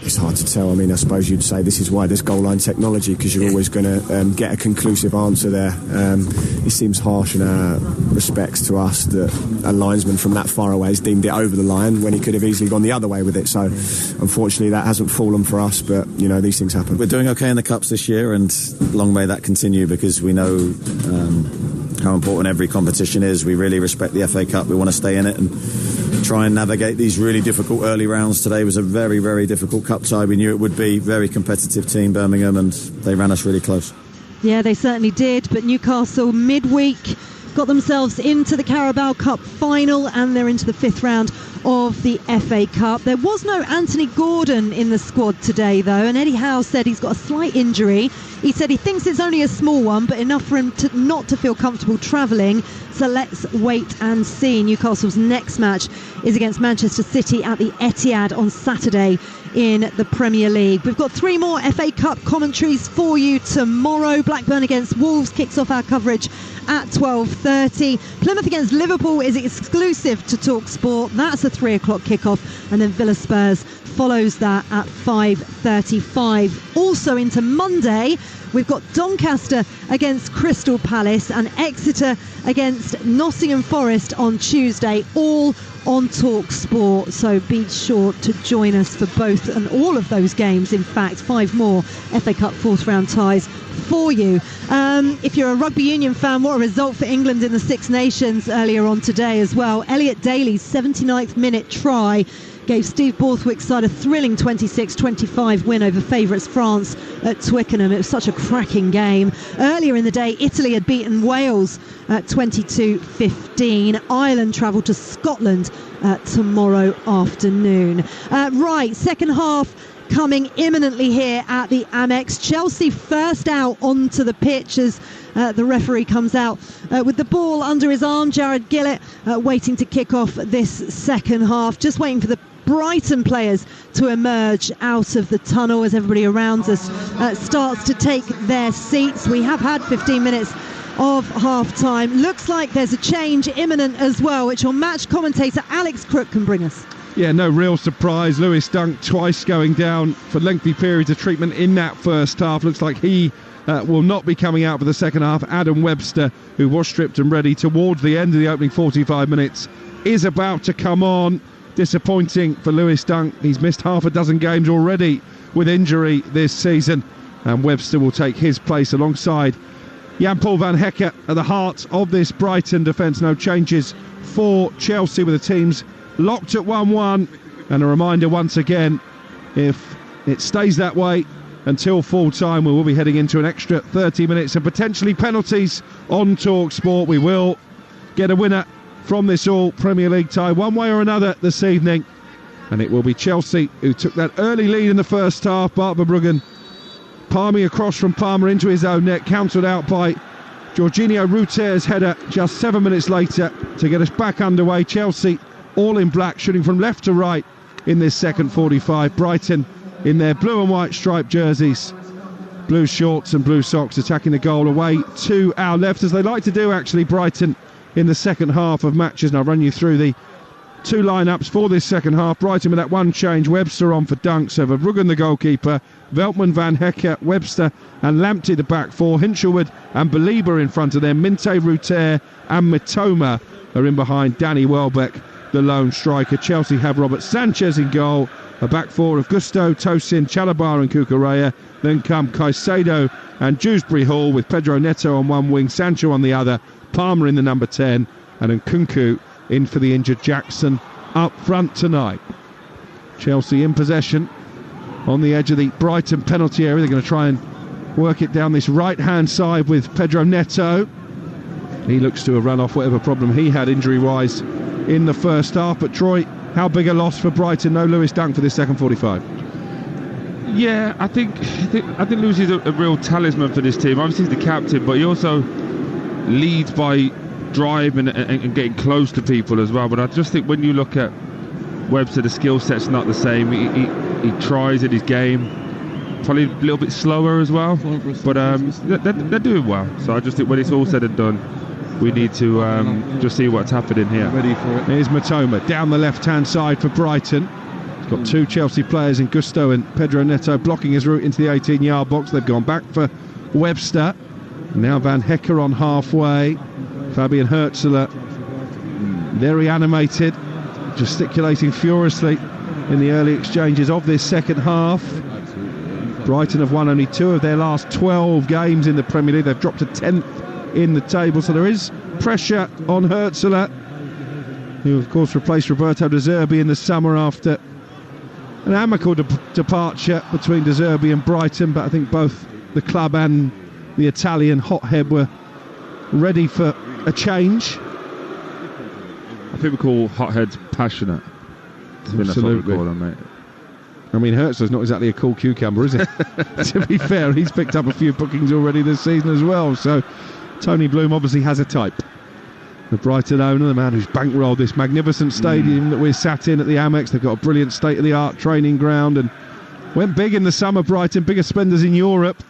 It's hard to tell. I mean, I suppose you'd say this is why there's goal line technology, because you're always going to get a conclusive answer there. It seems harsh in our respects to us that a linesman from that far away has deemed it over the line when he could have easily gone the other way with it. So, unfortunately, that hasn't fallen for us, but, you know, these things happen. We're doing okay in the Cups this year, and long may that continue, because we know how important every competition is. We really respect the FA Cup. We want to stay in it and try and navigate these really difficult early rounds. Today was a very, very difficult cup tie. We knew it would be. Very competitive team, Birmingham, and they ran us really close. Yeah, they certainly did, but Newcastle midweek got themselves into the Carabao Cup final, and they're into the 5th round of the FA Cup. There was no Anthony Gordon in the squad today, though, and Eddie Howe said he's got a slight injury. He said he thinks it's only a small one, but enough for him to not to feel comfortable travelling. So let's wait and see. Newcastle's next match is against Manchester City at the Etihad on Saturday in the Premier League. We've got 3 more FA Cup commentaries for you tomorrow. Blackburn against Wolves kicks off our coverage at 12:30. Plymouth against Liverpool is exclusive to Talksport. That's a 3 o'clock kickoff, and then Villa Spurs follows that at 5:35. Also into Monday, we've got Doncaster against Crystal Palace and Exeter against Nottingham Forest on Tuesday, all on Talksport. So be sure to join us for both and all of those games. In fact, 5 more FA Cup 4th round ties for you. If you're a rugby union fan, what a result for England in the Six Nations earlier on today as well. Elliot Daly's 79th minute try gave Steve Borthwick's side a thrilling 26-25 win over favourites France at Twickenham. It was such a cracking game. Earlier in the day, Italy had beaten Wales at 22-15. Ireland travel to Scotland tomorrow afternoon. Right, second half coming imminently here at the Amex. Chelsea first out onto the pitch as the referee comes out with the ball under his arm. Jared Gillett waiting to kick off this second half, just waiting for the Brighton players to emerge out of the tunnel as everybody around us starts to take their seats. We have had 15 minutes of half-time. Looks like there's a change imminent as well, which your match commentator Alex Crook can bring us. Yeah, no real surprise. Lewis Dunk twice going down for lengthy periods of treatment in that first half. Looks like he will not be coming out for the second half. Adam Webster, who was stripped and ready towards the end of the opening 45 minutes, is about to come on. Disappointing for Lewis Dunk. He's missed half a dozen games already with injury this season, and Webster will take his place alongside Jan-Paul van Hekke at the heart of this Brighton defence. No changes for Chelsea, with the teams locked at 1-1, and a reminder once again, if it stays that way until full time, we will be heading into an extra 30 minutes and potentially penalties on Talksport. We will get a winner from this all Premier League tie one way or another this evening, and it will be Chelsea who took that early lead in the first half. Bart Verbruggen palming across from Palmer into his own net, countered out by Jorginho Ruter's header just 7 minutes later to get us back underway. Chelsea all in black, shooting from left to right in this second 45. Brighton in their blue and white striped jerseys, blue shorts and blue socks, attacking the goal away to our left, as they like to do actually, Brighton, in the second half of matches. And I'll run you through the 2 lineups for this second half. Brighton with that one change, Webster on for Dunk, so Verbruggen the goalkeeper, Veltman, Van Hekke, Webster and Lamptey the back 4, Hinshelwood and Belieber in front of them, Minte, Ruter and Mitoma are in behind Danny Welbeck, the lone striker. Chelsea have Robert Sanchez in goal, a back 4 of Gusto, Tosin, Chalabar and Cucurella. Then come Caicedo and Dewsbury Hall, with Pedro Neto on one wing, Sancho on the other, Palmer in the number 10, and Nkunku in for the injured Jackson up front tonight. Chelsea in possession on the edge of the Brighton penalty area. They're going to try and work it down this right-hand side with Pedro Neto. He looks to have run off whatever problem he had injury-wise in the first half. But Troy, how big a loss for Brighton? No Lewis Dunk for this second 45. Yeah, I think Lewis is a real talisman for this team. Obviously he's the captain, but he also leads by drive and getting close to people as well. But I just think when you look at Webster, the skill set's not the same. He tries at his game, probably a little bit slower as well, but they're doing well. So I just think when it's all said and done, we need to just see what's happening here. Ready for it. Here's Matoma down the left-hand side for Brighton. He's got two Chelsea players in Gusto and Pedro Neto blocking his route into the 18-yard box. They've gone back for Webster. Now Van Hecker on halfway. Fabian Hertzler, very animated, gesticulating furiously in the early exchanges of this second half. Brighton have won only 2 of their last 12 games in the Premier League. They've dropped to 10th in the table, so there is pressure on Hertzler, who of course replaced Roberto De Zerbi in the summer after an amicable departure between De Zerbi and Brighton. But I think both the club and the Italian hothead were ready for a change. I think we call hotheads passionate. I think that's what we call them, mate. I mean, Hertzler's not exactly a cool cucumber, is he? To be fair, he's picked up a few bookings already this season as well. So Tony Bloom obviously has a type. The Brighton owner, the man who's bankrolled this magnificent stadium that we're sat in at the Amex. They've got a brilliant state-of-the-art training ground and went big in the summer. Brighton, biggest spenders in Europe.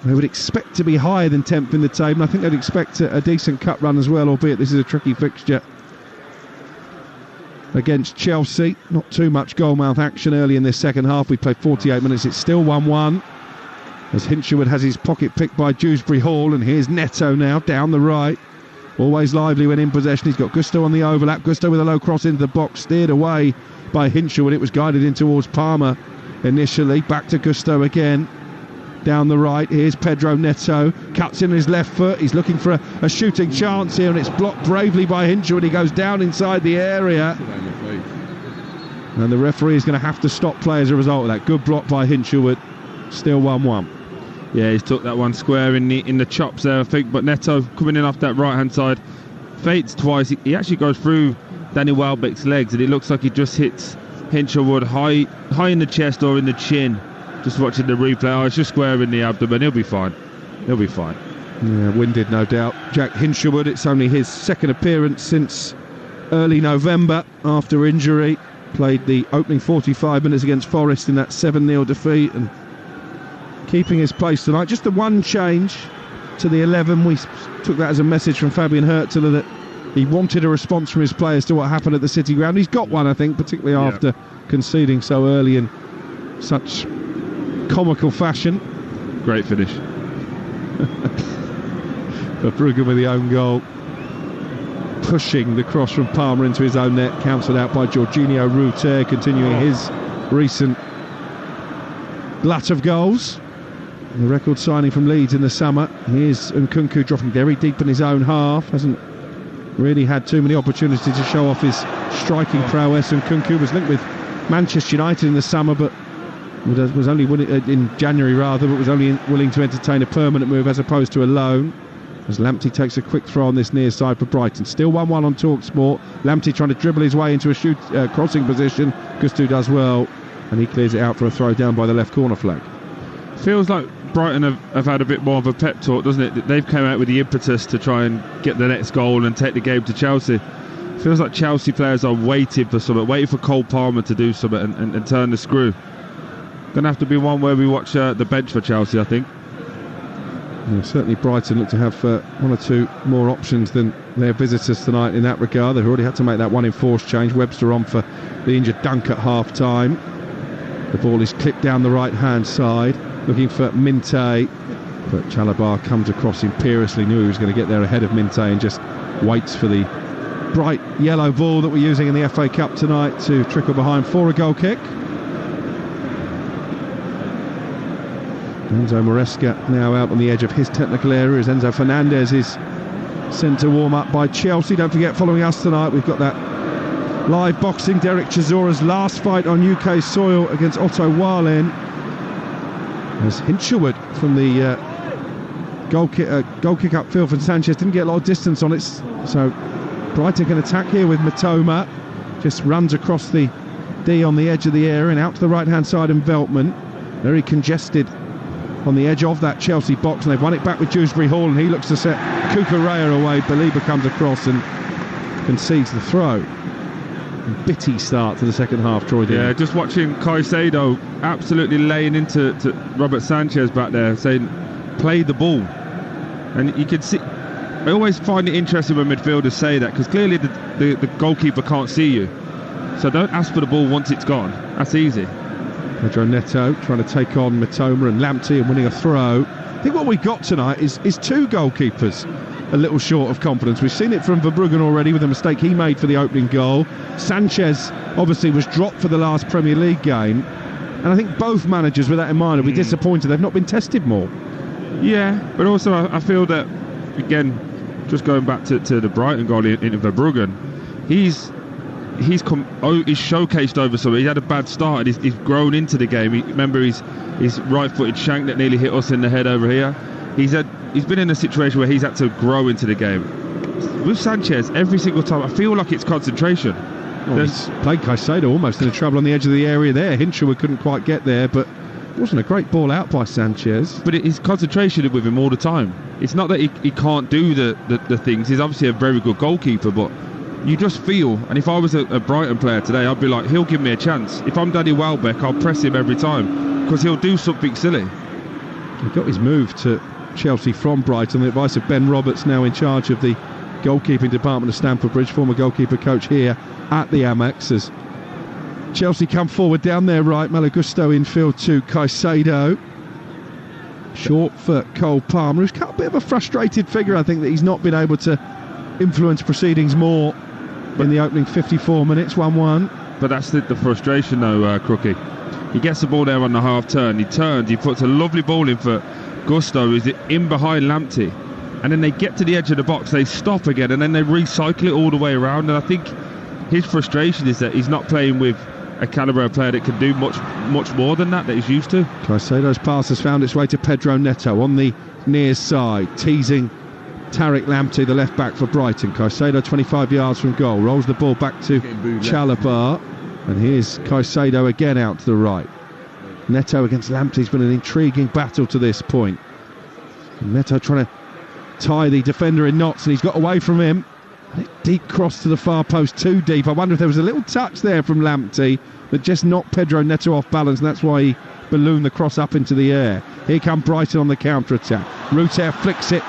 They would expect to be higher than 10th in the table. I think they'd expect a decent cup run as well, albeit this is a tricky fixture against Chelsea. Not too much goalmouth action early in this second half. We played 48 minutes. It's still 1-1 as Hinshelwood has his pocket picked by Dewsbury Hall. And here's Neto now down the right, always lively when in possession. He's got Gusto on the overlap. Gusto with a low cross into the box, steered away by Hinshelwood. It was guided in towards Palmer initially. Back to Gusto again down the right. Here's Pedro Neto, cuts in his left foot. He's looking for a shooting chance here, and it's blocked bravely by Hinshelwood. He goes down inside the area, and the referee is going to have to stop play as a result of that. Good block by Hinshelwood. Still 1-1. Yeah, he's took that one square in the chops there, I think. But Neto coming in off that right hand side, feints twice. He actually goes through Danny Welbeck's legs, and it looks like he just hits Hinshelwood high in the chest or in the chin. Just watching the replay, it's just square in the abdomen. He'll be fine. Yeah, winded, no doubt. Jack Hinshelwood, it's only his second appearance since early November after injury. Played the opening 45 minutes against Forest in that 7-0 defeat and keeping his place tonight. Just the one change to the 11. We took that as a message from Fabian Hertzler that he wanted a response from his players to what happened at the City Ground. He's got one, I think, particularly after conceding so early in such comical fashion. Great finish. Verbruggen with the own goal, pushing the cross from Palmer into his own net, cancelled out by Jorginho Rutter, continuing his recent glut of goals. The record signing from Leeds in the summer. Here's Nkunku dropping very deep in his own half. Hasn't really had too many opportunities to show off his striking prowess. Nkunku was linked with Manchester United in the summer, but was only in January rather, but was only willing to entertain a permanent move as opposed to a loan. As Lamptey takes a quick throw on this near side for Brighton. Still 1-1 on Talksport. Lamptey trying to dribble his way into a crossing position. Gusto does well, and he clears it out for a throw down by the left corner flag. Feels like Brighton have had a bit more of a pep talk, doesn't it? They've come out with the impetus to try and get the next goal and take the game to Chelsea. Feels like Chelsea players are waiting for something, waiting for Cole Palmer to do something and turn the screw. Gonna have to be one where we watch the bench for Chelsea, I think. Yeah, certainly Brighton look to have one or two more options than their visitors tonight in that regard. They've already had to make that one enforced change. Webster on for the injured Dunk at half time. The ball is clipped down the right hand side, looking for Minte, but Chalobah comes across imperiously, knew he was going to get there ahead of Minte, and just waits for the bright yellow ball that we're using in the FA Cup tonight to trickle behind for a goal kick. Enzo Maresca now out on the edge of his technical area as Enzo Fernandez is sent to warm up by Chelsea. Don't forget, following us tonight, we've got that Live boxing, Derek Chisora's last fight on UK soil against Otto Wallin. As Hinshelwood from the goal kick upfield from Sanchez didn't get a lot of distance on it, so Brighton can attack here with Matoma. Just runs across the D on the edge of the area and out to the right hand side, and Veltman very congested on the edge of that Chelsea box, and they've won it back with Dewsbury Hall, and he looks to set Cucurella away. Baliba comes across and concedes the throw. Bitty start to the second half, Troy. Yeah, just watching Caicedo absolutely laying into Robert Sanchez back there, saying play the ball. And you can see, I always find it interesting when midfielders say that, because clearly the goalkeeper can't see you, so don't ask for the ball once it's gone. That's easy. Pedro Neto trying to take on Matoma and Lamptey and winning a throw. I think what we've got tonight is two goalkeepers a little short of confidence. We've seen it from Verbruggen already with a mistake he made for the opening goal. Sanchez obviously was dropped for the last Premier League game, and I think both managers with that in mind will be disappointed they've not been tested more. Yeah, but also I feel that, again, just going back to the Brighton goal in Verbruggen, he's showcased over something. He had a bad start and he's grown into the game. Remember his right-footed shank that nearly hit us in the head over here. He's been in a situation where he's had to grow into the game. With Sanchez, every single time I feel like it's concentration. Well, he's played Caicedo almost in trouble on the edge of the area there. Hinshelwood couldn't quite get there, but it wasn't a great ball out by Sanchez. But it's concentration with him all the time. It's not that he can't do the things. He's obviously a very good goalkeeper, but you just feel, and if I was a Brighton player today, I'd be like, he'll give me a chance. If I'm Danny Welbeck, I'll press him every time, because he'll do something silly. He got his move to Chelsea from Brighton. The advice of Ben Roberts, now in charge of the goalkeeping department of Stamford Bridge, former goalkeeper coach here at the Amex, as Chelsea come forward down their right. Malo Gusto infield to Caicedo. Short for Cole Palmer, who's got a bit of a frustrated figure. I think that he's not been able to influence proceedings more in the opening 54 minutes. 1-1. But that's the frustration though, Crookie. He gets the ball there on the half turn, he turns, he puts a lovely ball in for Gusto, who's in behind Lamptey, and then they get to the edge of the box, they stop again, and then they recycle it all the way around. And I think his frustration is that he's not playing with a calibre of player that can do much more than that he's used to. Caicedo's pass has found its way to Pedro Neto on the near side, teasing Tariq Lamptey, the left back for Brighton. Caicedo 25 yards from goal, rolls the ball back to Chalobah, and here's Caicedo again out to the right. Neto against Lamptey's been an intriguing battle to this point. And Neto trying to tie the defender in knots, and he's got away from him. Deep cross to the far post, too deep. I wonder if there was a little touch there from Lamptey that just knocked Pedro Neto off balance, and that's why he ballooned the cross up into the air. Here come Brighton on the counter-attack. Ruter flicks it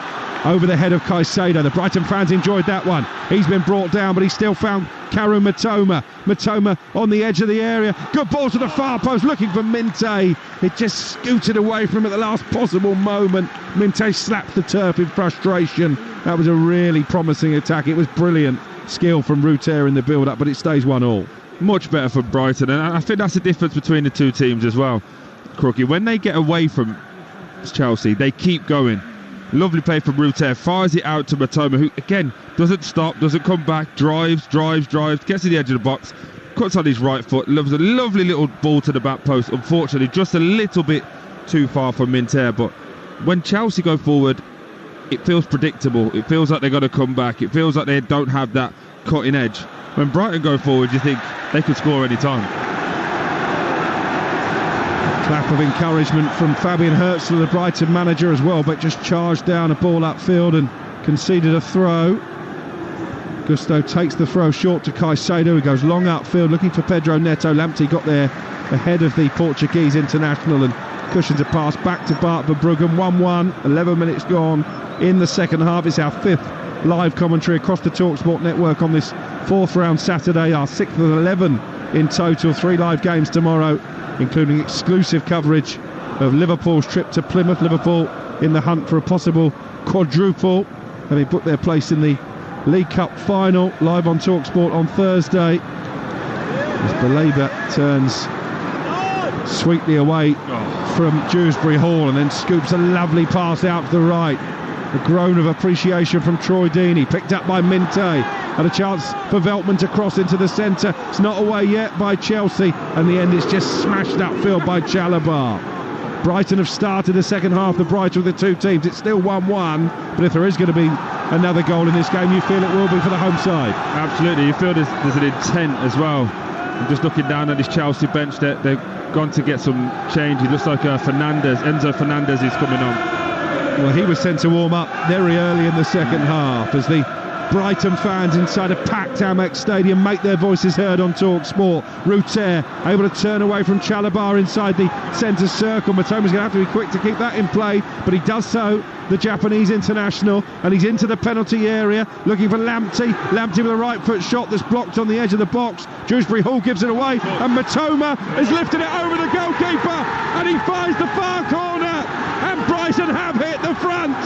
over the head of Caicedo. The Brighton fans enjoyed that one. He's been brought down, but he still found Karu Matoma. Matoma on the edge of the area. Good ball to the far post, looking for Minte. It just scooted away from him at the last possible moment. Minte slaps the turf in frustration. That was a really promising attack. It was brilliant skill from Ruter in the build-up, but it stays 1-1. Much better for Brighton, and I think that's the difference between the two teams as well, Crookie. When they get away from Chelsea, they keep going. Lovely play from Ruter, fires it out to Matoma, who again doesn't stop, doesn't come back, drives, gets to the edge of the box, cuts on his right foot, loves a lovely little ball to the back post. Unfortunately, just a little bit too far for Minter. But when Chelsea go forward, it feels predictable. It feels like they're going to come back. It feels like they don't have that cutting edge. When Brighton go forward, you think they could score any time. Clap of encouragement from Fabian Herzl, the Brighton manager as well, but just charged down a ball upfield and conceded a throw. Gusto takes the throw short to Caicedo, who goes long upfield looking for Pedro Neto. Lamptey got there ahead of the Portuguese international and cushions a pass back to Bart Verbruggen. 1-1, 11 minutes gone in the second half. It's our fifth live commentary across the Talksport network on this fourth round Saturday, our 6th of 11 in total. 3 live games tomorrow, including exclusive coverage of Liverpool's trip to Plymouth. Liverpool in the hunt for a possible quadruple, having booked their place in the League Cup final, live on Talksport on Thursday. As Baliba turns sweetly away from Dewsbury Hall and then scoops a lovely pass out to the right. A groan of appreciation from Troy Deeney, picked up by Minte. Had a chance for Veltman to cross into the centre. It's not away yet by Chelsea, and the end it's just smashed upfield by Chalabar. Brighton have started the second half, the brighter of the two teams. It's still 1-1, but if there is going to be another goal in this game, you feel it will be for the home side. Absolutely, you feel there's an intent as well. I'm just looking down at this Chelsea bench, they've gone to get some change. It looks like Enzo Fernandez is coming on. Well, he was sent to warm up very early in the second half as the Brighton fans inside a packed Amex Stadium make their voices heard on Talksport. Ruter able to turn away from Chalabar inside the centre circle. Matoma's going to have to be quick to keep that in play, but he does so, the Japanese international, and he's into the penalty area looking for Lamptey. Lamptey with a right foot shot that's blocked on the edge of the box. Dewsbury Hall gives it away, and Matoma has lifted it over the goalkeeper, and he finds the far corner, and Brighton have hit the front.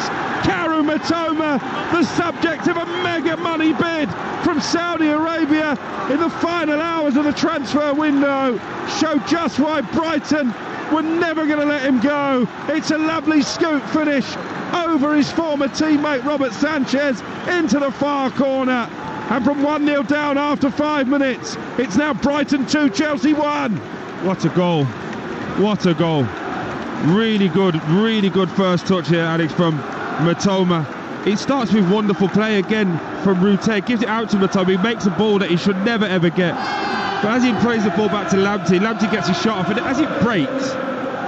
Karu Matoma, the subject of a mega money bid from Saudi Arabia in the final hours of the transfer window, showed just why Brighton were never going to let him go. It's a lovely scoop finish over his former teammate Robert Sanchez into the far corner, and from 1-0 down after 5 minutes, it's now Brighton 2, Chelsea 1. What a goal, what a goal. Really good first touch here, Alex, from Matoma. It starts with wonderful play again from Ruter, gives it out to Matoma. He makes a ball that he should never ever get, but as he plays the ball back to Lamptey gets his shot off, and as it breaks,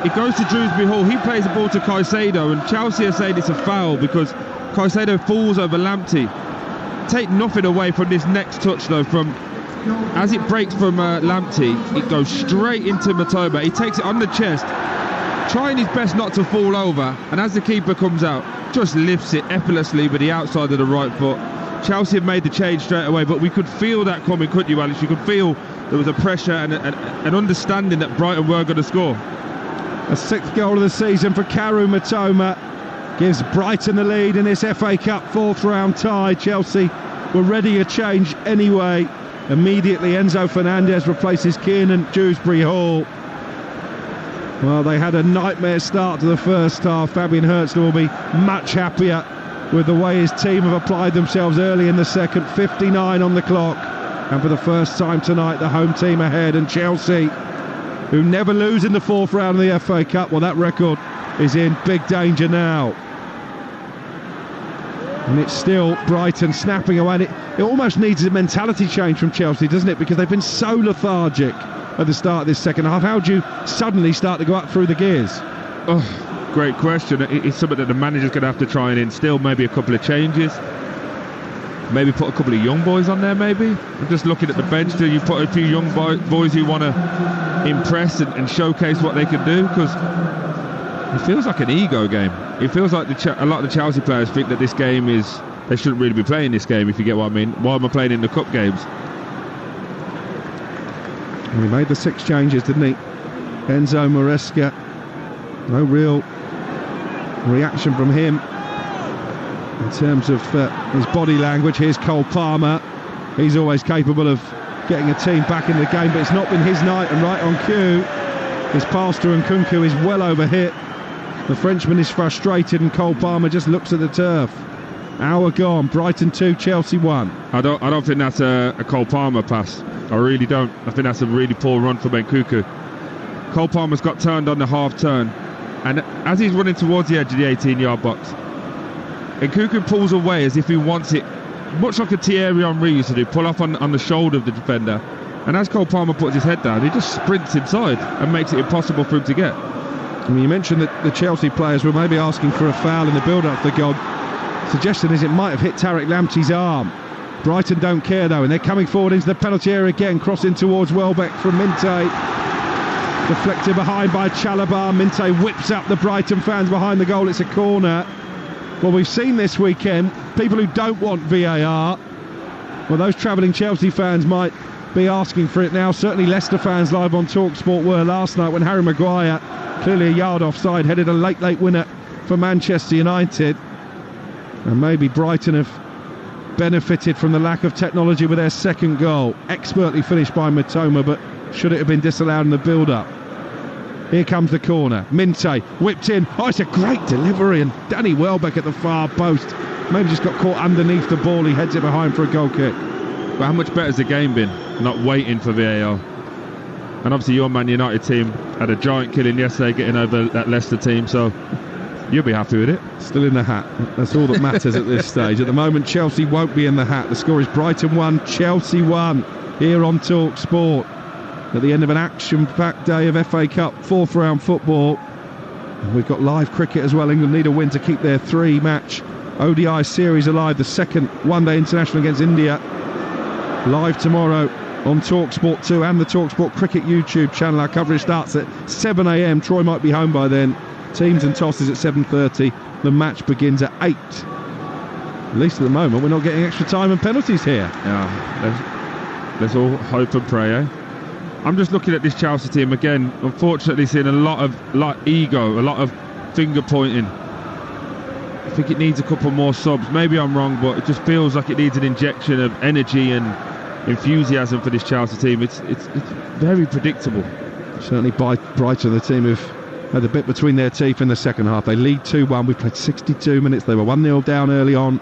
it goes to Dewsbury Hall. He plays the ball to Caicedo, and Chelsea are saying it's a foul because Caicedo falls over Lamptey. Take nothing away from this next touch though. From as it breaks from Lamptey, it goes straight into Matoma. He takes it on the chest, trying his best not to fall over, and as the keeper comes out, just lifts it effortlessly with the outside of the right foot. Chelsea have made the change straight away, but we could feel that coming, couldn't you, Alex? You could feel there was a pressure and an understanding that Brighton were going to score. A 6th goal of the season for Karu Matoma gives Brighton the lead in this FA Cup 4th round tie. Chelsea were ready to change anyway. Immediately Enzo Fernandez replaces Kiernan Dewsbury Hall. Well, they had a nightmare start to the first half. Fabian Herzl will be much happier with the way his team have applied themselves early in the second. 59 on the clock, and for the first time tonight the home team ahead, and Chelsea, who never lose in the 4th round of the FA Cup, well, that record is in big danger now. And it's still Brighton snapping away. It almost needs a mentality change from Chelsea, doesn't it? Because they've been so lethargic at the start of this second half. How do you suddenly start to go up through the gears? Oh, great question. It's something that the manager's going to have to try and instill. Maybe a couple of changes. Maybe put a couple of young boys on there, maybe. I'm just looking at the bench. Do you put a few young boys who want to impress and showcase what they can do? Because it feels like an ego game. It feels like a lot of the Chelsea players think that this game is... They shouldn't really be playing this game, if you get what I mean. Why am I playing in the cup games? He made the 6 changes, didn't he? Enzo Maresca. No real reaction from him in terms of his body language. Here's Cole Palmer. He's always capable of getting a team back in the game, but it's not been his night, and right on cue his pass to Nkunku is well overhit. The Frenchman is frustrated, and Cole Palmer just looks at the turf. Hour gone, Brighton 2, Chelsea 1. I don't think that's a Cole Palmer pass. I really don't. I think that's a really poor run from Nkunku. Cole Palmer's got turned on the half turn, and as he's running towards the edge of the 18-yard box, Nkunku pulls away as if he wants it, much like a Thierry Henry used to do, pull up on the shoulder of the defender. And as Cole Palmer puts his head down, he just sprints inside and makes it impossible for him to get. I mean, you mentioned that the Chelsea players were maybe asking for a foul in the build-up to the goal. Suggestion is it might have hit Tariq Lamptey's arm. Brighton don't care though, and they're coming forward into the penalty area again, crossing towards Welbeck from Minte. Deflected behind by Chalabar. Minte whips up the Brighton fans behind the goal. It's a corner. Well, we've seen this weekend people who don't want VAR. Well, those travelling Chelsea fans might be asking for it now. Certainly Leicester fans live on Talksport were last night when Harry Maguire, clearly a yard offside, headed a late winner for Manchester United. And maybe Brighton have benefited from the lack of technology with their second goal. Expertly finished by Matoma, but should it have been disallowed in the build-up? Here comes the corner. Minte whipped in. Oh, it's a great delivery, and Danny Welbeck at the far post. Maybe just got caught underneath the ball. He heads it behind for a goal kick. But how much better has the game been? Not waiting for VAR. And obviously your Man United team had a giant killing yesterday getting over that Leicester team, so you'll be happy with it. Still in the hat. That's all that matters at this stage. At the moment, Chelsea won't be in the hat. The score is Brighton 1, Chelsea 1 here on Talksport at the end of an action-packed day of FA Cup 4th round football. And we've got live cricket as well. England need a win to keep their 3-match ODI series alive. The second one-day international against India live tomorrow on Talksport 2 and the Talksport Cricket YouTube channel. Our coverage starts at 7 a.m. Troy might be home by then. Teams and tosses at 7:30. The match begins at 8. At least at the moment, we're not getting extra time and penalties here. Yeah, let's all hope and pray, eh? I'm just looking at this Chelsea team again. Unfortunately, seeing a lot of ego, a lot of finger pointing. I think it needs a couple more subs. Maybe I'm wrong, but it just feels like it needs an injection of energy and enthusiasm for this Chelsea team. It's very predictable. Certainly by Brighton, the team who've had a bit between their teeth in the second half. They lead 2-1. We've played 62 minutes. They were 1-0 down early on.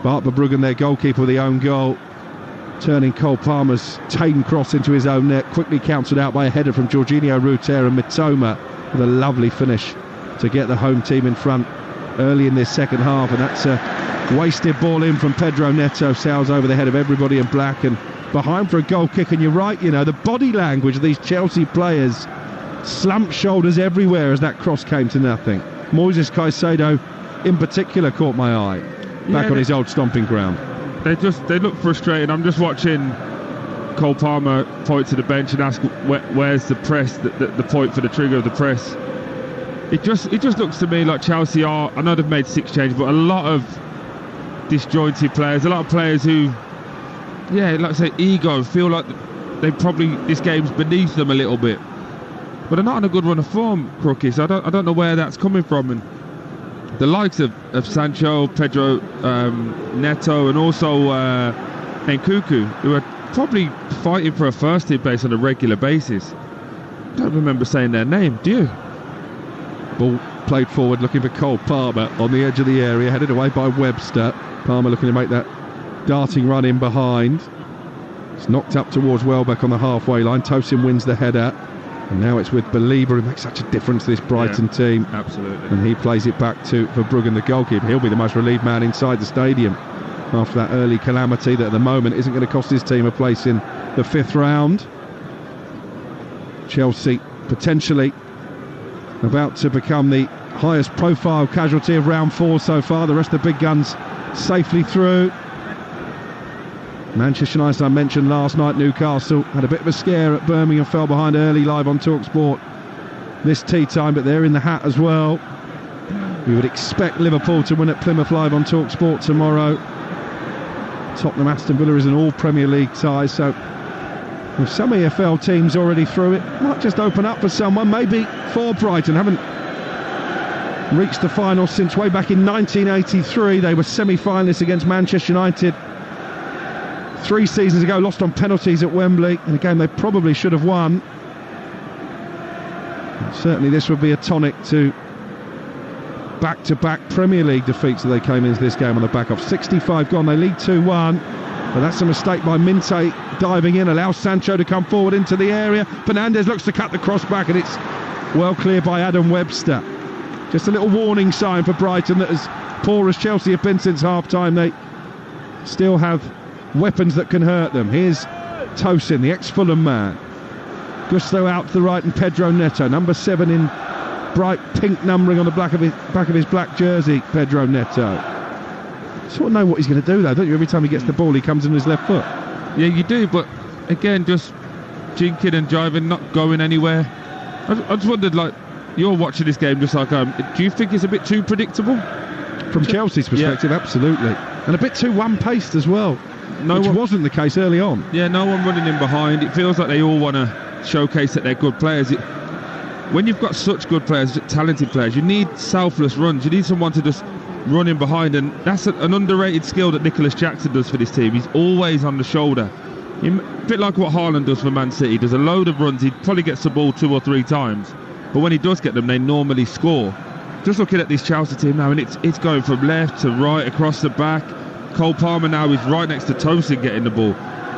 Bart Verbruggen, their goalkeeper, with the own goal, turning Cole Palmer's tame cross into his own net, quickly countered out by a header from Jorginho Rutter, and Mitoma with a lovely finish to get the home team in front early in this second half. And that's a wasted ball in from Pedro Neto, sails over the head of everybody in black and behind for a goal kick. And you're right, you know, the body language of these Chelsea players, slumped shoulders everywhere as that cross came to nothing. Moises Caicedo in particular caught my eye back on his old stomping ground. They look frustrated. I'm just watching Cole Palmer point to the bench and ask where's the press, the point for the trigger of the press. It just looks to me like Chelsea are, I know they've made 6 changes, but a lot of disjointed players, a lot of players who, like I say, ego, feel like this game's beneath them a little bit. But they're not on a good run of form, Crookie, so I don't know where that's coming from. And the likes of Sancho, Pedro Neto, and also Nkunku, who are probably fighting for a first team place on a regular basis. I don't remember saying their name, do you? Ball played forward, looking for Cole Palmer on the edge of the area, headed away by Webster. Palmer looking to make that darting run in behind. It's knocked up towards Welbeck on the halfway line. Tosin wins the header. And now it's with Belieber, who makes such a difference to this Brighton team. Absolutely. And he plays it back to Verbruggen, the goalkeeper. He'll be the most relieved man inside the stadium after that early calamity that at the moment isn't going to cost his team a place in the 5th round. Chelsea potentially about to become the highest profile casualty of round 4 so far. The rest of the big guns safely through. Manchester United, I mentioned last night, Newcastle had a bit of a scare at Birmingham, fell behind early, live on Talksport this tea time, but they're in the hat as well. We would expect Liverpool to win at Plymouth live on Talksport tomorrow. Tottenham Aston Villa is an all Premier League tie, so with some EFL teams already through, it might just open up for someone, maybe for Brighton. Haven't reached the final since way back in 1983. They were semi-finalists against Manchester United 3 seasons ago, lost on penalties at Wembley in a game they probably should have won. And certainly this would be a tonic to back-to-back Premier League defeats that they came into this game on the back of. 65 gone, they lead 2-1, but that's a mistake by Minte diving in, allows Sancho to come forward into the area. Fernandes looks to cut the cross back, and it's well cleared by Adam Webster. Just a little warning sign for Brighton that as poor as Chelsea have been since half-time, they still have weapons that can hurt them. Here's Tosin, the ex-Fulham man. Gusto out to the right, and Pedro Neto, number 7 in bright pink numbering on the back of his black jersey. Pedro Neto. Sort of know what he's going to do though, don't you? Every time he gets the ball, he comes in his left foot. Yeah, you do, but again, just jinking and jiving, not going anywhere. I just wondered, like, you're watching this game just like do you think it's a bit too predictable? From Chelsea's perspective, absolutely. And a bit too one-paced as well, which wasn't the case early on. Yeah, no one running in behind. It feels like they all want to showcase that they're good players. When you've got such good players, talented players, you need selfless runs. You need someone to just run in behind, and that's an underrated skill that Nicholas Jackson does for this team. He's always on the shoulder. A bit like what Haaland does for Man City. Does a load of runs. He probably gets the ball 2 or 3 times, but when he does get them, they normally score. Just looking at this Chelsea team now, and it's going from left to right across the back. Cole Palmer now is right next to Tosin getting the ball,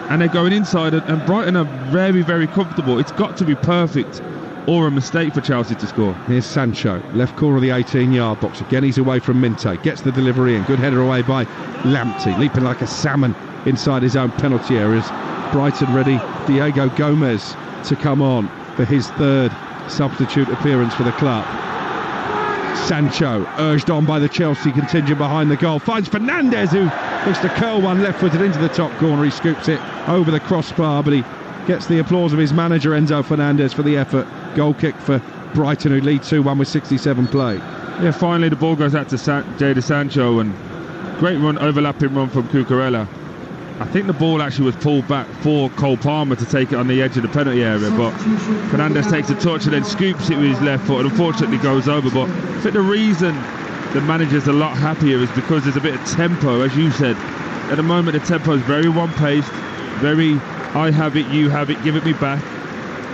and they're going inside, and Brighton are very, very comfortable. It's got to be perfect or a mistake for Chelsea to score. Here's Sancho, left corner of the 18-yard box. Again, he's away from Minte. Gets the delivery in. Good header away by Lamptey, leaping like a salmon inside his own penalty areas. Brighton ready. Diego Gomez to come on for his third substitute appearance for the club. Sancho, urged on by the Chelsea contingent behind the goal, finds Fernandes, who looks to curl one left-footed into the top corner. He scoops it over the crossbar, but he gets the applause of his manager, Enzo Fernandez, for the effort. Goal kick for Brighton, who lead 2-1 with 67 played. Yeah, finally the ball goes out to Jadon Sancho, and great run, overlapping run from Cucurella. I think the ball actually was pulled back for Cole Palmer to take it on the edge of the penalty area, but Fernandes takes a touch and then scoops it with his left foot, and unfortunately goes over. But I think the reason the manager's a lot happier is because there's a bit of tempo, as you said. At the moment the tempo is very one-paced, very I have it, you have it, give it me back.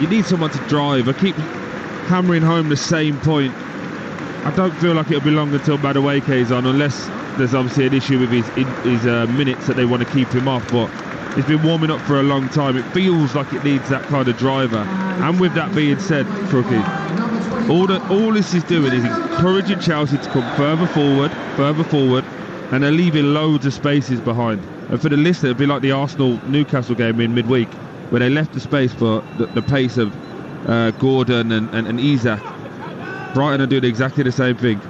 You need someone to drive. I keep hammering home the same point. I don't feel like it'll be long until Madueke is on, unless there's obviously an issue with his minutes that they want to keep him off, but he's been warming up for a long time. It feels like it needs that kind of driver. And with that being said, Crookie, all this is doing is encouraging Chelsea to come further forward, and they're leaving loads of spaces behind. And for the listener, it'd be like the Arsenal-Newcastle game in midweek, where they left the space for the pace of Gordon and Isak. Brighton are doing exactly the same thing.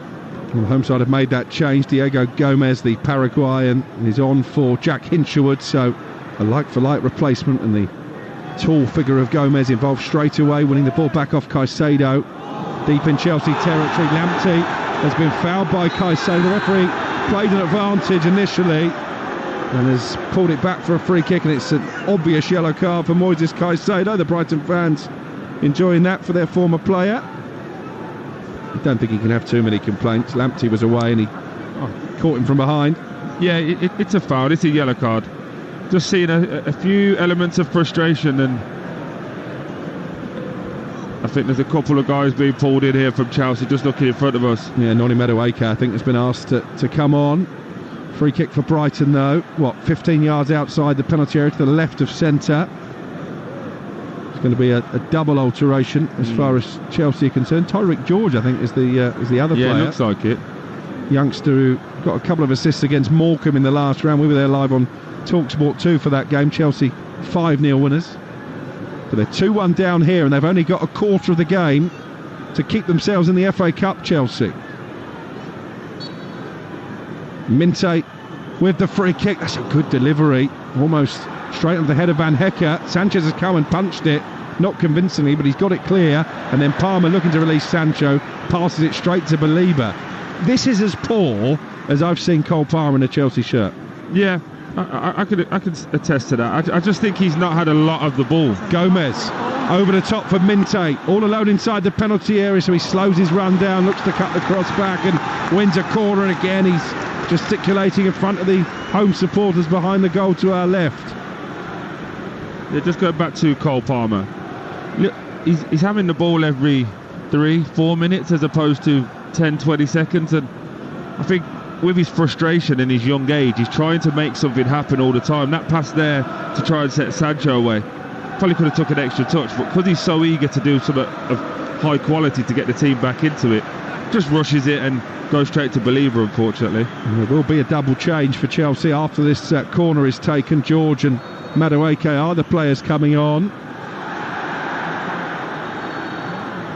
Well, the home side have made that change. Diego Gomez, the Paraguayan, is on for Jack Hinshelwood, so a like-for-like replacement, and the tall figure of Gomez involved straight away, winning the ball back off Caicedo. Deep in Chelsea territory, Lamptey has been fouled by Caicedo. The referee played an advantage initially and has pulled it back for a free kick, and it's an obvious yellow card for Moises Caicedo. The Brighton fans enjoying that for their former player. I don't think he can have too many complaints. Lamptey was away and he caught him from behind. Yeah, it's a foul, it's a yellow card. Just seeing a few elements of frustration, and I think there's a couple of guys being pulled in here from Chelsea just looking in front of us. Yeah, Noni Madueke I think has been asked to come on. Free kick for Brighton though. 15 yards outside the penalty area to the left of centre. It's going to be a double alteration as far as Chelsea are concerned. Tyreek George, I think, is the other player. Yeah, looks like it. Youngster who got a couple of assists against Morecambe in the last round. We were there live on Talksport 2 for that game. Chelsea 5-0 winners. But they're 2-1 down here, and they've only got a quarter of the game to keep themselves in the FA Cup, Chelsea. Minte with the free kick. That's a good delivery. Almost straight on the head of Van Hecke. Sanchez has come and punched it, not convincingly, but he's got it clear. And then Palmer, looking to release Sancho, passes it straight to Belieber. This is as poor as I've seen Cole Palmer in a Chelsea shirt. Yeah, I could attest to that. I just think he's not had a lot of the ball. Gomez over the top for Minte, all alone inside the penalty area, so he slows his run down, looks to cut the cross back and wins a corner, and again he's gesticulating in front of the home supporters behind the goal to our left. Yeah, just going back to Cole Palmer. Look, he's having the ball every 3-4 minutes as opposed to 10-20 seconds, and I think with his frustration and his young age, he's trying to make something happen all the time. That pass there to try and set Sancho away, probably could have took an extra touch, but because he's so eager to do something of high quality to get the team back into it, just rushes it and goes straight to Belieber, unfortunately. And there will be a double change for Chelsea after this corner is taken. George and Madueke are the players coming on.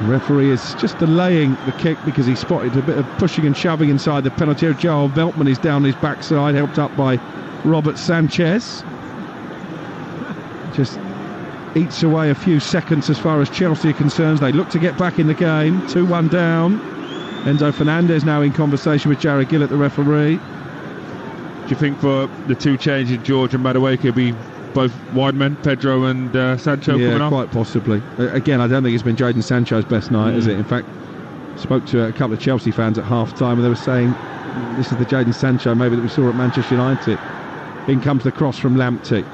The referee is just delaying the kick because he spotted a bit of pushing and shoving inside the penalty area. Joel Veltman is down his backside, helped up by Robert Sanchez. Just eats away a few seconds as far as Chelsea are concerned. They look to get back in the game. 2-1 down. Enzo Fernandez now in conversation with Jared Gillett, the referee. Do you think for the two changes, George and Madueke, will be both wide men, Pedro and Sancho coming off? Yeah, quite possibly. Again, I don't think it's been Jadon Sancho's best night, is it? In fact, spoke to a couple of Chelsea fans at half-time and they were saying this is the Jadon Sancho maybe that we saw at Manchester United. In comes the cross from Lamptey.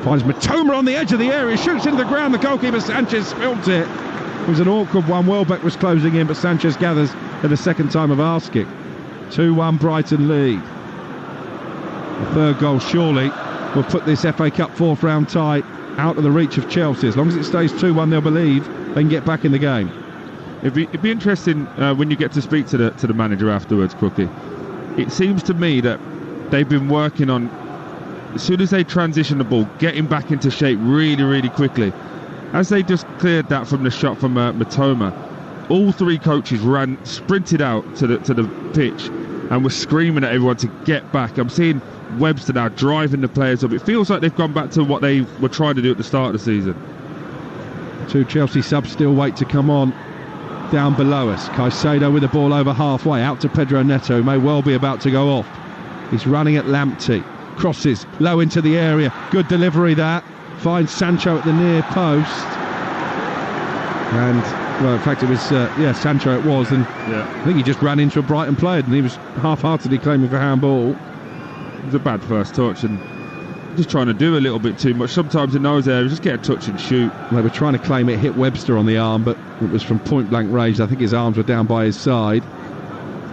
Finds Matoma on the edge of the area, shoots into the ground, the goalkeeper Sanchez spilt it. It was an awkward one. Welbeck was closing in, but Sanchez gathers at the second time of asking. 2-1 Brighton lead. The third goal surely will put this FA Cup fourth round tie out of the reach of Chelsea. As long as it stays 2-1, they'll believe they can get back in the game. It'd be interesting when you get to speak to the manager afterwards, Crookie. It seems to me that they've been working on, as soon as they transition the ball, getting back into shape really, really quickly. As they just cleared that from the shot from Matoma, all three coaches sprinted out to the pitch and were screaming at everyone to get back. I'm seeing Webster now driving the players up. It feels like they've gone back to what they were trying to do at the start of the season. 2 Chelsea subs still wait to come on down below us. Caicedo with the ball over halfway, out to Pedro Neto, who may well be about to go off. He's running at Lamptey, crosses low into the area, good delivery there, finds Sancho at the near post, and well, in fact it was Sancho it was, and I think he just ran into a Brighton player and he was half-heartedly claiming for handball. It was a bad first touch and just trying to do a little bit too much. Sometimes in those areas, just get a touch and shoot. They were trying to claim it hit Webster on the arm, but it was from point-blank range. I think his arms were down by his side.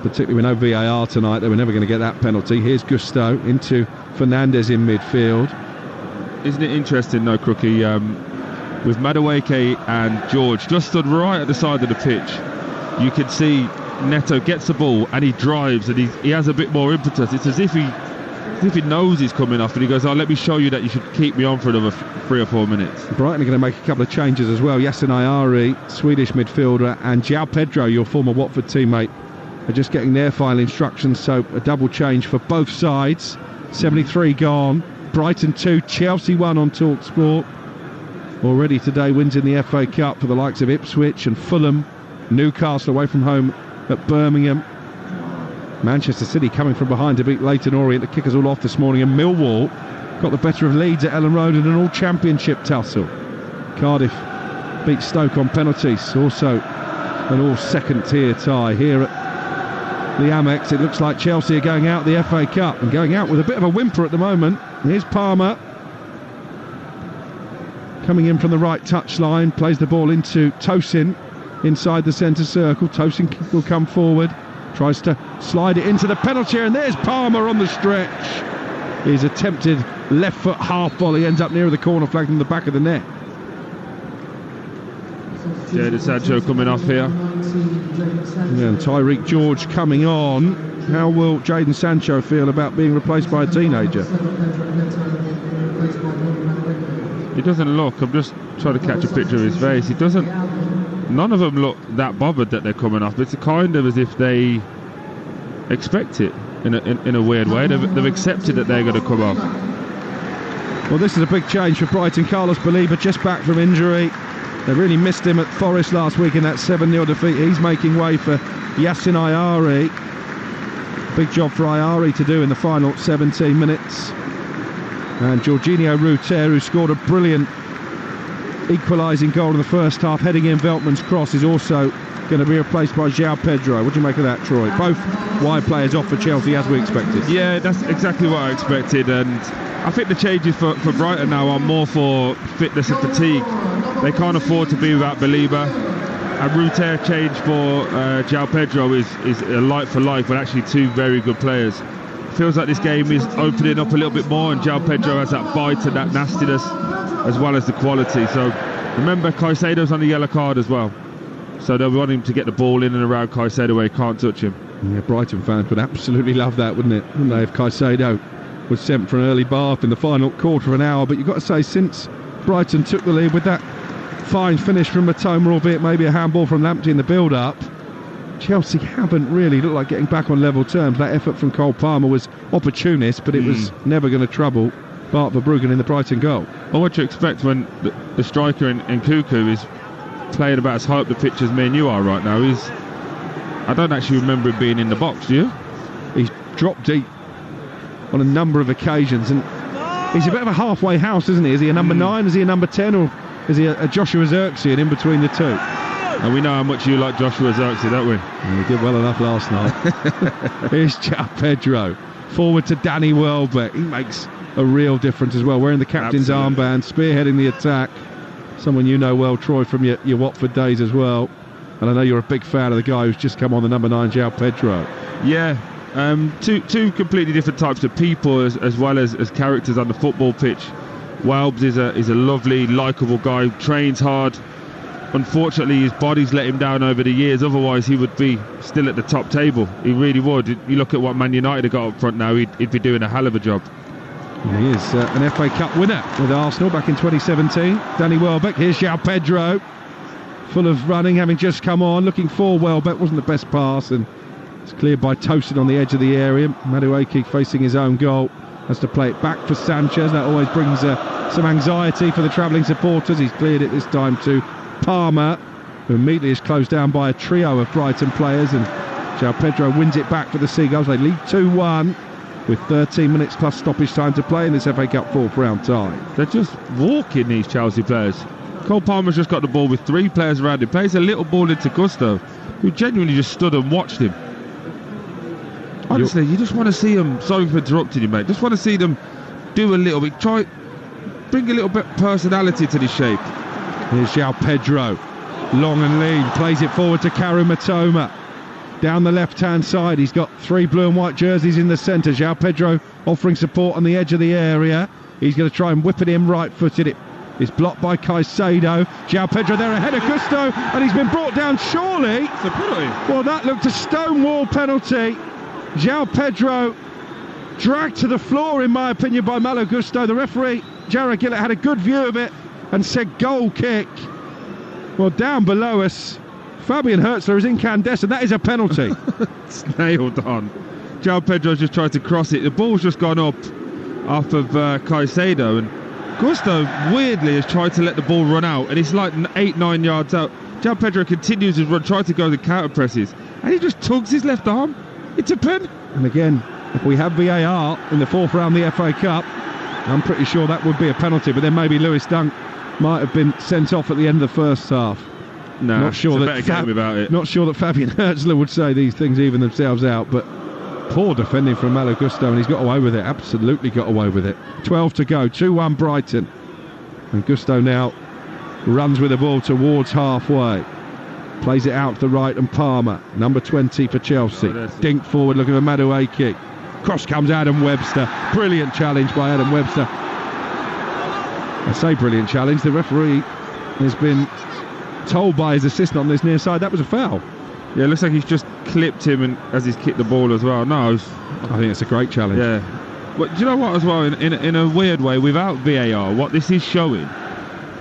Particularly with no VAR tonight, they were never going to get that penalty. Here's Gusto into Fernandes in midfield. Isn't it interesting though, Crookie, with Madueke and George just stood right at the side of the pitch, you can see Neto gets the ball and he drives and he has a bit more impetus. It's as if he knows he's coming off and he goes, let me show you that you should keep me on for another 3 or 4 minutes. Brighton are going to make a couple of changes as well. Yasin Ayari, Swedish midfielder, and João Pedro, your former Watford teammate, are just getting their final instructions, so a double change for both sides. 73 gone, Brighton 2, Chelsea 1 on Talksport. Already today wins in the FA Cup for the likes of Ipswich and Fulham. Newcastle away from home at Birmingham. Manchester City coming from behind to beat Leyton Orient to kick us all off this morning, and Millwall got the better of Leeds at Ellen Road in an all-championship tussle. Cardiff beat Stoke on penalties, also an all-second-tier tie here at the Amex. It looks like Chelsea are going out the FA Cup and going out with a bit of a whimper at the moment. Here's Palmer coming in from the right touchline, plays the ball into Tosin inside the centre circle. Tosin will come forward, tries to slide it into the penalty area, and there's Palmer on the stretch. His attempted left foot half volley ends up near the corner flag in the back of the net. Jadon Sancho coming off here. Yeah, and Tyreek George coming on. How will Jadon Sancho feel about being replaced by a teenager? He doesn't look, I'm just trying to catch a picture of his face. He doesn't, none of them look that bothered that they're coming off. It's kind of as if they expect it in a weird way. They've accepted that they're going to come off. Well, this is a big change for Brighton. Carlos Baleba just back from injury. They really missed him at Forest last week in that 7-0 defeat. He's making way for Yasin Ayari. Big job for Ayari to do in the final 17 minutes. And Jorginho Ruter, who scored a brilliant equalising goal in the first half, heading in Veltman's cross, is also going to be replaced by João Pedro. What do you make of that, Troy? Both wide players off for Chelsea as we expected. Yeah, that's exactly what I expected, and I think the changes for Brighton now are more for fitness and fatigue. They can't afford to be without Baleba, and Ruter change for João Pedro is a like for like, but actually two very good players. Feels like this game is opening up a little bit more, and João Pedro has that bite and that nastiness as well as the quality. So remember, Caicedo's on the yellow card as well, so they'll want him to get the ball in and around Caicedo where he can't touch him. Yeah, Brighton fans would absolutely love that, wouldn't it? Wouldn't they, if Caicedo was sent for an early bath in the final quarter of an hour? But you've got to say, since Brighton took the lead with that fine finish from Matoma, albeit maybe a handball from Lamptey in the build-up, Chelsea haven't really looked like getting back on level terms. That effort from Cole Palmer was opportunist, but it was never going to trouble Bart Verbruggen in the Brighton goal. Well, what do you expect when the striker in Nkunku is playing about as high up the pitch as me and you are right now? I don't actually remember him being in the box, do you? He's dropped deep on a number of occasions, and he's a bit of a halfway house, isn't he? Is he a number 9, is he a number 10, or is he a Joshua Zirkzee and in between the two? And we know how much you like Joshua Zirkzee, don't we? And he did well enough last night. Here's João Pedro, forward to Danny Welbeck. He makes a real difference as well, wearing the captain's armband, spearheading the attack. someone you know well, Troy, from your Watford days as well. And I know you're a big fan of the guy who's just come on, the number 9, João Pedro. Yeah, two completely different types of people as well as characters on the football pitch. Welbs is a lovely, likeable guy, trains hard. Unfortunately, his body's let him down over the years. Otherwise, he would be still at the top table. He really would. You look at what Man United have got up front now, he'd be doing a hell of a job. And he is an FA Cup winner with Arsenal back in 2017. Danny Welbeck, here's João Pedro. Full of running, having just come on, looking for Welbeck. Wasn't the best pass, and it's cleared by Tosin on the edge of the area. Madueke facing his own goal, has to play it back for Sanchez. That always brings some anxiety for the travelling supporters. He's cleared it this time to Palmer, who immediately is closed down by a trio of Brighton players, and João Pedro wins it back for the Seagulls. They lead 2-1 with 13 minutes plus stoppage time to play in this FA Cup 4th round tie. They're just walking, these Chelsea players. Cole Palmer's just got the ball with 3 players around him. Plays a little ball into Gusto, who genuinely just stood and watched him. Honestly, you just want to see them. Sorry for interrupting you, mate. Just want to see them do a little bit. Try, bring a little bit of personality to this shape. Here's João Pedro, long and lean, plays it forward to Karu Matoma. Down the left-hand side, he's got 3 blue and white jerseys in the centre. João Pedro offering support on the edge of the area. He's going to try and whip it in right-footed. It's blocked by Caicedo. João Pedro there ahead of Gusto, and he's been brought down, surely. It's a penalty. Well, that looked a stonewall penalty. João Pedro dragged to the floor, in my opinion, by Malo Gusto. The referee, Jared Gillett, had a good view of it and said goal kick. Well, down below us, Fabian Hertzler is incandescent. That is a penalty. It's nailed on. João Pedro's just tried to cross it. The ball's just gone up off of Caicedo, and Gusto weirdly has tried to let the ball run out, and it's like 8-9 yards out. João Pedro continues his run, tries to go the counter presses, and he just tugs his left arm. It's a pen. And again, if we have VAR in the 4th round of the FA Cup, I'm pretty sure that would be a penalty, but then maybe Lewis Dunk might have been sent off at the end of the first half. No, not sure that game about it. Not sure that Fabian Hertzler would say these things even themselves out, but poor defending from Malo Gusto, and he's got away with it. Absolutely got away with it. 12 to go, 2-1 Brighton, and Gusto now runs with the ball towards halfway, plays it out to the right, and Palmer, number 20 for Chelsea, dinked forward looking for Madueke. Cross comes Adam Webster. Brilliant challenge by Adam Webster. I say brilliant challenge. The referee has been told by his assistant on this near side that was a foul. Yeah, it looks like he's just clipped him and as he's kicked the ball as well. No, I think it's a great challenge. Yeah. But do you know what as well, in a weird way, without VAR, what this is showing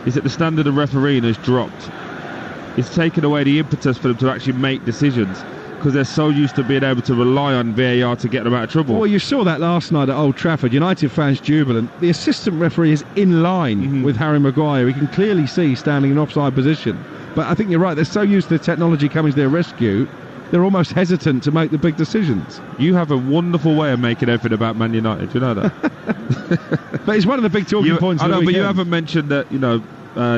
is that the standard of refereeing has dropped. It's taken away the impetus for them to actually make decisions, because they're so used to being able to rely on VAR to get them out of trouble. Well, you saw that last night at Old Trafford. United fans jubilant. The assistant referee is in line with Harry Maguire. We can clearly see standing in offside position. But I think you're right. They're so used to the technology coming to their rescue, they're almost hesitant to make the big decisions. You have a wonderful way of making everything about Man United. Do you know that? But it's one of the big talking points. I know, but you haven't mentioned that,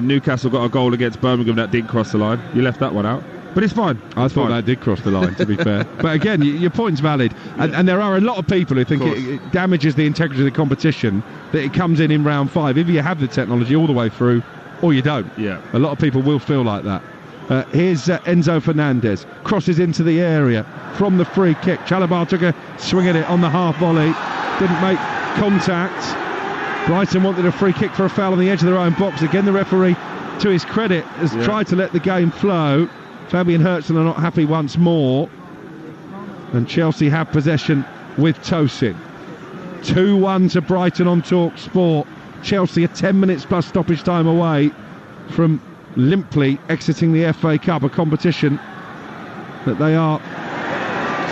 Newcastle got a goal against Birmingham that didn't cross the line. You left that one out. But it's fine. I thought that did cross the line, to be fair. But again, your point's valid. And there are a lot of people who think it damages the integrity of the competition that it comes in round 5. If you have the technology all the way through, or you don't. Yeah. A lot of people will feel like that. Here's Enzo Fernandez. Crosses into the area from the free kick. Chalobah took a swing at it on the half volley. Didn't make contact. Brighton wanted a free kick for a foul on the edge of their own box. Again, the referee, to his credit, has tried to let the game flow. Fabian Hertzler are not happy once more, and Chelsea have possession with Tosin. 2-1 to Brighton on Talksport. Chelsea are 10 minutes plus stoppage time away from limply exiting the FA Cup, a competition that they are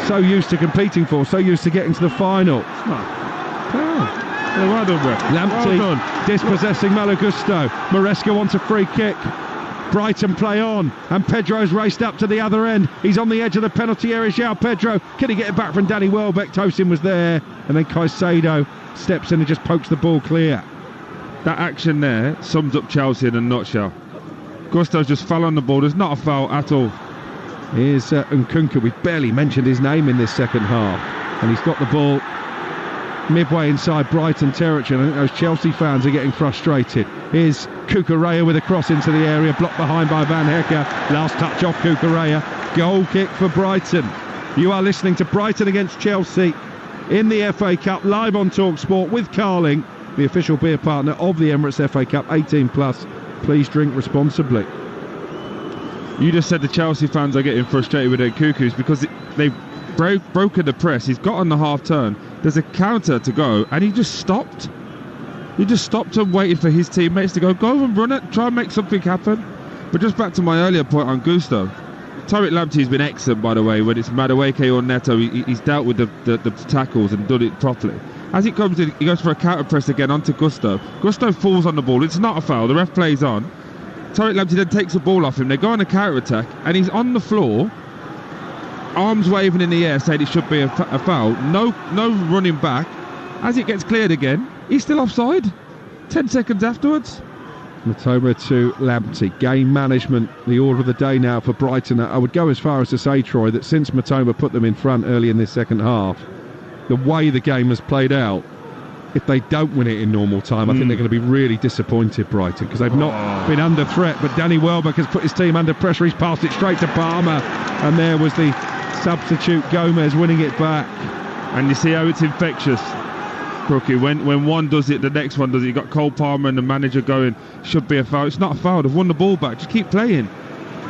so used to competing for, so used to getting to the final. Well done, Brett. Lamptey dispossessing Malo Gusto. Maresca wants a free kick. Brighton play on, and Pedro's raced up to the other end. He's on the edge of the penalty area. João Pedro, can he get it back from Danny Welbeck? Tosin was there, and then Caicedo steps in and just pokes the ball clear. That action there sums up Chelsea in a nutshell. Gusto's just fell on the ball. There's not a foul at all. Here's Nkunku. We've barely mentioned his name in this second half, and he's got the ball midway inside Brighton territory. I think those Chelsea fans are getting frustrated. Here's Cucurella with a cross into the area, blocked behind by Van Hecker. Last touch off Cucurella. Goal kick for Brighton. You are listening to Brighton against Chelsea in the FA Cup, live on Talksport with Carling, the official beer partner of the Emirates FA Cup. 18 plus. Please drink responsibly. You just said the Chelsea fans are getting frustrated with their Cuckoos because they've broken the press. He's got on the half turn. There's a counter to go, and he just stopped. He just stopped and waited for his teammates to go and run it, try and make something happen. But just back to my earlier point on Gusto. Tariq Lamptey's been excellent, by the way. When it's Madueke or Neto, he's dealt with the tackles and done it properly. As it comes in, he goes for a counter press again onto Gusto. Gusto falls on the ball. It's not a foul. The ref plays on. Tariq Lamptey then takes the ball off him. They go on a counter attack, and he's on the floor, arms waving in the air, saying it should be a foul. No running back. As it gets cleared again, he's still offside. 10 seconds afterwards. Matoma to Lamptey. Game management, the order of the day now for Brighton. I would go as far as to say, Troy, that since Matoma put them in front early in this second half, the way the game has played out, if they don't win it in normal time, I think they're going to be really disappointed, Brighton, because they've not been under threat. But Danny Welbeck has put his team under pressure. He's passed it straight to Palmer, and there was the substitute Gomez winning it back. And you see how it's infectious, Crookie. When one does it, the next one does it. You've got Cole Palmer and the manager going, should be a foul. It's not a foul. They've won the ball back. Just keep playing.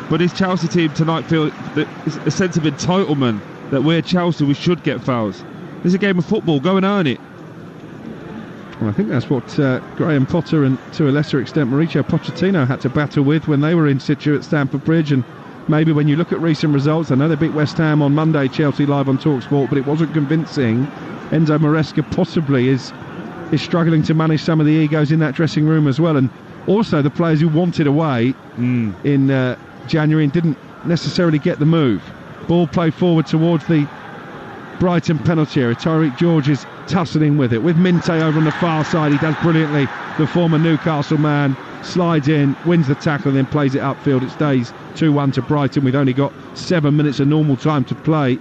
But this Chelsea team tonight feel that it's a sense of entitlement that we're Chelsea, we should get fouls. It's a game of football. Go and earn it. Well, I think that's what Graham Potter and, to a lesser extent, Mauricio Pochettino had to battle with when they were in situ at Stamford Bridge. And maybe when you look at recent results, I know they beat West Ham on Monday, Chelsea live on Talksport, but it wasn't convincing. Enzo Maresca possibly is struggling to manage some of the egos in that dressing room as well. And also the players who wanted away in January and didn't necessarily get the move. Ball played forward towards the Brighton penalty area. Tyreek George is tussling with it, with Minte over on the far side. He does brilliantly. The former Newcastle man slides in, wins the tackle, and then plays it upfield. It stays 2-1 to Brighton. We've only got 7 minutes of normal time to play.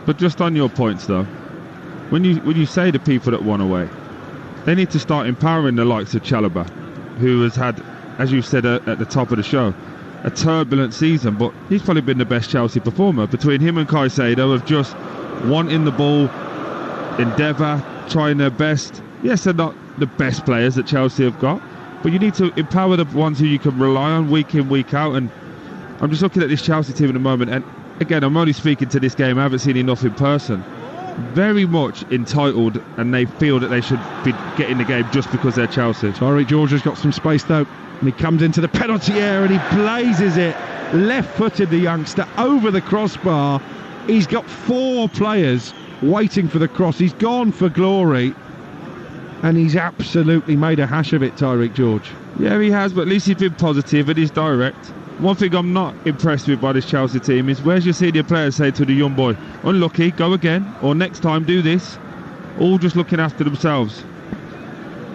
But just on your points, though, when you say to people that won away, they need to start empowering the likes of Chalobah, who has had, as you said at the top of the show, a turbulent season, but he's probably been the best Chelsea performer. Between him and Caicedo of just wanting the ball, endeavour, trying their best. Yes, they're not the best players that Chelsea have got, but you need to empower the ones who you can rely on week in, week out. And I'm just looking at this Chelsea team at the moment, and again, I'm only speaking to this game, I haven't seen enough in person. Very much entitled, and they feel that they should be getting the game just because they're Chelsea. Tyreek George has got some space though, and he comes into the penalty area and he blazes it, left-footed, the youngster, over the crossbar. He's got 4 players waiting for the cross. He's gone for glory, and he's absolutely made a hash of it, Tyreek George. Yeah, he has, but at least he's been positive and he's direct. One thing I'm not impressed with by this Chelsea team is, where's your senior players say to the young boy, unlucky, go again, or next time do this? All just looking after themselves.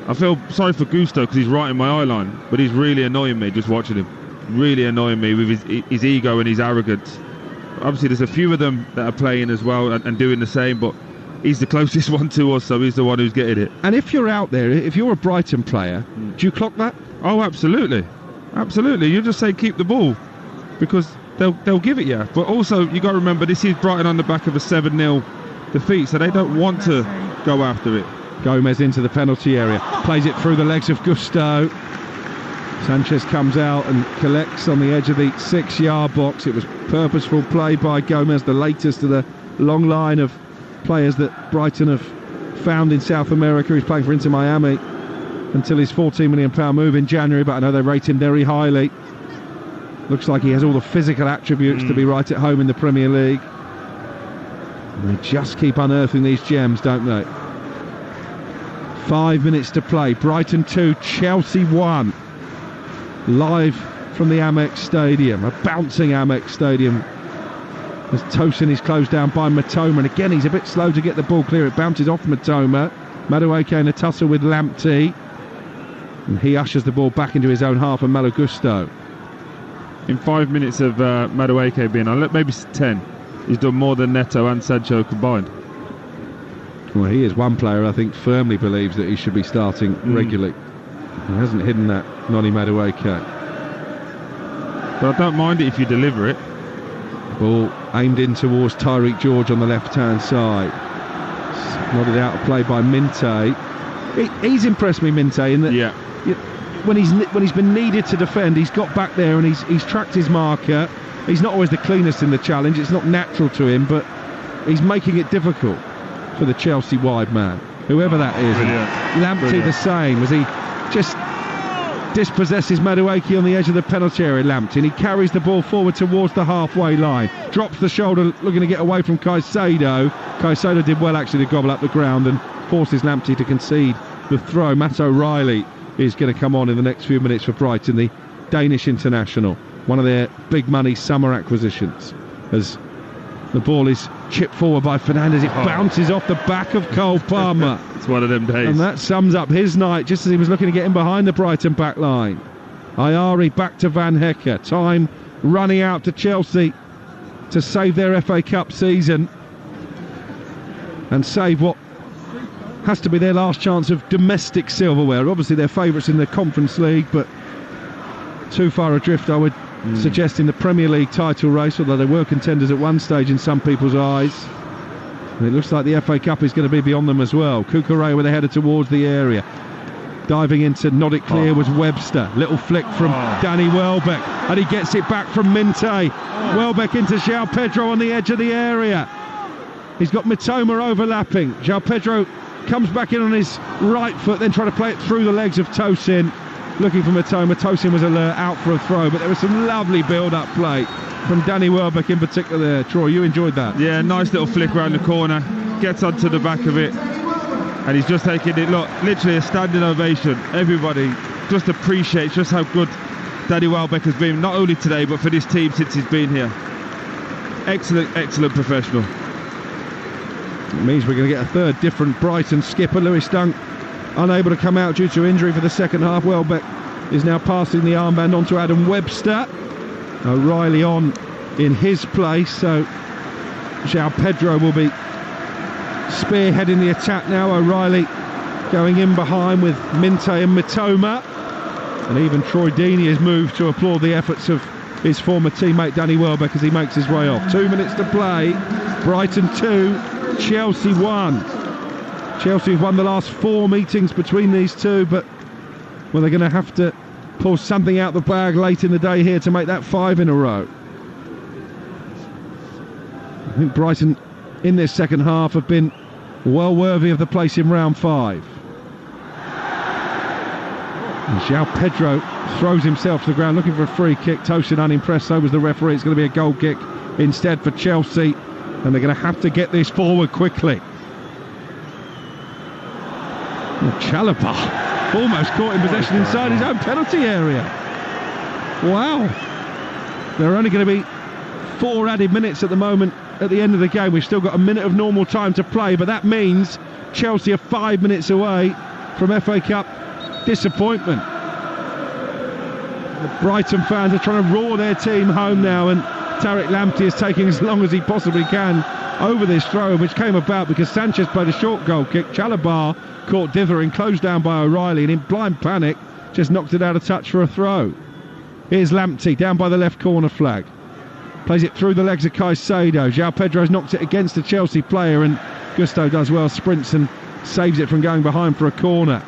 I feel sorry for Gusto because he's right in my eye line, but he's really annoying me just watching him. Really annoying me with his ego and his arrogance. Obviously there's a few of them that are playing as well and doing the same, but he's the closest one to us, so he's the one who's getting it. And if you're out there, if you're a Brighton player, do you clock that? Oh, absolutely. Absolutely. You just say keep the ball, because they'll give it you. But also, you got to remember, this is Brighton on the back of a 7-0 defeat, so they don't want to go after it. Gomez into the penalty area, plays it through the legs of Gusto. Sanchez comes out and collects on the edge of the 6-yard box. It was purposeful play by Gomez, the latest of the long line of players that Brighton have found in South America. He's playing for Inter Miami until his £14 million move in January, but I know they rate him very highly. Looks like he has all the physical attributes to be right at home in the Premier League. And they just keep unearthing these gems, don't they? 5 minutes to play. Brighton 2, Chelsea 1. Live from the Amex Stadium, a bouncing Amex Stadium, as Tosin is closed down by Matoma, and again he's a bit slow to get the ball clear. It bounces off Matoma. Madueke in a tussle with Lamptey, and he ushers the ball back into his own half, and Malo Gusto. In 5 minutes of Madueke being on, maybe 10, he's done more than Neto and Sancho combined. Well, he is one player I think firmly believes that he should be starting regularly. He hasn't hidden that, Noni Madueke. But I don't mind it if you deliver it. Ball aimed in towards Tyreek George on the left-hand side. Nodded out of play by Minte. He's impressed me, Minte, in that when he's been needed to defend, he's got back there and he's tracked his marker. He's not always the cleanest in the challenge. It's not natural to him, but he's making it difficult for the Chelsea wide man, whoever that is. Lamptey the same, as he just dispossesses Madueke on the edge of the penalty area. Lamptey, and he carries the ball forward towards the halfway line, drops the shoulder looking to get away from Caicedo. Caicedo did well actually to gobble up the ground and forces Lamptey to concede the throw. Matt O'Reilly is going to come on in the next few minutes for Brighton, the Danish international, one of their big money summer acquisitions, as the ball is chipped forward by Fernandes. It bounces off the back of Cole Palmer. It's one of them days. And that sums up his night, just as he was looking to get in behind the Brighton back line. Ayari back to Van Hecke. Time running out to Chelsea to save their FA Cup season and save what has to be their last chance of domestic silverware. Obviously they're favourites in the Conference League, but too far adrift, I would suggest, in the Premier League title race, although they were contenders at one stage in some people's eyes. And it looks like the FA Cup is going to be beyond them as well. Cucurella with a header towards the area. Diving into nod it clear was Webster. Little flick from Danny Welbeck, and he gets it back from Minte. Welbeck into João Pedro on the edge of the area. He's got Mitoma overlapping. João Pedro comes back in on his right foot, then trying to play it through the legs of Tosin. Looking for Mitoma. Tosin was alert, out for a throw, but there was some lovely build-up play from Danny Welbeck in particular there. Troy, you enjoyed that? Yeah, nice little flick around the corner, gets onto the back of it, and he's just taking it, look, literally a standing ovation. Everybody just appreciates just how good Danny Welbeck has been, not only today, but for this team since he's been here. Excellent professional. It means we're going to get a third different Brighton skipper. Lewis Dunk unable to come out due to injury for the second half. Welbeck is now passing the armband on to Adam Webster. O'Reilly on in his place, so João Pedro will be spearheading the attack now. O'Reilly going in behind with Minte and Mitoma, and even Troy Deeney has moved to applaud the efforts of his former teammate Danny Welbeck as he makes his way off. 2 minutes to play. Brighton 2, Chelsea 1. Chelsea have won the last 4 meetings between these two, but well, they're going to have to pull something out the bag late in the day here to make that 5 in a row. I think Brighton in this second half have been well worthy of the place in round 5. And João Pedro throws himself to the ground looking for a free kick. Tosin unimpressed, so was the referee. It's going to be a goal kick instead for Chelsea, and they're going to have to get this forward quickly. Chalobah almost caught in possession inside his own penalty area. Wow. There are only going to be 4 added minutes at the moment at the end of the game. We've still got a minute of normal time to play, but that means Chelsea are 5 minutes away from FA Cup disappointment. The Brighton fans are trying to roar their team home now, and Tariq Lamptey is taking as long as he possibly can over this throw, which came about because Sanchez played a short goal kick. Chalobah caught dithering, closed down by O'Reilly, and in blind panic just knocked it out of touch for a throw. Here's Lamptey down by the left corner flag, plays it through the legs of Caicedo. João Pedro's knocked it against the Chelsea player, and Gusto does well, sprints and saves it from going behind for a corner.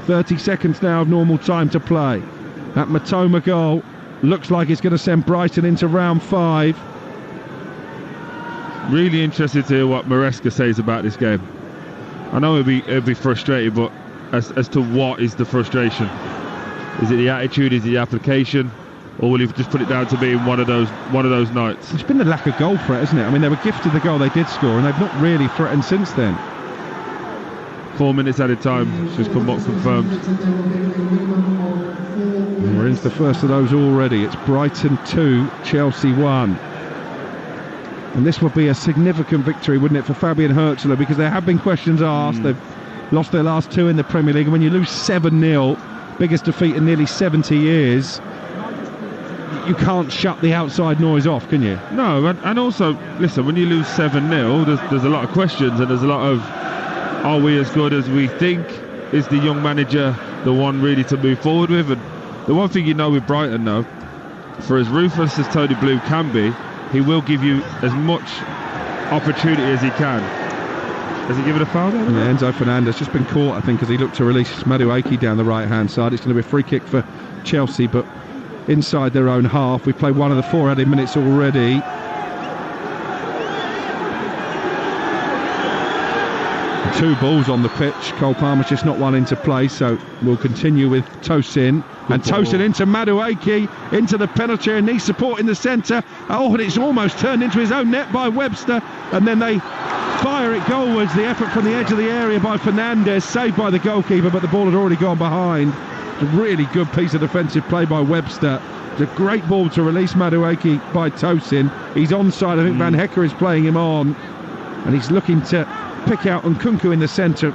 30 seconds now of normal time to play. That Mitoma goal looks like it's going to send Brighton into round 5. Really interested to hear what Maresca says about this game. I know he'll be frustrated, but as to what is the frustration? Is it the attitude? Is it the application? Or will he just put it down to being one of those nights? It's been the lack of goal threat, isn't it? I mean, they were gifted the goal they did score, and they've not really threatened since then. 4 minutes at a time, it's just confirmed. And we're into the first of those already. It's Brighton 2, Chelsea 1. And this would be a significant victory, wouldn't it, for Fabian Hürzeler, because there have been questions asked. They've lost their last 2 in the Premier League, and when you lose 7-0, biggest defeat in nearly 70 years, you can't shut the outside noise off, can you? No, and also, listen, when you lose 7-0, there's a lot of questions, and there's a lot of are we as good as we think? Is the young manager the one really to move forward with? And the one thing you know with Brighton, though, for as ruthless as Tony Bloom can be, he will give you as much opportunity as he can. Has he given a foul there? Yeah, Enzo Fernandez just been caught, I think, as he looked to release Madueke down the right-hand side. It's going to be a free kick for Chelsea, but inside their own half. We've played one of the 4 added minutes already. Two balls on the pitch. Cole Palmer's just not one into play, so we'll continue with Tosin. And Tosin into Madueke, into the penalty area, knee support in the centre. Oh, and it's almost turned into his own net by Webster. And then they fire it goalwards. The effort from the edge of the area by Fernandez, saved by the goalkeeper, but the ball had already gone behind. A really good piece of defensive play by Webster. It's a great ball to release Madueke by Tosin. He's onside. I think Van Hecker is playing him on. And he's looking to pick out Nkunku in the centre.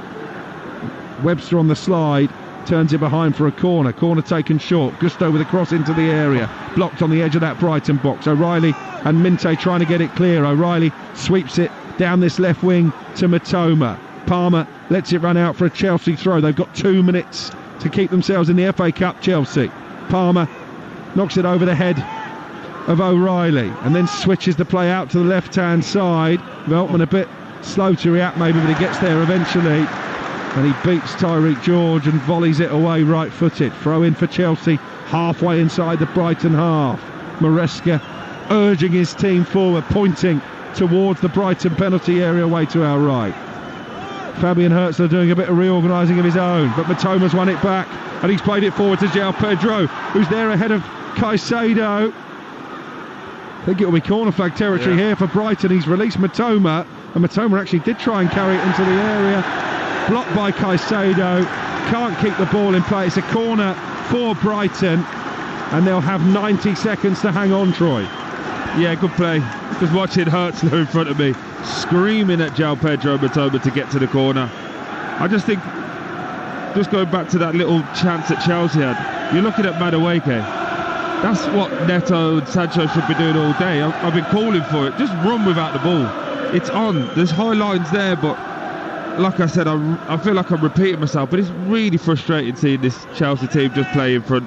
Webster on the slide, turns it behind for a corner. Corner taken short. Gusto with a cross into the area. Blocked on the edge of that Brighton box. O'Reilly and Minte trying to get it clear. O'Reilly sweeps it down this left wing to Matoma. Palmer lets it run out for a Chelsea throw. They've got 2 minutes to keep themselves in the FA Cup, Chelsea. Palmer knocks it over the head of O'Reilly and then switches the play out to the left-hand side. Veltman a bit slow to react maybe, but he gets there eventually, and he beats Tyreek George and volleys it away right-footed. Throw in for Chelsea halfway inside the Brighton half. Maresca urging his team forward, pointing towards the Brighton penalty area away to our right. Fabian Herzler doing a bit of reorganising of his own, but Matoma's won it back and he's played it forward to João Pedro, who's there ahead of Caicedo. I think it will be corner flag territory here for Brighton. He's released Matoma, and Matoma actually did try and carry it into the area. Blocked by Caicedo, can't keep the ball in play. It's a corner for Brighton, and they'll have 90 seconds to hang on, Troy. Yeah, good play. Just watching Herzler in front of me, screaming at João Pedro Matoma to get to the corner. I just think, just going back to that little chance that Chelsea had, you're looking at Madueke. That's what Neto and Sancho should be doing all day. I've been calling for it. Just run without the ball. It's on. There's high lines there, but like I said, I feel like I'm repeating myself, but it's really frustrating seeing this Chelsea team just play in front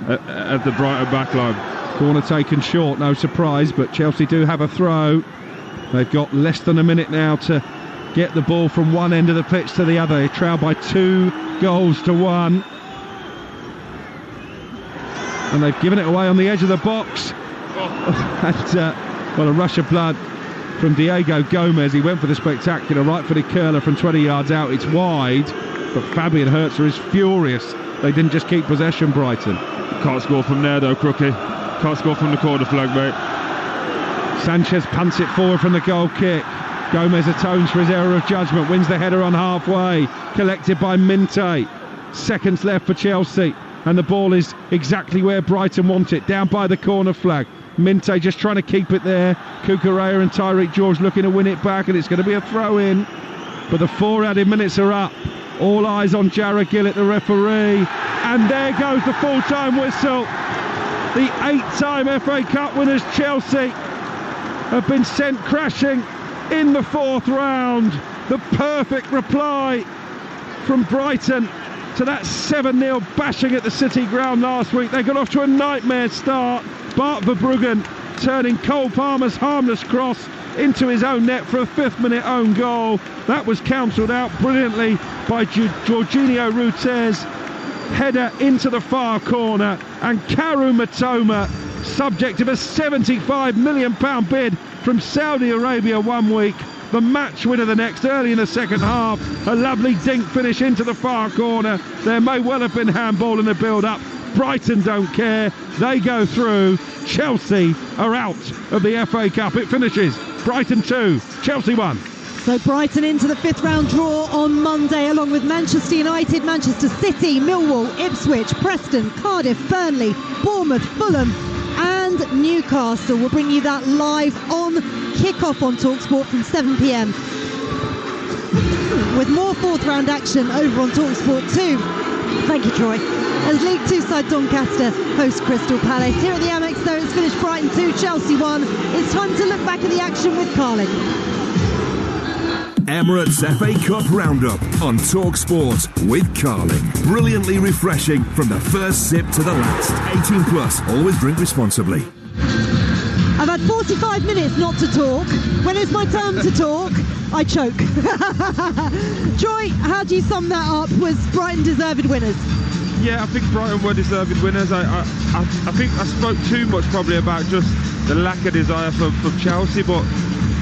of the Brighton backline. Corner taken short, no surprise, but Chelsea do have a throw. They've got less than a minute now to get the ball from one end of the pitch to the other. They trail by 2-1. And they've given it away on the edge of the box. And, a rush of blood from Diego Gomez. He went for the spectacular right-footed curler from 20 yards out. It's wide, but Fabian Herzler is furious they didn't just keep possession, Brighton. Can't score from there though, Crookie. Can't score from the corner flag, mate. Sanchez punts it forward from the goal kick. Gomez atones for his error of judgment, wins the header on halfway, collected by Minte. Seconds left for Chelsea, and the ball is exactly where Brighton want it, down by the corner flag. Minte just trying to keep it there. Cucurella and Tyreek George looking to win it back, and it's going to be a throw-in. But the 4 added minutes are up. All eyes on Jarrod Gillett, the referee. And there goes the full-time whistle. The 8-time FA Cup winners Chelsea have been sent crashing in the 4th round. The perfect reply from Brighton to that 7-0 bashing at the City ground last week. They got off to a nightmare start. Bart Verbruggen turning Cole Palmer's harmless cross into his own net for a 5th-minute own goal. That was counselled out brilliantly by Jorginho Ruter's header into the far corner. And Karu Matoma, subject of a £75 million bid from Saudi Arabia one week, the match winner the next, early in the second half. A lovely dink finish into the far corner. There may well have been handball in the build-up. Brighton don't care. They go through. Chelsea are out of the FA Cup. It finishes Brighton 2, Chelsea 1. So Brighton into the 5th round draw on Monday, along with Manchester United, Manchester City, Millwall, Ipswich, Preston, Cardiff, Burnley, Bournemouth, Fulham and Newcastle. We'll bring you that live on kick-off on Talksport from 7 p.m. with more 4th round action over on Talksport 2. Thank you, Troy. As League 2 side Doncaster host Crystal Palace. Here at the Amex, though, it's finished Brighton 2, Chelsea 1. It's time to look back at the action with Carling. Emirates FA Cup Roundup on Talksport with Carling. Brilliantly refreshing from the first sip to the last. 18 plus, always drink responsibly. I've had 45 minutes not to talk. When it's my turn to talk, I choke. Troy, how do you sum that up? Was Brighton deserved winners? Yeah, I think Brighton were deserving winners. I think I spoke too much probably about just the lack of desire from Chelsea, but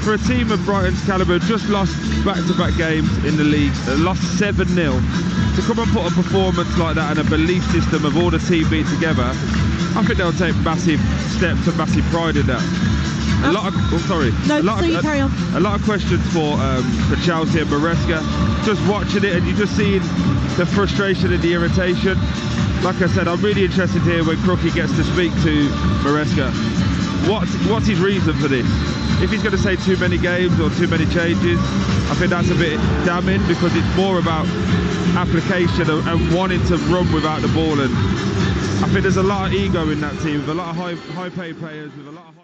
for a team of Brighton's calibre, just lost back-to-back games in the league, lost 7-0, to come and put a performance like that and a belief system of all the team being together, I think they'll take massive steps and massive pride in that. A lot of questions for Chelsea and Maresca. Just watching it and you're just seeing the frustration and the irritation. Like I said, I'm really interested to hear when Crookie gets to speak to Maresca. What's his reason for this? If he's going to say too many games or too many changes, I think that's a bit damning, because it's more about application and wanting to run without the ball. And I think there's a lot of ego in that team, with a lot of high-paid players, with a lot of